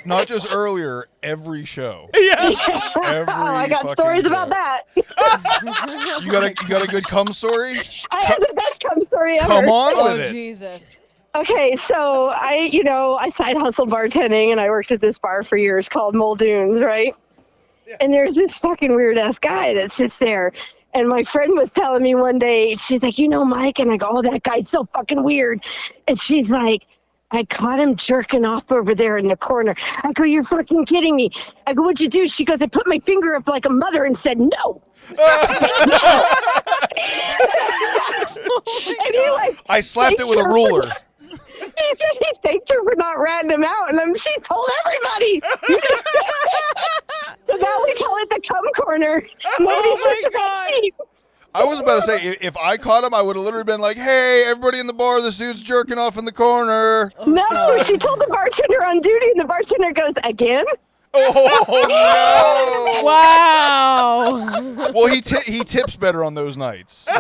Not just earlier, every show. Yeah. I got stories show. about that. You got a good cum story? I have the best cum story ever. Come on Oh, with it. Jesus. Okay, so I side hustle bartending, and I worked at this bar for years called Muldoon's, right? Yeah. And there's this fucking weird ass guy that sits there. And my friend was telling me one day, she's like, Mike? And I go, oh, that guy's so fucking weird. And she's like, I caught him jerking off over there in the corner. I go, you're fucking kidding me. I go, what'd you do? She goes, I put my finger up like a mother and said, no. And I slapped it with a ruler. He said he thanked her for not ratting him out, and she told everybody. So now we call it the cum corner. Nobody sits in that seat. I was about to say, if I caught him, I would have literally been like, hey, everybody in the bar, this dude's jerking off in the corner. No, she told the bartender on duty, and the bartender goes, again? Oh Wow. no! Well, he tips better on those nights. So.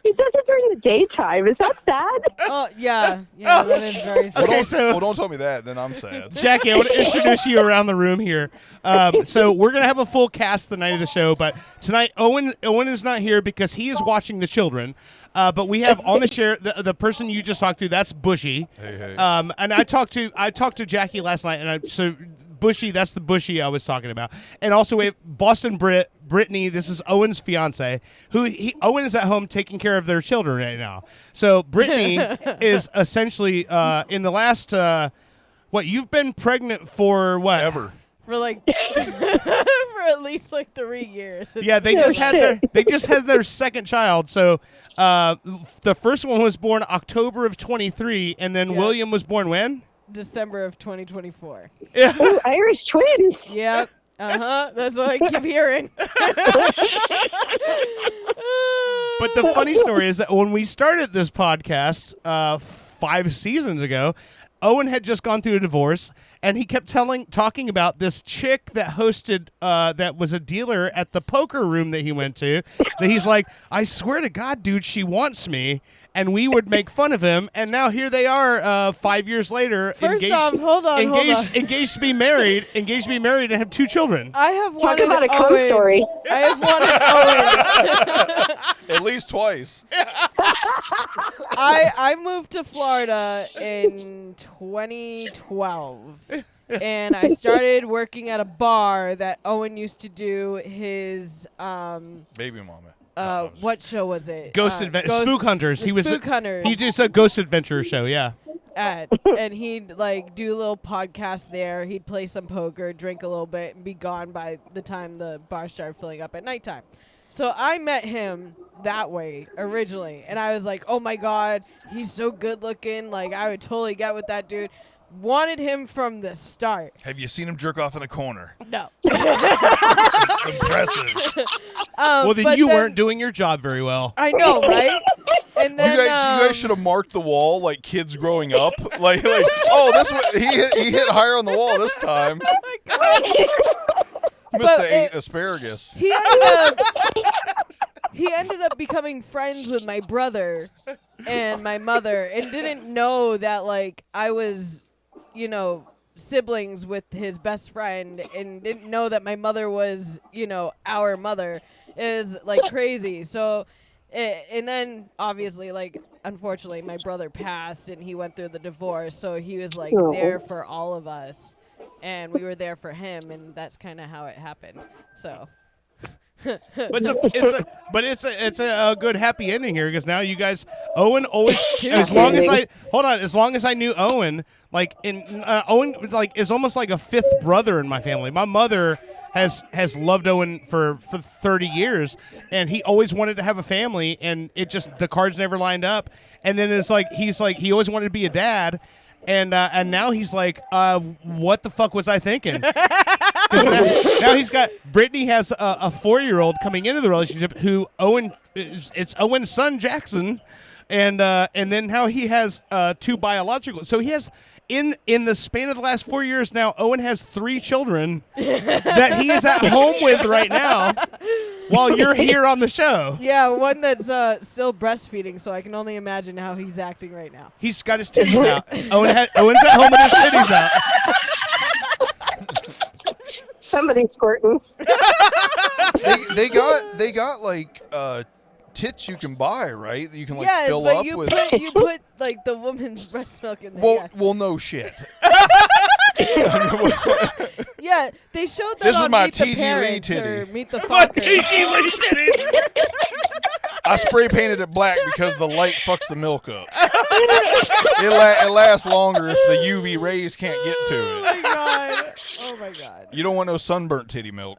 He does it during the daytime. Is that sad? Oh yeah, that is very sad. Okay, so Well, don't tell me that. Then I'm sad. Jackie, I want to introduce you around the room here. So we're gonna have a full cast the night of the show, but tonight Owen is not here because he is watching the children. But we have on the chair the person you just talked to. That's Bushy. Hey. And I talked to Jackie last night, and Bushy, that's the Bushy I was talking about. And also we have Boston Brit, Brittany, this is Owen's fiance, Owen is at home taking care of their children right now. So Brittany is essentially in the last you've been pregnant for what? Ever. For like for at least like 3 years. Yeah, they just had their second child. So the first one was born October of 23, and then William was born when? December of 2024. Yeah. Ooh, Irish twins. Yep. That's what I keep hearing. But the funny story is that when we started this podcast 5 seasons ago, Owen had just gone through a divorce, and he kept talking about this chick that hosted, that was a dealer at the poker room that he went to. That he's like, I swear to God, dude, she wants me. And we would make fun of him, and now here they are, 5 years later, engaged to be married, and have 2 children. I have Talk about a cum Owen. story. I have wanted Owen. At least twice. I moved to Florida in 2012. And I started working at a bar that Owen used to do his Baby mama. what show was it? Spook Hunters. Spook Hunters. He did a Ghost Adventure show, yeah. And he'd like do a little podcast there. He'd play some poker, drink a little bit, and be gone by the time the bar started filling up at nighttime. So I met him that way originally, and I was like, oh my God, he's so good looking. Like, I would totally get with that dude. Wanted him from the start. Have you seen him jerk off in a corner? No. It's impressive. Well, then you weren't doing your job very well. I know, right? And then you guys should have marked the wall like kids growing up. like oh, this one, he hit higher on the wall this time. Oh my God. He must have ate asparagus. He ended up becoming friends with my brother and my mother, and didn't know that like I was, siblings with his best friend, and didn't know that my mother was, our mother. Is like crazy. So, and then obviously, like, unfortunately, my brother passed, and he went through the divorce. So he was like there for all of us, and we were there for him, and that's kind of how it happened. So. But it's a good happy ending here, because now you guys, Owen always, as long as I knew Owen, Owen is almost like a fifth brother in my family. My mother has loved Owen for 30 years, and he always wanted to have a family, and the cards never lined up. And then it's like he always wanted to be a dad, and now he's like, what the fuck was I thinking? Now he's got, Brittany has a 4-year-old coming into the relationship who it's Owen's son Jackson, and then how he has 2 biological. So he has in the span of the last 4 years now, Owen has 3 children that he is at home with right now while you're here on the show. Yeah, one that's still breastfeeding, so I can only imagine how he's acting right now. He's got his titties out. Owen's at home with his titties out. Somebody's squirting. they got like tits you can buy, right? You can fill up with. You put like the woman's breast milk in there. Well, no shit. Yeah, they showed that This is on my Meet the T.G. Lee Parents titty. or Meet the Fockers. T.G. Lee titties. I spray painted it black because the light fucks the milk up. It lasts longer if the UV rays can't get to it. Oh my God. Oh my God. You don't want no sunburnt titty milk.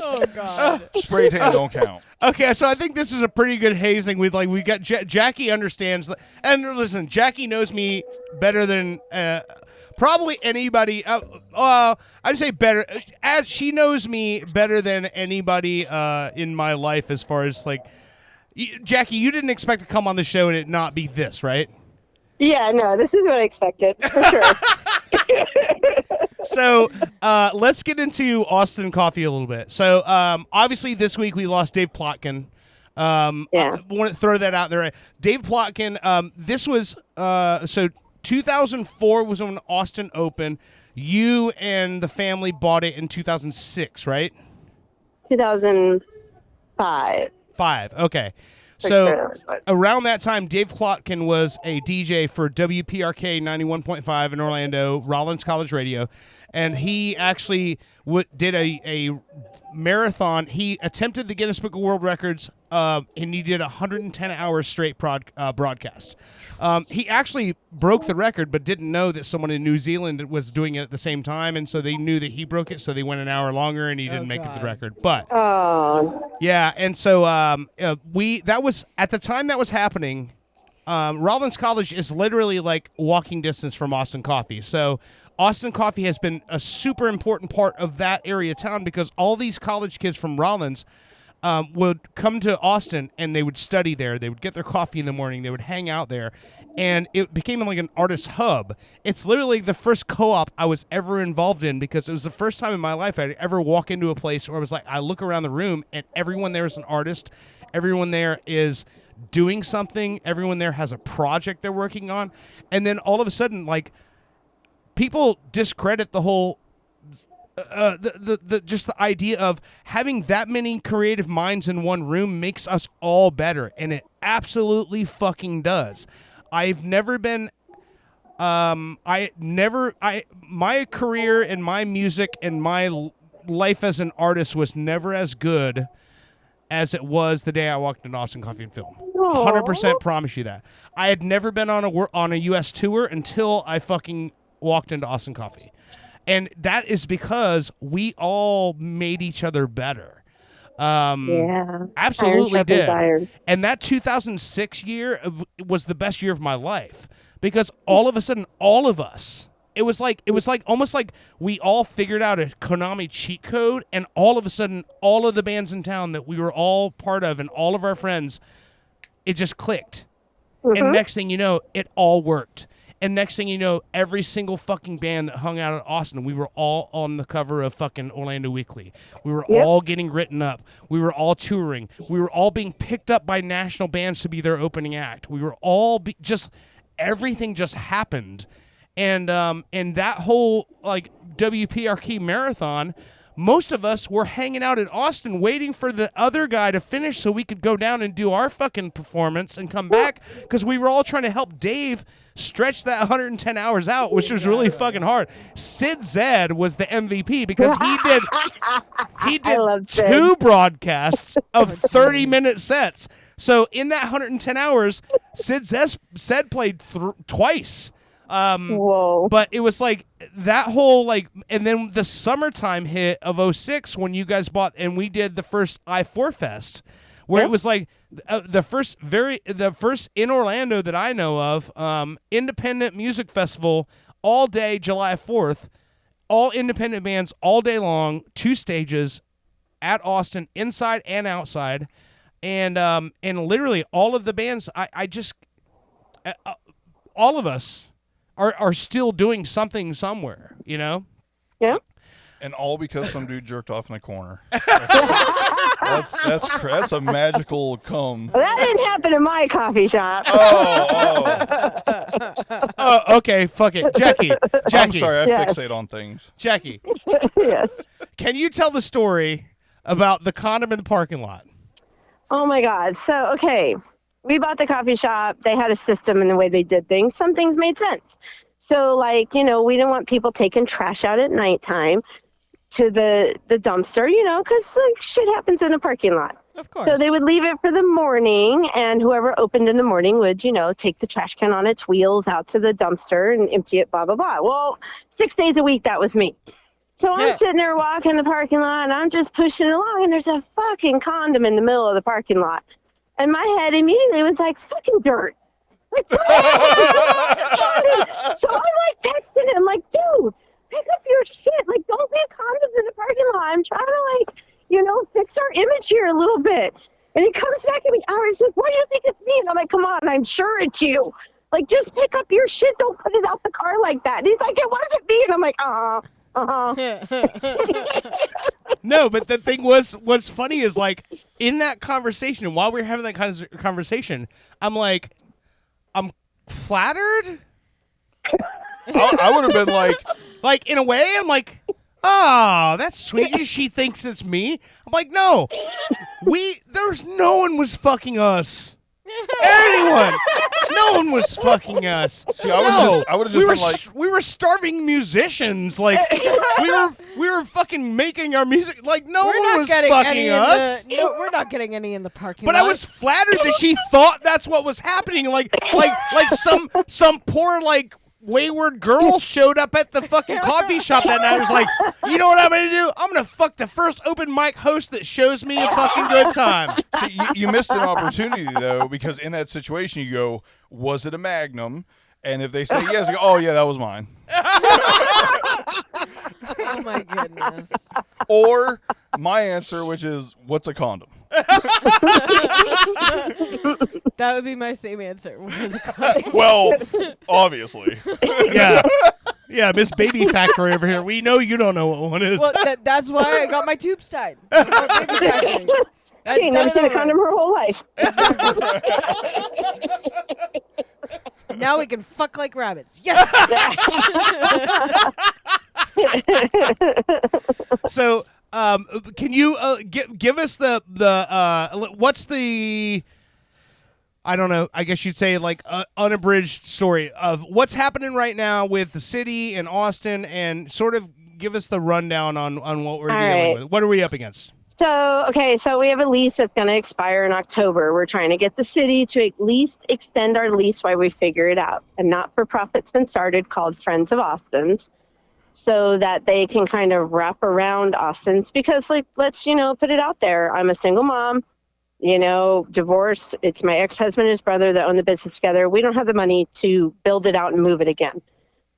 Oh God. Spray tan don't count. Okay, so I think this is a pretty good hazing. We got Jackie understands, and listen, Jackie knows me better than probably anybody. I'd say better, as she knows me better than anybody in my life. As far as like, Jackie, you didn't expect to come on the show and it not be this, right? Yeah, no, this is what I expected for sure. So let's get into Austin Coffee a little bit. So obviously this week we lost Dave Plotkin. Yeah. I want to throw that out there. Dave Plotkin, this was, so 2004 was when Austin opened. You and the family bought it in 2006, right? 2005. Okay. For So sure that was what- around that time, Dave Plotkin was a DJ for WPRK 91.5 in Orlando, Rollins College Radio, and he actually did a marathon. He attempted the Guinness Book of World Records, and he did 110 hours straight broadcast. He actually broke the record, but didn't know that someone in New Zealand was doing it at the same time, and so they knew that he broke it, so they went an hour longer, and he didn't make it the record. But yeah, and so that was at the time that was happening. Rollins College is literally like walking distance from Austin Coffee, so Austin Coffee has been a super important part of that area of town because all these college kids from Rollins would come to Austin and they would study there. They would get their coffee in the morning. They would hang out there. And it became like an artist hub. It's literally the first co-op I was ever involved in because it was the first time in my life I'd ever walk into a place where I was like, I look around the room and everyone there is an artist. Everyone there is doing something. Everyone there has a project they're working on. And then all of a sudden, like, people discredit the whole just the idea of having that many creative minds in one room makes us all better, and it absolutely fucking does. I've never been my career and my music and my life as an artist was never as good as it was the day I walked into Austin Coffee and Film. 100% promise you that. I had never been on a US tour until I fucking walked into Austin Coffee. And that is because we all made each other better. Yeah. Absolutely did. Iron. And that 2006 year was the best year of my life because all of a sudden, all of us, it was like almost like we all figured out a Konami cheat code, and all of a sudden, all of the bands in town that we were all part of and all of our friends, it just clicked. And next thing you know, it all worked. And next thing you know, every single fucking band that hung out at Austin, we were all on the cover of fucking Orlando Weekly. We were all getting written up. We were all touring. We were all being picked up by national bands to be their opening act. We were all everything just happened. And that whole like WPRK marathon, most of us were hanging out in Austin waiting for the other guy to finish so we could go down and do our fucking performance and come back because we were all trying to help Dave stretch that 110 hours out, which was really fucking hard. Sid Zed was the MVP because he did 2 broadcasts of 30-minute sets. So in that 110 hours, Sid Zed played twice. Whoa. But it was like that whole like, and then the summertime hit of 2006 when you guys bought and we did the first I4 Fest, where it was like the first in Orlando that I know of, independent music festival all day July 4th, all independent bands all day long, 2 stages at Austin, inside and outside, and literally all of the bands all of us are still doing something somewhere, you know? Yeah. And all because some dude jerked off in a corner. That's a magical come. Well, that didn't happen in my coffee shop. Oh, okay, fuck it. Jackie. I'm sorry, I Yes. fixate on things. Jackie, Yes. can you tell the story about the condom in the parking lot? Oh my God. So, okay. We bought the coffee shop. They had a system in the way they did things. Some things made sense. So, like, we didn't want people taking trash out at nighttime to the dumpster, because like, shit happens in a parking lot. Of course. So they would leave it for the morning, and whoever opened in the morning would, take the trash can on its wheels out to the dumpster and empty it, blah, blah, blah. Well, 6 days a week, that was me. So I'm sitting there walking the parking lot, and I'm just pushing along, and there's a fucking condom in the middle of the parking lot. And my head immediately was like, fucking dirt. Like, so I'm like texting him, like, dude, pick up your shit. Like, don't leave condoms in the parking lot. I'm trying to, fix our image here a little bit. And he comes back at me hours, he's like, why do you think it's me? And I'm like, come on, I'm sure it's you. Like, just pick up your shit. Don't put it out the car like that. And he's like, it wasn't me. And I'm like, No, but the thing was, what's funny is like in that conversation, while we were having that kind of conversation, I'm like, I'm flattered. I would have been like in a way, I'm like, oh, that's sweet. She thinks it's me. I'm like, no, no one was fucking us. Anyone? No one was fucking us. See, I would have just been like, we were starving musicians. Like we were fucking making our music. Like no one was fucking us. No, we're not getting any in the parking lot. But I was flattered that she thought that's what was happening. Like some poor wayward girl showed up at the fucking coffee shop that night and was like, you know what I'm going to do? I'm going to fuck the first open mic host that shows me a fucking good time. See, you missed an opportunity, though, because in that situation, you go, was it a Magnum? And if they say yes, you go, oh, yeah, that was mine. Oh, my goodness. Or my answer, which is, what's a condom? That would be my same answer. Well, obviously. Yeah, Miss Baby Factory over here. We know you don't know what one is. Well, that's why I got my tubes tied. She ain't never seen a condom her whole life. Now we can fuck like rabbits. Yes. So, can you give us the what's the, I don't know, I guess you'd say unabridged story of what's happening right now with the city and Austin, and sort of give us the rundown on what we're dealing with. What are we up against? So we have a lease that's going to expire in October. We're trying to get the city to at least extend our lease while we figure it out. A not-for-profit's been started called Friends of Austin's, so that they can kind of wrap around Austin's, because let's, put it out there. I'm a single mom, divorced. It's my ex-husband and his brother that own the business together. We don't have the money to build it out and move it again.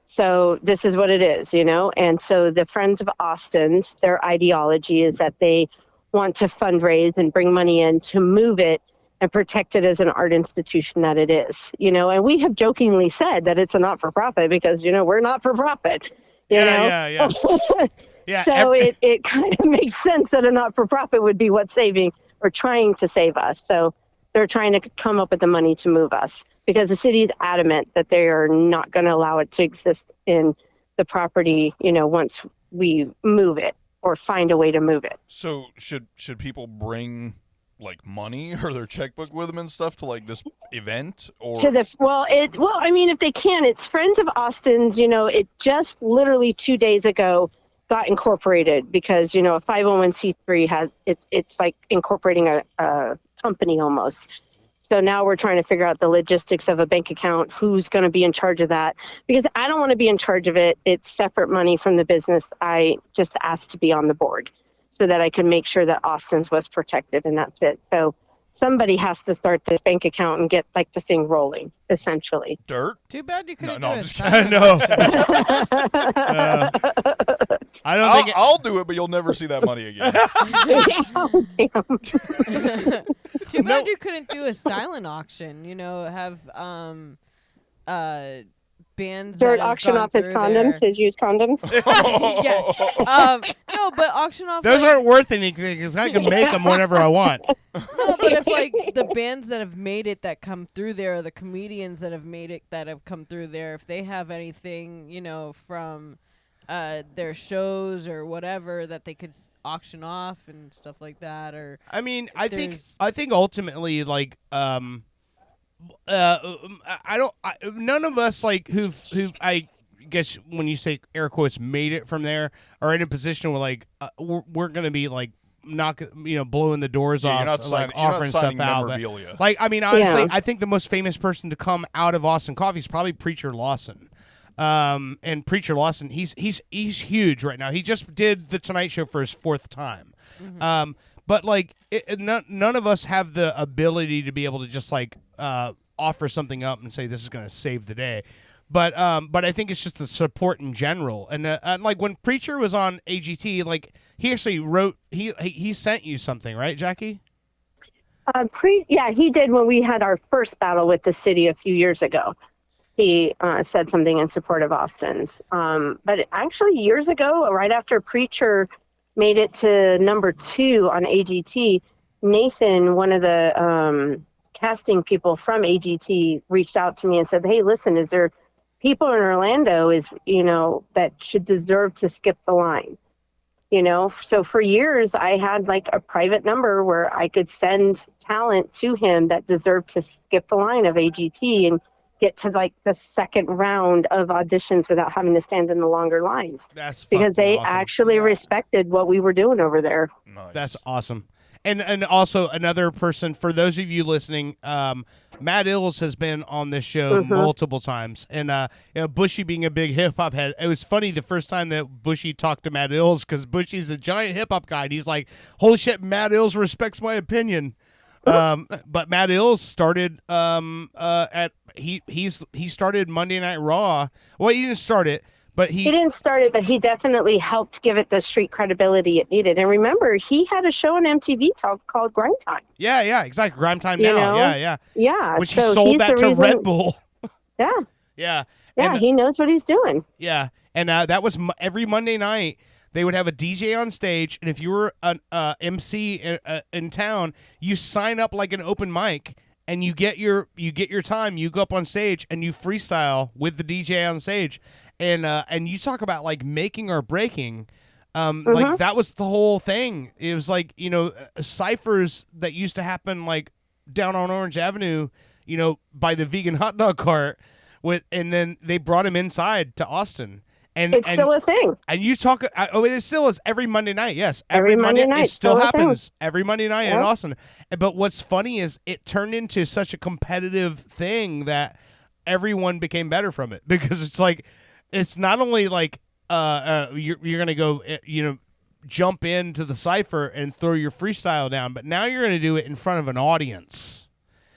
So this is what it is, And so the Friends of Austin's, their ideology is that they want to fundraise and bring money in to move it and protect it as an art institution that it is, And we have jokingly said that it's a not-for-profit because, we're not-for-profit. Yeah. So it kind of makes sense that a not-for-profit would be what's saving or trying to save us. So they're trying to come up with the money to move us, because the city is adamant that they are not going to allow it to exist in the property, once we move it or find a way to move it. So should people bring money or their checkbook with them and stuff to this event, or if they can. It's Friends of Austin's. It just literally 2 days ago got incorporated because a 501c3 has it's like incorporating a company almost. So now we're trying to figure out the logistics of a bank account, who's going to be in charge of that, because I don't want to be in charge of it. It's separate money from the business. I just asked to be on the board so that I could make sure that Austin's was protected, and that's it. So somebody has to start this bank account and get the thing rolling, essentially. Dirt? Too bad you couldn't do I'm it. just kidding. No. I don't think I'll do it, but you'll never see that money again. Too bad you couldn't do a silent auction. Have bands. Dirt auction off his condoms, his used condoms. Yes. No, but auction off. Those aren't worth anything because I can make them whenever I want. No, but if the bands that have made it that come through there, or the comedians that have made it that have come through there, if they have anything, from their shows or whatever that they could auction off and stuff like that, or I think ultimately none of us who I guess when you say air quotes made it from there are in a position where we're gonna be not blowing the doors off, offering stuff out. But, honestly, I think the most famous person to come out of Austin Coffee is probably Preacher Lawson. And Preacher Lawson, he's huge right now. He just did the Tonight Show for his 4th time. Mm-hmm. But none of us have the ability to be able to just offer something up and say this is going to save the day. But I think it's just the support in general. And when Preacher was on AGT, he actually wrote he sent you something, right, Jackie? He did when we had our first battle with the city a few years ago. he said something in support of Austin's. But actually, years ago, right after Preacher made it to number 2 on AGT, Nathan, one of the casting people from AGT, reached out to me and said, "Hey, listen, is there people in Orlando that should deserve to skip the line?" So for years I had like a private number where I could send talent to him that deserved to skip the line of AGT and get to like the second round of auditions without having to stand in the longer lines. That's because they awesome. actually respected what we were doing over there. Nice. That's awesome. And also another person, for those of you listening, Matt Ills has been on this show multiple times. And Bushy being a big hip-hop head, it was funny the first time that Bushy talked to Matt Ills, because Bushy's a giant hip-hop guy, and he's like, holy shit, Matt Ills respects my opinion. But Matt Ills started he started Monday Night Raw. Well, he didn't start it, but he didn't start it, but he definitely helped give it the street credibility it needed. And remember, he had a show on MTV called Grind Time. Yeah, exactly. Grind Time Now. Yeah. Which he sold that to Red Bull. Yeah. Yeah. Yeah, And, he knows what he's doing. Yeah, and that was every Monday night. They would have a DJ on stage, and if you were an MC in town, you sign up like an open mic, and you get your time. You go up on stage and you freestyle with the DJ on stage, and you talk about like making or breaking. Like that was the whole thing. It was like ciphers that used to happen like down on Orange Avenue, by the vegan hot dog cart, and then they brought him inside to Austin. And it's still a thing. And you talk. It still is every Monday night. Yes, every Monday night. It still happens every Monday night in Austin. But what's funny is it turned into such a competitive thing that everyone became better from it, because it's like it's not only like you're gonna go jump into the cipher and throw your freestyle down, but now you're gonna do it in front of an audience.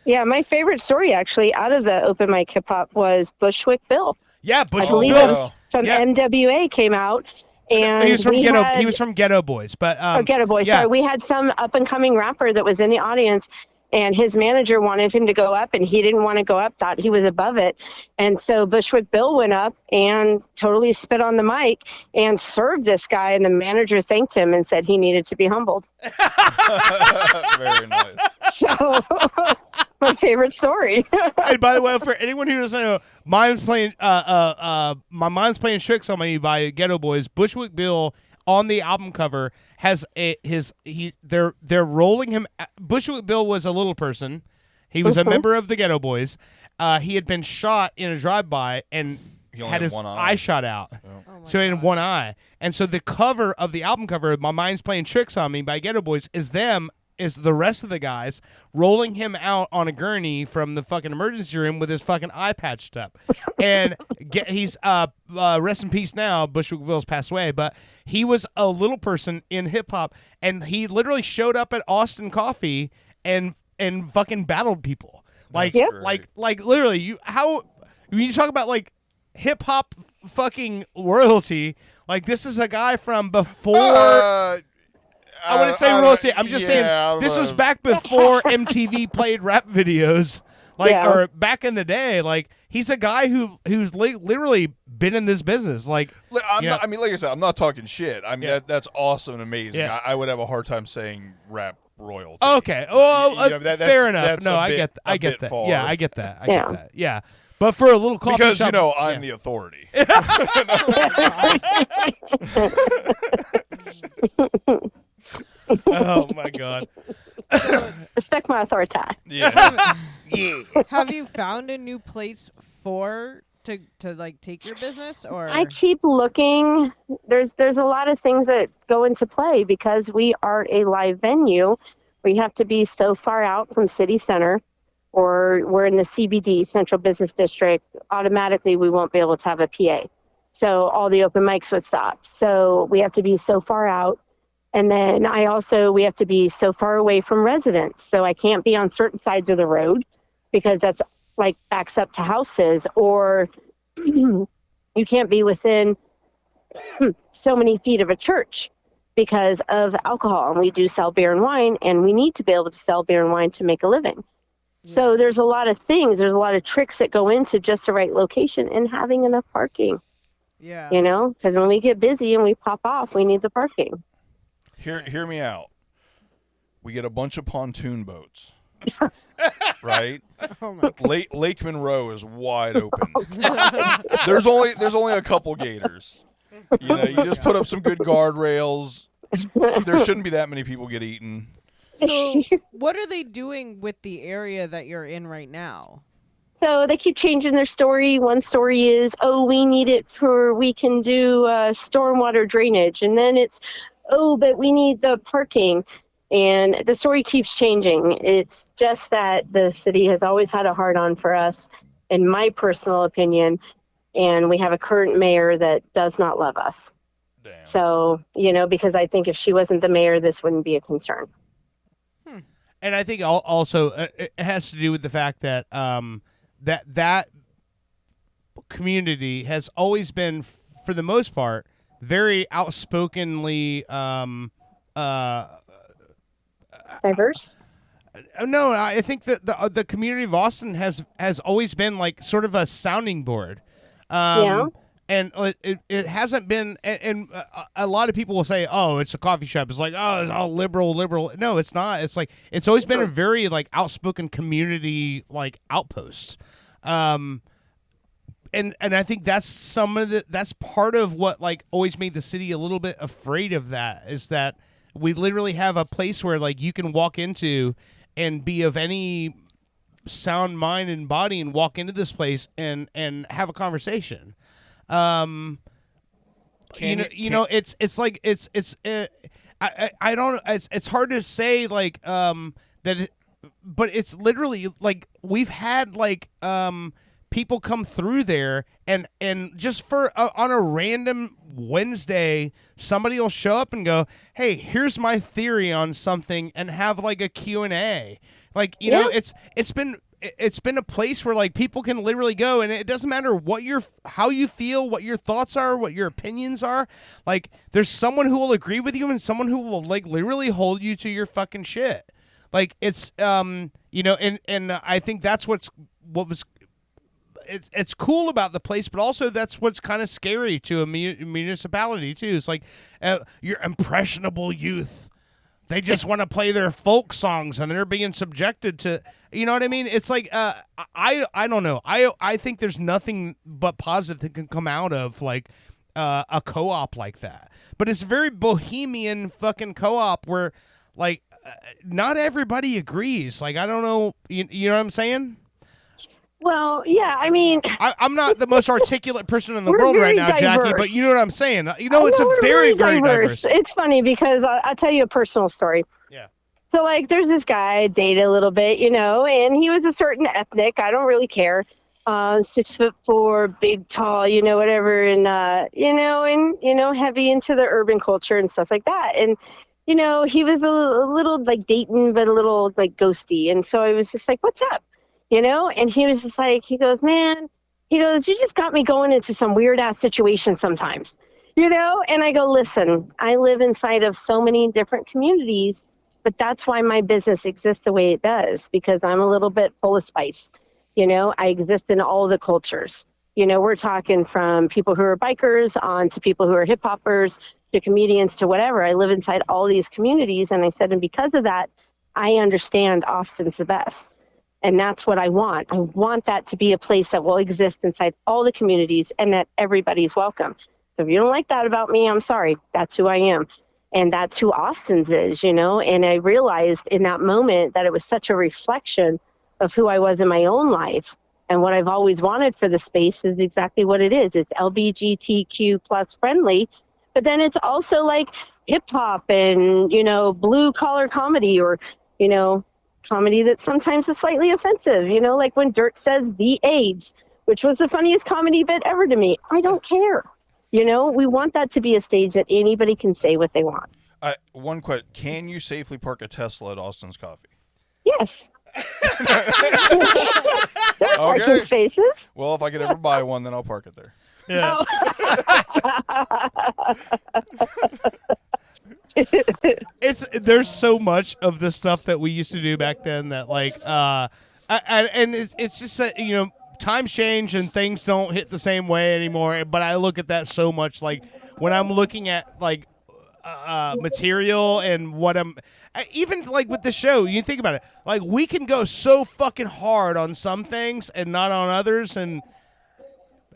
Yeah, my favorite story actually out of the open mic hip hop was Bushwick Bill. Yeah, Bushwick Bill. Bill. It was from NWA came out, and he was from Ghetto. He was from Ghetto Boys, but Ghetto Boys. Yeah. Sorry, we had some up and coming rapper that was in the audience, and his manager wanted him to go up, and he didn't want to go up. Thought he was above it, and so Bushwick Bill went up and totally spit on the mic and served this guy, and the manager thanked him and said he needed to be humbled. Very nice. So. My favorite story. And by the way, for anyone who doesn't know, my mind's playing tricks on me by Ghetto Boys. Bushwick Bill on the album cover has they're rolling him. Bushwick Bill was a little person. He was a member of the Ghetto Boys. He had been shot in a drive-by and had his eye shot out. So he had one eye. And so the cover of the album cover, My Mind's Playing Tricks on Me by Ghetto Boys, is the rest of the guys rolling him out on a gurney from the fucking emergency room with his fucking eye patched up. And he's rest in peace now. Bushwick Bill's passed away, but he was a little person in hip hop, and he literally showed up at Austin Coffee and fucking battled people. Like literally, when you talk about like hip hop fucking royalty, like this is a guy from before. I wouldn't say royalty. I'm just saying this was back before MTV played rap videos, or back in the day. Like he's a guy who's literally been in this business. Like like I said, I'm not talking shit. I mean that's awesome and amazing. Yeah. I would have a hard time saying rap royalty. Okay, well, fair enough. That's No, I get that. far. Yeah, I get that. I get that. Yeah. But for a little coffee because shop, I'm the authority. Oh my god! Respect my authority. Yeah. Have you found a new place to like take your business, or? I keep looking. There's a lot of things that go into play because we are a live venue. We have to be so far out from city center, or we're in the CBD, Central Business District. Automatically, we won't be able to have a PA. So all the open mics would stop. So we have to be so far out. And then we have to be so far away from residents. So I can't be on certain sides of the road because that's like backs up to houses, or you can't be within so many feet of a church because of alcohol. And we do sell beer and wine, and we need to be able to sell beer and wine to make a living. So there's a lot of things, there's a lot of tricks that go into just the right location and having enough parking. Yeah. Because when we get busy and we pop off, we need the parking. Hear me out. We get a bunch of pontoon boats, right? Oh my God. Lake Monroe is wide open. There's only a couple gators. You just put up some good guardrails. There shouldn't be that many people get eaten. So, what are they doing with the area that you're in right now? So they keep changing their story. One story is, we need it we can do stormwater drainage. And then it's, but we need the parking. And the story keeps changing. It's just that the city has always had a hard-on for us, in my personal opinion. And we have a current mayor that does not love us. Damn. So, because I think if she wasn't the mayor, this wouldn't be a concern. And I think also it has to do with the fact that that community has always been, for the most part, very outspokenly Diverse? No, I think that the community of Austin has always been like sort of a sounding board. Yeah. And it hasn't been, and a lot of people will say, "Oh, it's a coffee shop." It's like, "Oh, it's all liberal." No, it's not. It's like it's always been a very like outspoken community like outpost. And I think that's that's part of what like always made the city a little bit afraid of that, is that we literally have a place where like you can walk into and be of any sound mind and body and walk into this place and have a conversation. It's like I don't, it's hard to say like but it's literally like we've had like people come through there and just for on a random Wednesday somebody will show up and go, "Hey, here's my theory on something," and have like a Q&A. Like, it's been a place where like people can literally go, and it doesn't matter how you feel, what your thoughts are, what your opinions are. Like, there's someone who will agree with you and someone who will like literally hold you to your fucking shit. Like, it's and I think that's it's cool about the place, but also that's what's kind of scary to a municipality too. It's like your impressionable youth. They just want to play their folk songs and they're being subjected to, you know what I mean? It's like, I don't know. I think there's nothing but positive that can come out of like a co-op like that. But it's a very bohemian fucking co-op where like not everybody agrees. Like, I don't know. You know what I'm saying? Well, yeah, I mean, I'm not the most articulate person in the We're world right very now, Jackie, diverse. but you know what I'm saying. we're Very diverse. It's funny because I'll tell you a personal story. Yeah. So, like, there's this guy I dated a little bit, and he was a certain ethnic. I don't really care. 6'4", big, tall, whatever, and heavy into the urban culture and stuff like that. And he was a little like Dayton, but a little like ghosty. And so I was just like, "What's up?" And he was just like, he goes, "You just got me going into some weird ass situations sometimes, And I go, "Listen, I live inside of so many different communities, but that's why my business exists the way it does, because I'm a little bit full of spice. I exist in all the cultures. We're talking from people who are bikers on to people who are hip hoppers to comedians to whatever. I live inside all these communities." And I said, and because of that, I understand Austin's the best. And that's what I want. I want that to be a place that will exist inside all the communities and that everybody's welcome. So if you don't like that about me, I'm sorry. That's who I am. And that's who Austin's is, And I realized in that moment that it was such a reflection of who I was in my own life. And what I've always wanted for the space is exactly what it is. It's LGBTQ plus friendly, but then it's also like hip hop and, blue collar comedy or, comedy that sometimes is slightly offensive, like when Dirt says "the AIDS," which was the funniest comedy bit ever to me. I don't care. We want that to be a stage that anybody can say what they want. One question. Can you safely park a Tesla at Austin's Coffee? Yes. There are parking spaces. Well, if I could ever buy one, then I'll park it there. Yeah. There's so much of the stuff that we used to do back then that like And it's just that, times change and things don't hit the same way anymore. But I look at that so much, like when I'm looking at like material and what I'm even like with the show. You think about it, like we can go so fucking hard on some things and not on others, and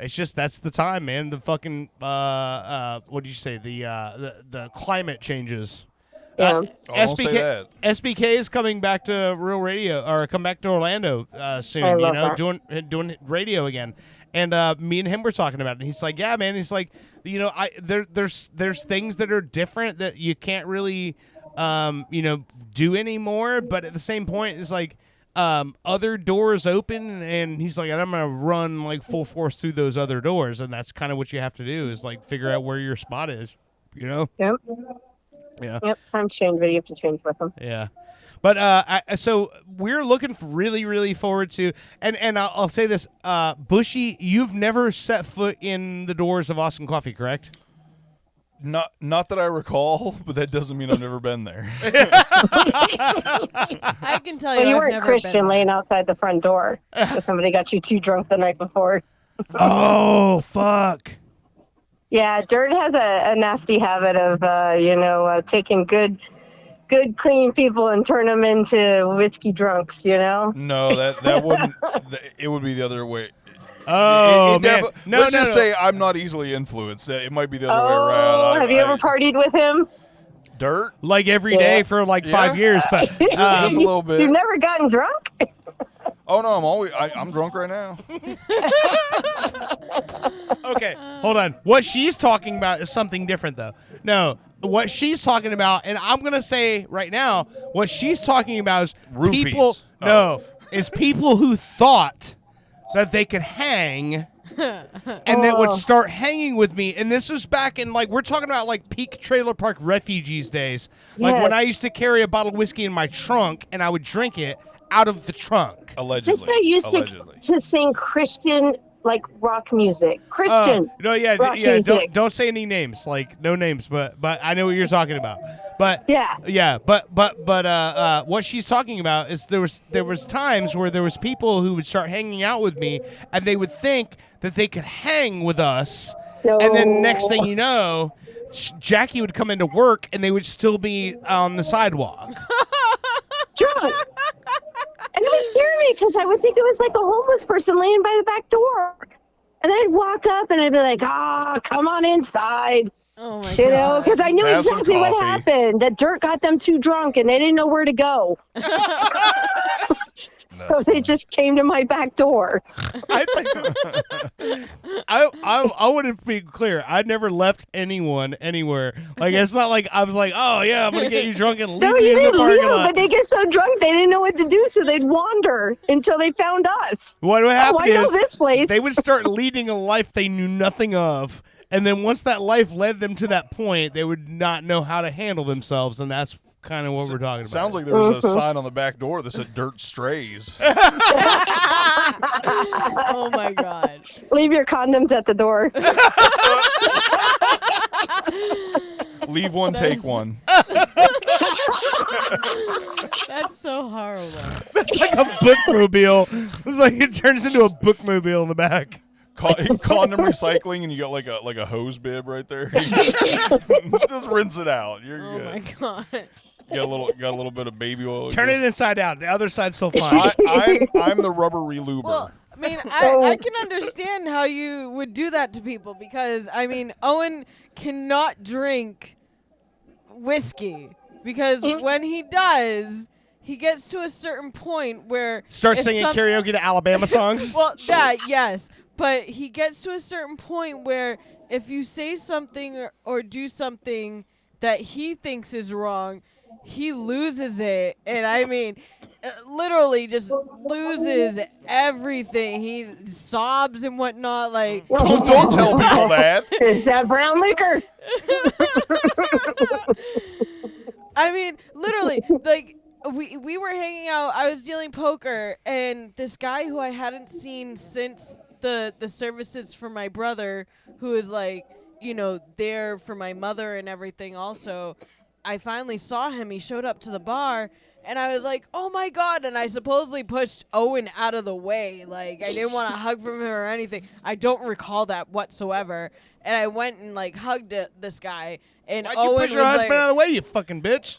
it's just that's the time, man. The fucking what did you say? The climate changes. Yeah. Don't say that. SBK is coming back to Real Radio, or come back to Orlando soon. I love that. Doing radio again, and me and him were talking about it. And he's like, "Yeah, man." He's like, there's things that are different that you can't really, do anymore. But at the same point, it's like other doors open, and he's like, "I'm gonna run like full force through those other doors," and that's kind of what you have to do is like figure out where your spot is. Yep. Yeah. Yep. Times change, but you have to change with them. Yeah. But so we're looking really, really forward to, and I'll say this, Bushy, you've never set foot in the doors of Austin Coffee, correct? Not that I recall, but that doesn't mean I've never been there. I can tell you, Well, you I've weren't never Christian been laying outside the front door because somebody got you too drunk the night before. Oh, fuck. Yeah, Dirt has a nasty habit of, taking good, clean people and turn them into whiskey drunks. No, that wouldn't. It would be the other way. Oh, man. Let's just say I'm not easily influenced. It might be the other way around. Oh, have you ever partied with him? Dirt? Like every day for like 5 years, but Just a little bit. You've never gotten drunk? Oh no, I'm drunk right now. Okay, hold on. What she's talking about is something different, though. No, what she's talking about, and I'm gonna say right now, what she's talking about is Roofies. people. No, is people who thought that they could hang. And that would start hanging with me. And this was back in, like, we're talking about, like, peak trailer park refugees days. Like, when I used to carry a bottle of whiskey in my trunk, and I would drink it out of the trunk. Allegedly. This guy used to sing Christian, like, rock music. Christian rock music. Don't say any names. Like, no names, but I know what you're talking about. But yeah. But what she's talking about is there was times where there was people who would start hanging out with me, and they would think that they could hang with us, and then next thing you know, Jackie would come into work, and they would still be on the sidewalk. Drunk. And it would scare me because I would think it was like a homeless person laying by the back door, and I'd walk up and I'd be like, come on inside. Oh my God. know, because I knew Have some exactly what coffee. happened. That Dirt got them too drunk and they didn't know where to go. So they just came to my back door. I want to be clear. I never left anyone anywhere. Like, it's not like I was like, oh yeah, I'm gonna get you drunk and leave No, you you in the didn't parking leave, lot. but they get so drunk they didn't know what to do, so they'd wander until they found us. What would happen I know is this place. they would start leading a life they knew nothing of, and then once that life led them to that point, they would not know how to handle themselves, and that's kind of what we're talking about. Sounds like there was a sign on the back door that said "Dirt Strays." Oh my God. Leave your condoms at the door. Leave one, take one. That's so horrible. It's like a bookmobile. It's like it turns into a bookmobile in the back. Condom recycling, and you got like a hose bib right there. Just rinse it out. You're Oh good. my God. Got a little bit of baby oil. Turn it inside out. The other side's still fine. I'm the rubber reluber. Well, I mean, I can understand how you would do that to people because, I mean, Owen cannot drink whiskey because when he does, he gets to a certain point where... Start singing karaoke to Alabama songs? Well, that, yes. But he gets to a certain point where if you say something or do something that he thinks is wrong, he loses it. And I mean, literally just loses everything. He sobs and whatnot. Like, don't tell people that. It's that brown liquor. I mean, literally, like, we were hanging out. I was dealing poker, and this guy who I hadn't seen since the services for my brother, who is like, you know, there for my mother and everything also, I finally saw him. He showed up to the bar, And I was like, oh my God. And I supposedly pushed Owen out of the way. Like, I didn't want to hug from him or anything. I don't recall that whatsoever. And I went and, like, hugged this guy. And Why'd Owen you push your was husband like, out of the way, you fucking bitch?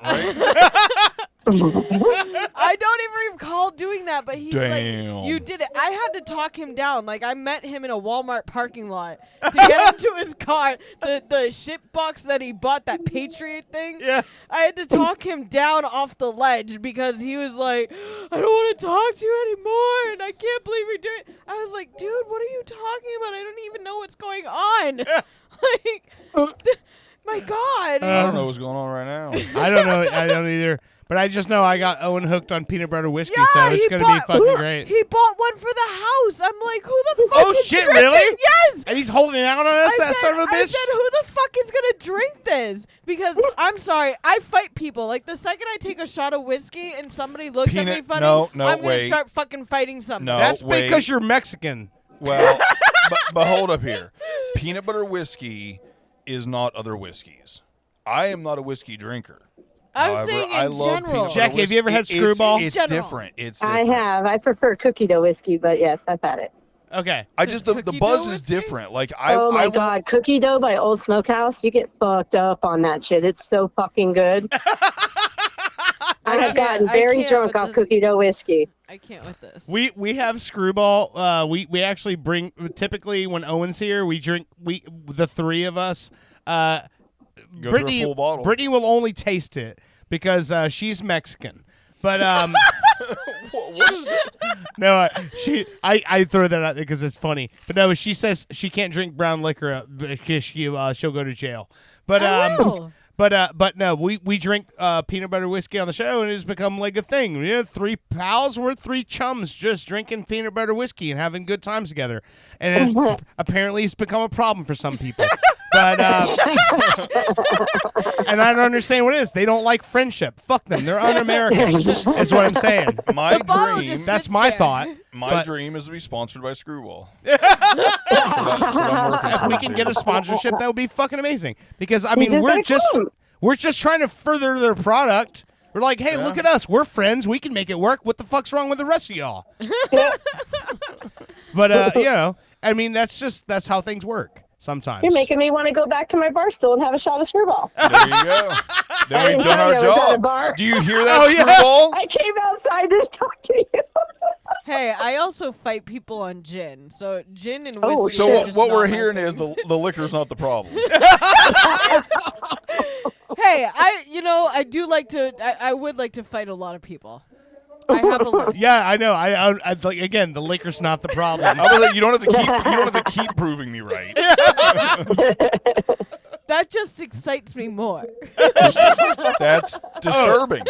I don't even recall doing that, but he's Damn. like, you did it. I had to talk him down. Like, I met him in a Walmart parking lot to get into his car. The ship box that he bought, that Patriot thing. Yeah. I had to talk him down off the ledge because he was like, I don't want to talk to you anymore, and I can't believe you're doing it. I was like, dude, what are you talking about? I don't even know what's going on. Like, my God. I don't know what's going on right now. I don't know. I don't either. But I just know I got Owen hooked on peanut butter whiskey, Yeah, so it's he going to be bought- fucking great. He bought one for the house. I'm like, who the fuck Oh, is shit, drinking? really? Yes. And he's holding out on us, I that said, son of a bitch? I said, who the fuck is going to drink this? Because, I'm sorry, I fight people. Like, the second I take a shot of whiskey and somebody looks at me Peanut- funny, no, I'm going to wait. start fucking fighting somebody. No. That's wait. because you're Mexican. Well, but hold up here. Peanut butter whiskey is not other whiskeys. I am not a whiskey drinker. I'm However, saying in I love general. peanut butter Jackie, have you ever had whiskey. Screwball? It's General. different. It's I different. have. I prefer cookie dough whiskey, but yes, I've had it. Okay. I just the Cookie buzz dough is whiskey? different. Like Oh my I God, cookie dough by Old Smokehouse. You get fucked up on that shit. It's so fucking good. I have gotten I very can't drunk with off this. cookie dough whiskey. I can't with this. We have Screwball. We actually bring, typically when Owen's here, we drink, the three of us. Go through a Brittany, full bottle. Brittany will only taste it because she's Mexican. But no, I throw that out there because it's funny. But no, she says she can't drink brown liquor because she'll go to jail. But I will. But no, we drink peanut butter whiskey on the show, and it's become like a thing. You know, three pals, we're three chums just drinking peanut butter whiskey and having good times together. And apparently, it's become a problem for some people. But and I don't understand what it is. They don't like friendship. Fuck them. They're un-American. That's what I'm saying. My bottle dream. just That's sits my there. thought. My but- dream is to be sponsored by Screwball. That's what I'm working If we towards can here. get a sponsorship, that would be fucking amazing. Because I You mean, just we're gotta come. we're just trying to further their product. We're like, hey, look at us. We're friends. We can make it work. What the fuck's wrong with the rest of y'all? But you know, I mean, that's how things work sometimes. You're making me want to go back to my bar stool and have a shot of Screwball. There you go. Then we've done our I was at a job. bar. Do you hear that, Oh, yeah. Screwball? I came outside to talk to you. Hey, I also fight people on gin. So gin and Oh, whiskey. So are shit. what, just what not we're my hearing is things. the liquor's not the problem. Hey, I do like to. I would like to fight a lot of people. I have a list. Yeah, I know. I like again, the liquor's not the problem. I was like, you don't have to keep proving me right. That just excites me more. That's disturbing.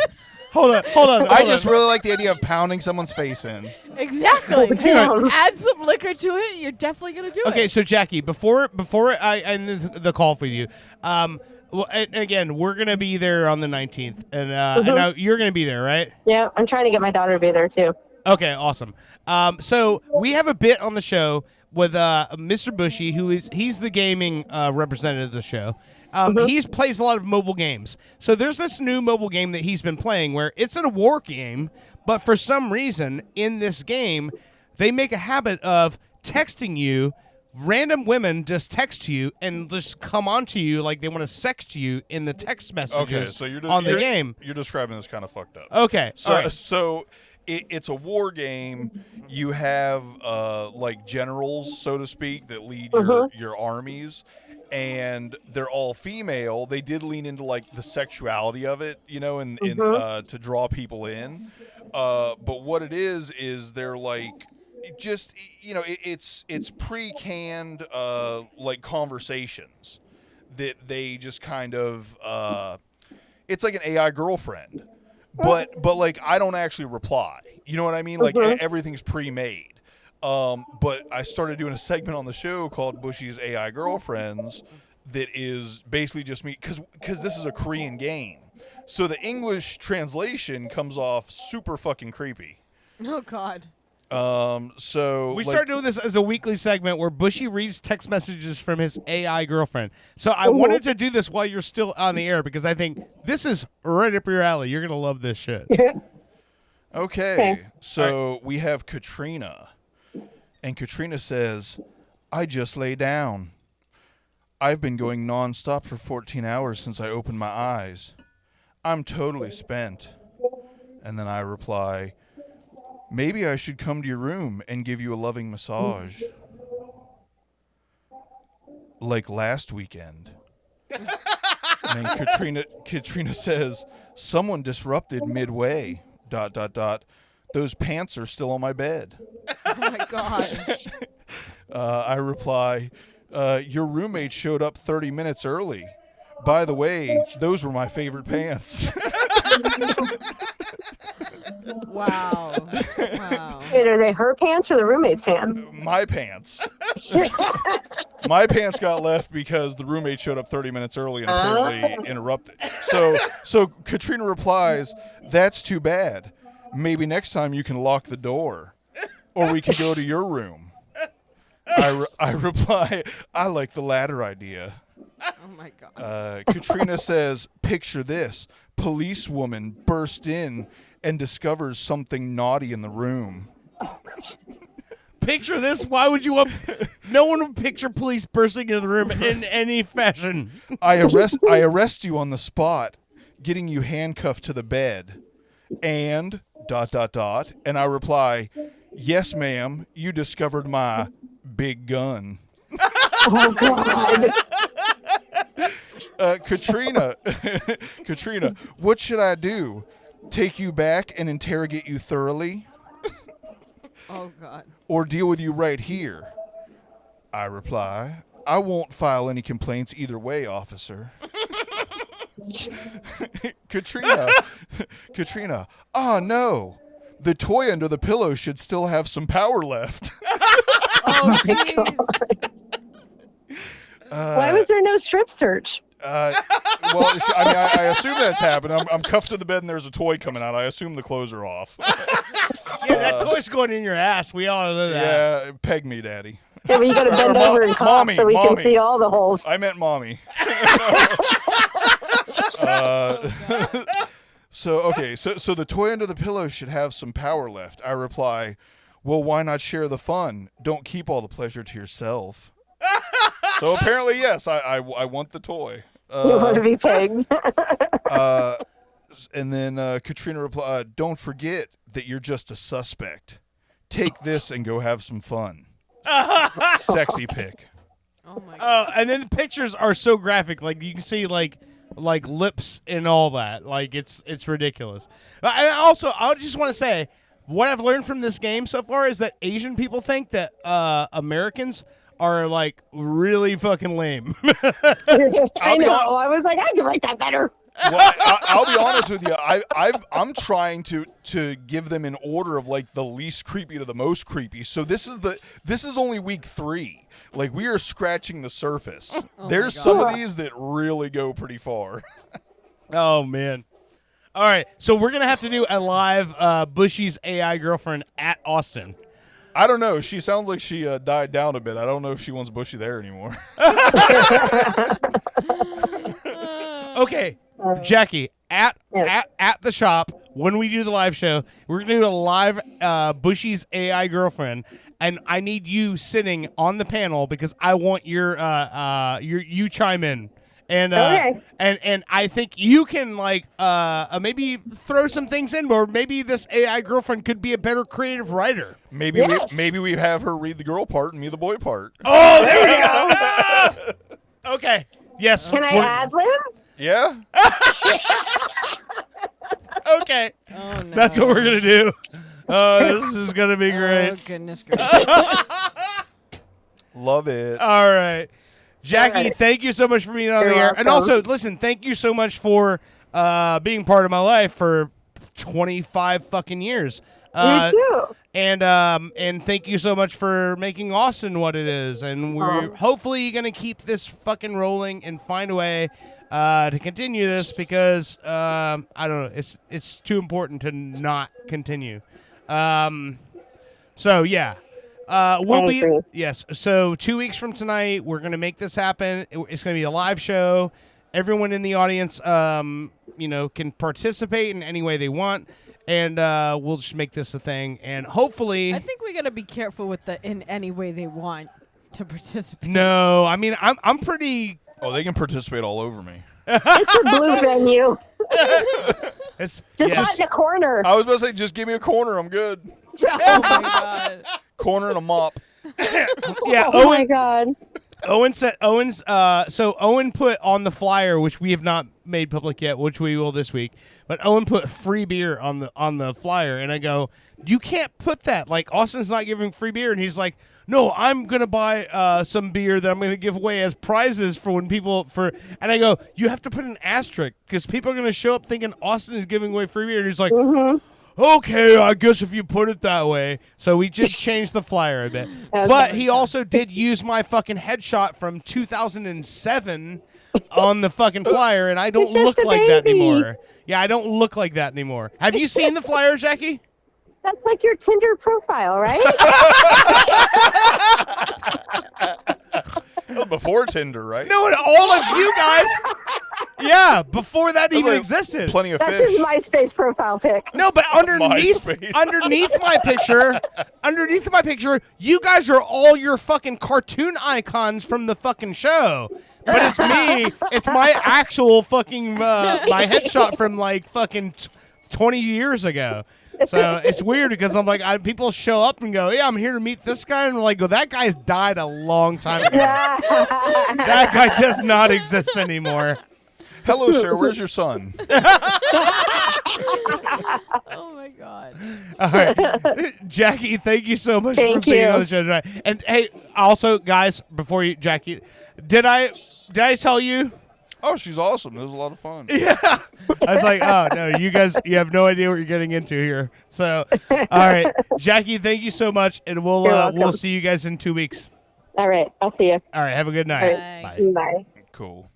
hold on. I just really like the idea of pounding someone's face in. Exactly. Damn. Add some liquor to it, you're definitely gonna do Okay, it. so Jackie, before I end the call for you, well, and again, we're gonna be there on the 19th, and now you're gonna be there, right? Yeah, I'm trying to get my daughter to be there too. Okay, awesome. So we have a bit on the show with Mr. Bushy, he's the gaming representative of the show. He plays a lot of mobile games. So there's this new mobile game that he's been playing where it's a war game, but for some reason in this game, they make a habit of texting you. Random women just text you and just come on to you like they want to sext you in the text messages Okay, so you're on the game. You're describing this kind of fucked up. Okay, So, all right. so it's a war game. You have like generals, so to speak, that lead your armies, and they're all female. They did lean into like the sexuality of it, you know, and to draw people in. But what it is they're like just, you know, it's pre-canned like conversations that they just kind of it's like an AI girlfriend. But like I don't actually reply. You know what I mean? Like everything's pre-made. But I started doing a segment on the show called Bushy's AI Girlfriends that is basically just me because this is a Korean game. So the English translation comes off super fucking creepy. Oh God. So we started doing this as a weekly segment where Bushy reads text messages from his AI girlfriend. So I wanted to do this while you're still on the air because I think this is right up your alley. You're gonna love this shit. Okay, so we have Katrina, and Katrina says, "I just lay down. I've been going nonstop for 14 hours since I opened my eyes. I'm totally spent." And then I reply, "Maybe I should come to your room and give you a loving massage. Like last weekend." And then Katrina says, "Someone disrupted midway. ... Those pants are still on my bed." Oh my gosh. I reply, "Your roommate showed up 30 minutes early. By the way, those were my favorite pants." Wow. Wow. Wait, are they her pants or the roommate's pants? My pants. My pants got left because the roommate showed up 30 minutes early and apparently interrupted. So Katrina replies, "That's too bad. Maybe next time you can lock the door, or we can go to your room." I reply, "I like the latter idea." Oh my god. Katrina says, "Picture this. Policewoman bursts in and discovers something naughty in the room." Picture this. Why would you want? No one would picture police bursting into the room in any fashion. I arrest you on the spot, getting you handcuffed to the bed. And ... And I reply, "Yes, ma'am. You discovered my big gun." Oh, God. Katrina, what should I do? Take you back and interrogate you thoroughly? Oh god. Or deal with you right here? I reply, "I won't file any complaints either way, officer." Katrina, "Ah, no. The toy under the pillow should still have some power left." Oh jeez. Why was there no strip search? Well, I assume that's happened. I'm cuffed to the bed and there's a toy coming out. I assume the clothes are off. Yeah, that toy's going in your ass. We all know that. Yeah, peg me, daddy. Yeah, but you got to bend over and cough Mommy, so we can mommy. see all the holes. I meant mommy. So the toy under the pillow should have some power left. I reply, "Well, why not share the fun? Don't keep all the pleasure to yourself." So apparently, yes, I want the toy. You want to be pegged. And then Katrina replied, "Don't forget that you're just a suspect. Take this and go have some fun." Sexy pic. Oh my god. And then the pictures are so graphic. Like you can see like lips and all that. Like it's ridiculous. And also, I just want to say what I've learned from this game so far is that Asian people think that Americans are like really fucking lame. I know. I was like, I can write that better. Well, I'll be honest with you. I'm trying to give them an order of like the least creepy to the most creepy. So this is only week 3. Like we are scratching the surface. There's some of these that really go pretty far. Oh man. All right, so we're gonna have to do a live Bushy's AI girlfriend at Austin. I don't know. She sounds like she died down a bit. I don't know if she wants Bushy there anymore. Okay, Jackie, at the shop when we do the live show, we're gonna do a live Bushy's AI girlfriend, and I need you sitting on the panel because I want your you chime in. And Okay. and I think you can like maybe throw some things in, or maybe this AI girlfriend could be a better creative writer. Maybe we have her read the girl part and me the boy part. Oh, there we go. Ah! Okay. Yes. Can I ad lib? Yeah. Okay. Oh no. That's what we're gonna do. Oh, this is gonna be great. Oh goodness gracious. Love it. All right. Jackie, All right. thank you so much for being on You're the air. And welcome. also, listen, thank you so much for being part of my life for 25 fucking years. You too. And thank you so much for making Austin what it is. And we're hopefully going to keep this fucking rolling and find a way to continue this because I don't know, it's too important to not continue. So yeah, we'll I be agree. yes. So 2 weeks from tonight, we're gonna make this happen. It's gonna be a live show. Everyone in the audience, can participate in any way they want, and we'll just make this a thing. And hopefully, I think we gotta be careful with the in any way they want to participate. no, I mean I'm pretty. Oh, they can participate all over me. It's a blue venue. It's Just not in a corner. I was about to say, just give me a corner. I'm good. Oh my god. Corner and a mop. Yeah, Oh my god. Owen said so Owen put on the flyer, which we have not made public yet, which we will this week. But Owen put free beer on the flyer, and I go, you can't put that. Like, Austin's not giving free beer, and he's like, no, I'm gonna buy some beer that I'm gonna give away as prizes for when people and I go, you have to put an asterisk because people are gonna show up thinking Austin is giving away free beer, and he's like, okay, I guess if you put it that way. So we just changed the flyer a bit. But he also did use my fucking headshot from 2007 on the fucking flyer, and I don't look like that anymore. Yeah, I don't look like that anymore. Have you seen the flyer, Jackie? That's like your Tinder profile, right? Well, before Tinder, right? No, and all of you guys. Yeah, before that even existed. Plenty of That's fish. his MySpace profile pic. No, but underneath MySpace. underneath my picture, you guys are all your fucking cartoon icons from the fucking show. But it's me. It's my actual fucking my headshot from like fucking 20 years ago. So it's weird because I'm like, people show up and go, yeah, I'm here to meet this guy. And we're like, well, that guy's died a long time ago. That guy does not exist anymore. Hello, sir. Where's your son? Oh my god. All right. Jackie, thank you so much Thank for being you. on the show tonight. And hey, also, guys, before you, Jackie, did I tell you? Oh, she's awesome. It was a lot of fun. Yeah. I was like, oh, no, you guys, you have no idea what you're getting into here. So, all right. Jackie, thank you so much. And we'll see you guys in 2 weeks. All right. I'll see you. All right. Have a good night. All right. Bye. Cool.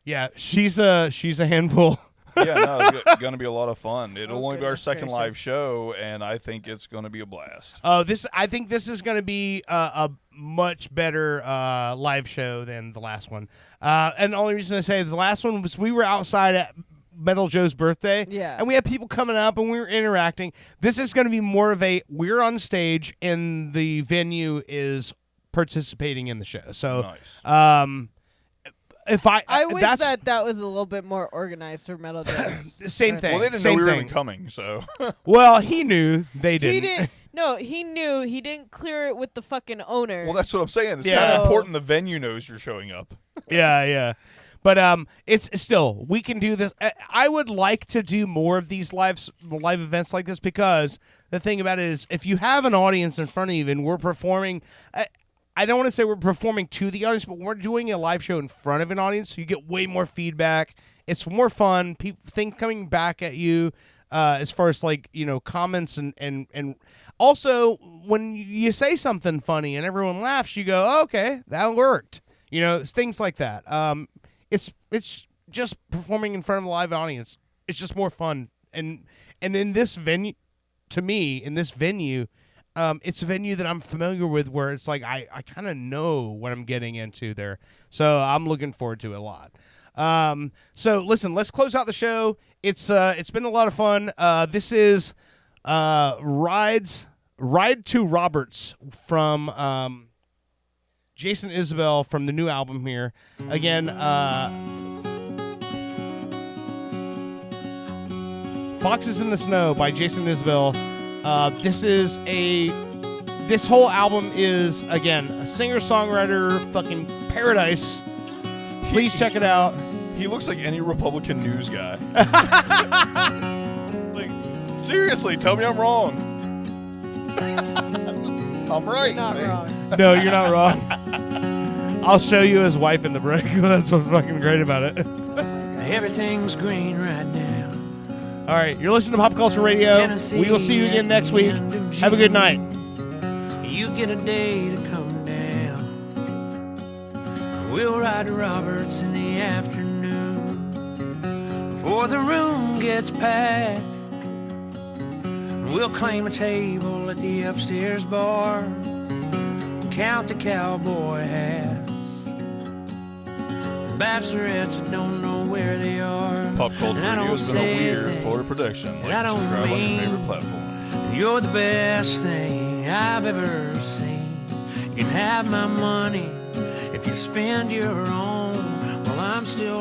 Yeah, she's a handful. Yeah, no, it's going to be a lot of fun. It'll only be our goodness second live gracious. show, and I think it's going to be a blast. I think this is going to be a much better live show than the last one. And the only reason I say the last one was we were outside at Metal Joe's birthday. Yeah. And we had people coming up and we were interacting. This is going to be more of we're on stage and the venue is participating in the show. So, Nice. if I wish that was a little bit more organized for Metal Joe's. Same thing. Well, they didn't Same know we were thing. even coming, so. Well, he knew. They didn't. He didn't. No, he knew. He didn't clear it with the fucking owner. Well, that's what I'm saying. It's Yeah. kind of important the venue knows you're showing up. Yeah. But it's still, we can do this. I would like to do more of these live events like this because the thing about it is if you have an audience in front of you and we're performing, I don't want to say we're performing to the audience, but we're doing a live show in front of an audience. So you get way more feedback. It's more fun. Things coming back at you as far as like, comments and also when you say something funny and everyone laughs, you go, oh, okay, that worked. Things like that. It's just performing in front of a live audience. It's just more fun. And in this venue, to me, it's a venue that I'm familiar with where it's like I kind of know what I'm getting into there. So I'm looking forward to it a lot. So listen, let's close out the show. It's been a lot of fun. This is Ride to Roberts from Jason Isabell from the new album here. Again, Foxes in the Snow by Jason Isabell. This whole album is, again, a singer-songwriter fucking paradise. Please check it out. He looks like any Republican news guy. Like, seriously, tell me I'm wrong. I'm right. You're not see? wrong. No, you're not wrong. I'll show you his wife in the break. That's what's fucking great about it. Everything's green right now. All right, you're listening to Pop Culture Radio. Tennessee We will see you again next week. Have a good night. You get a day to come down. We'll ride to Roberts in the afternoon before the room gets packed. we'll claim a table at the upstairs bar, count the cowboy hats, bachelorettes that don't know where they are. Pop Culture And I Radio don't has been a say weird things Florida production. that Like I and don't subscribe on your mean. favorite platform. You're the best thing I've ever seen. You can have my money if you spend your own. Well, I'm still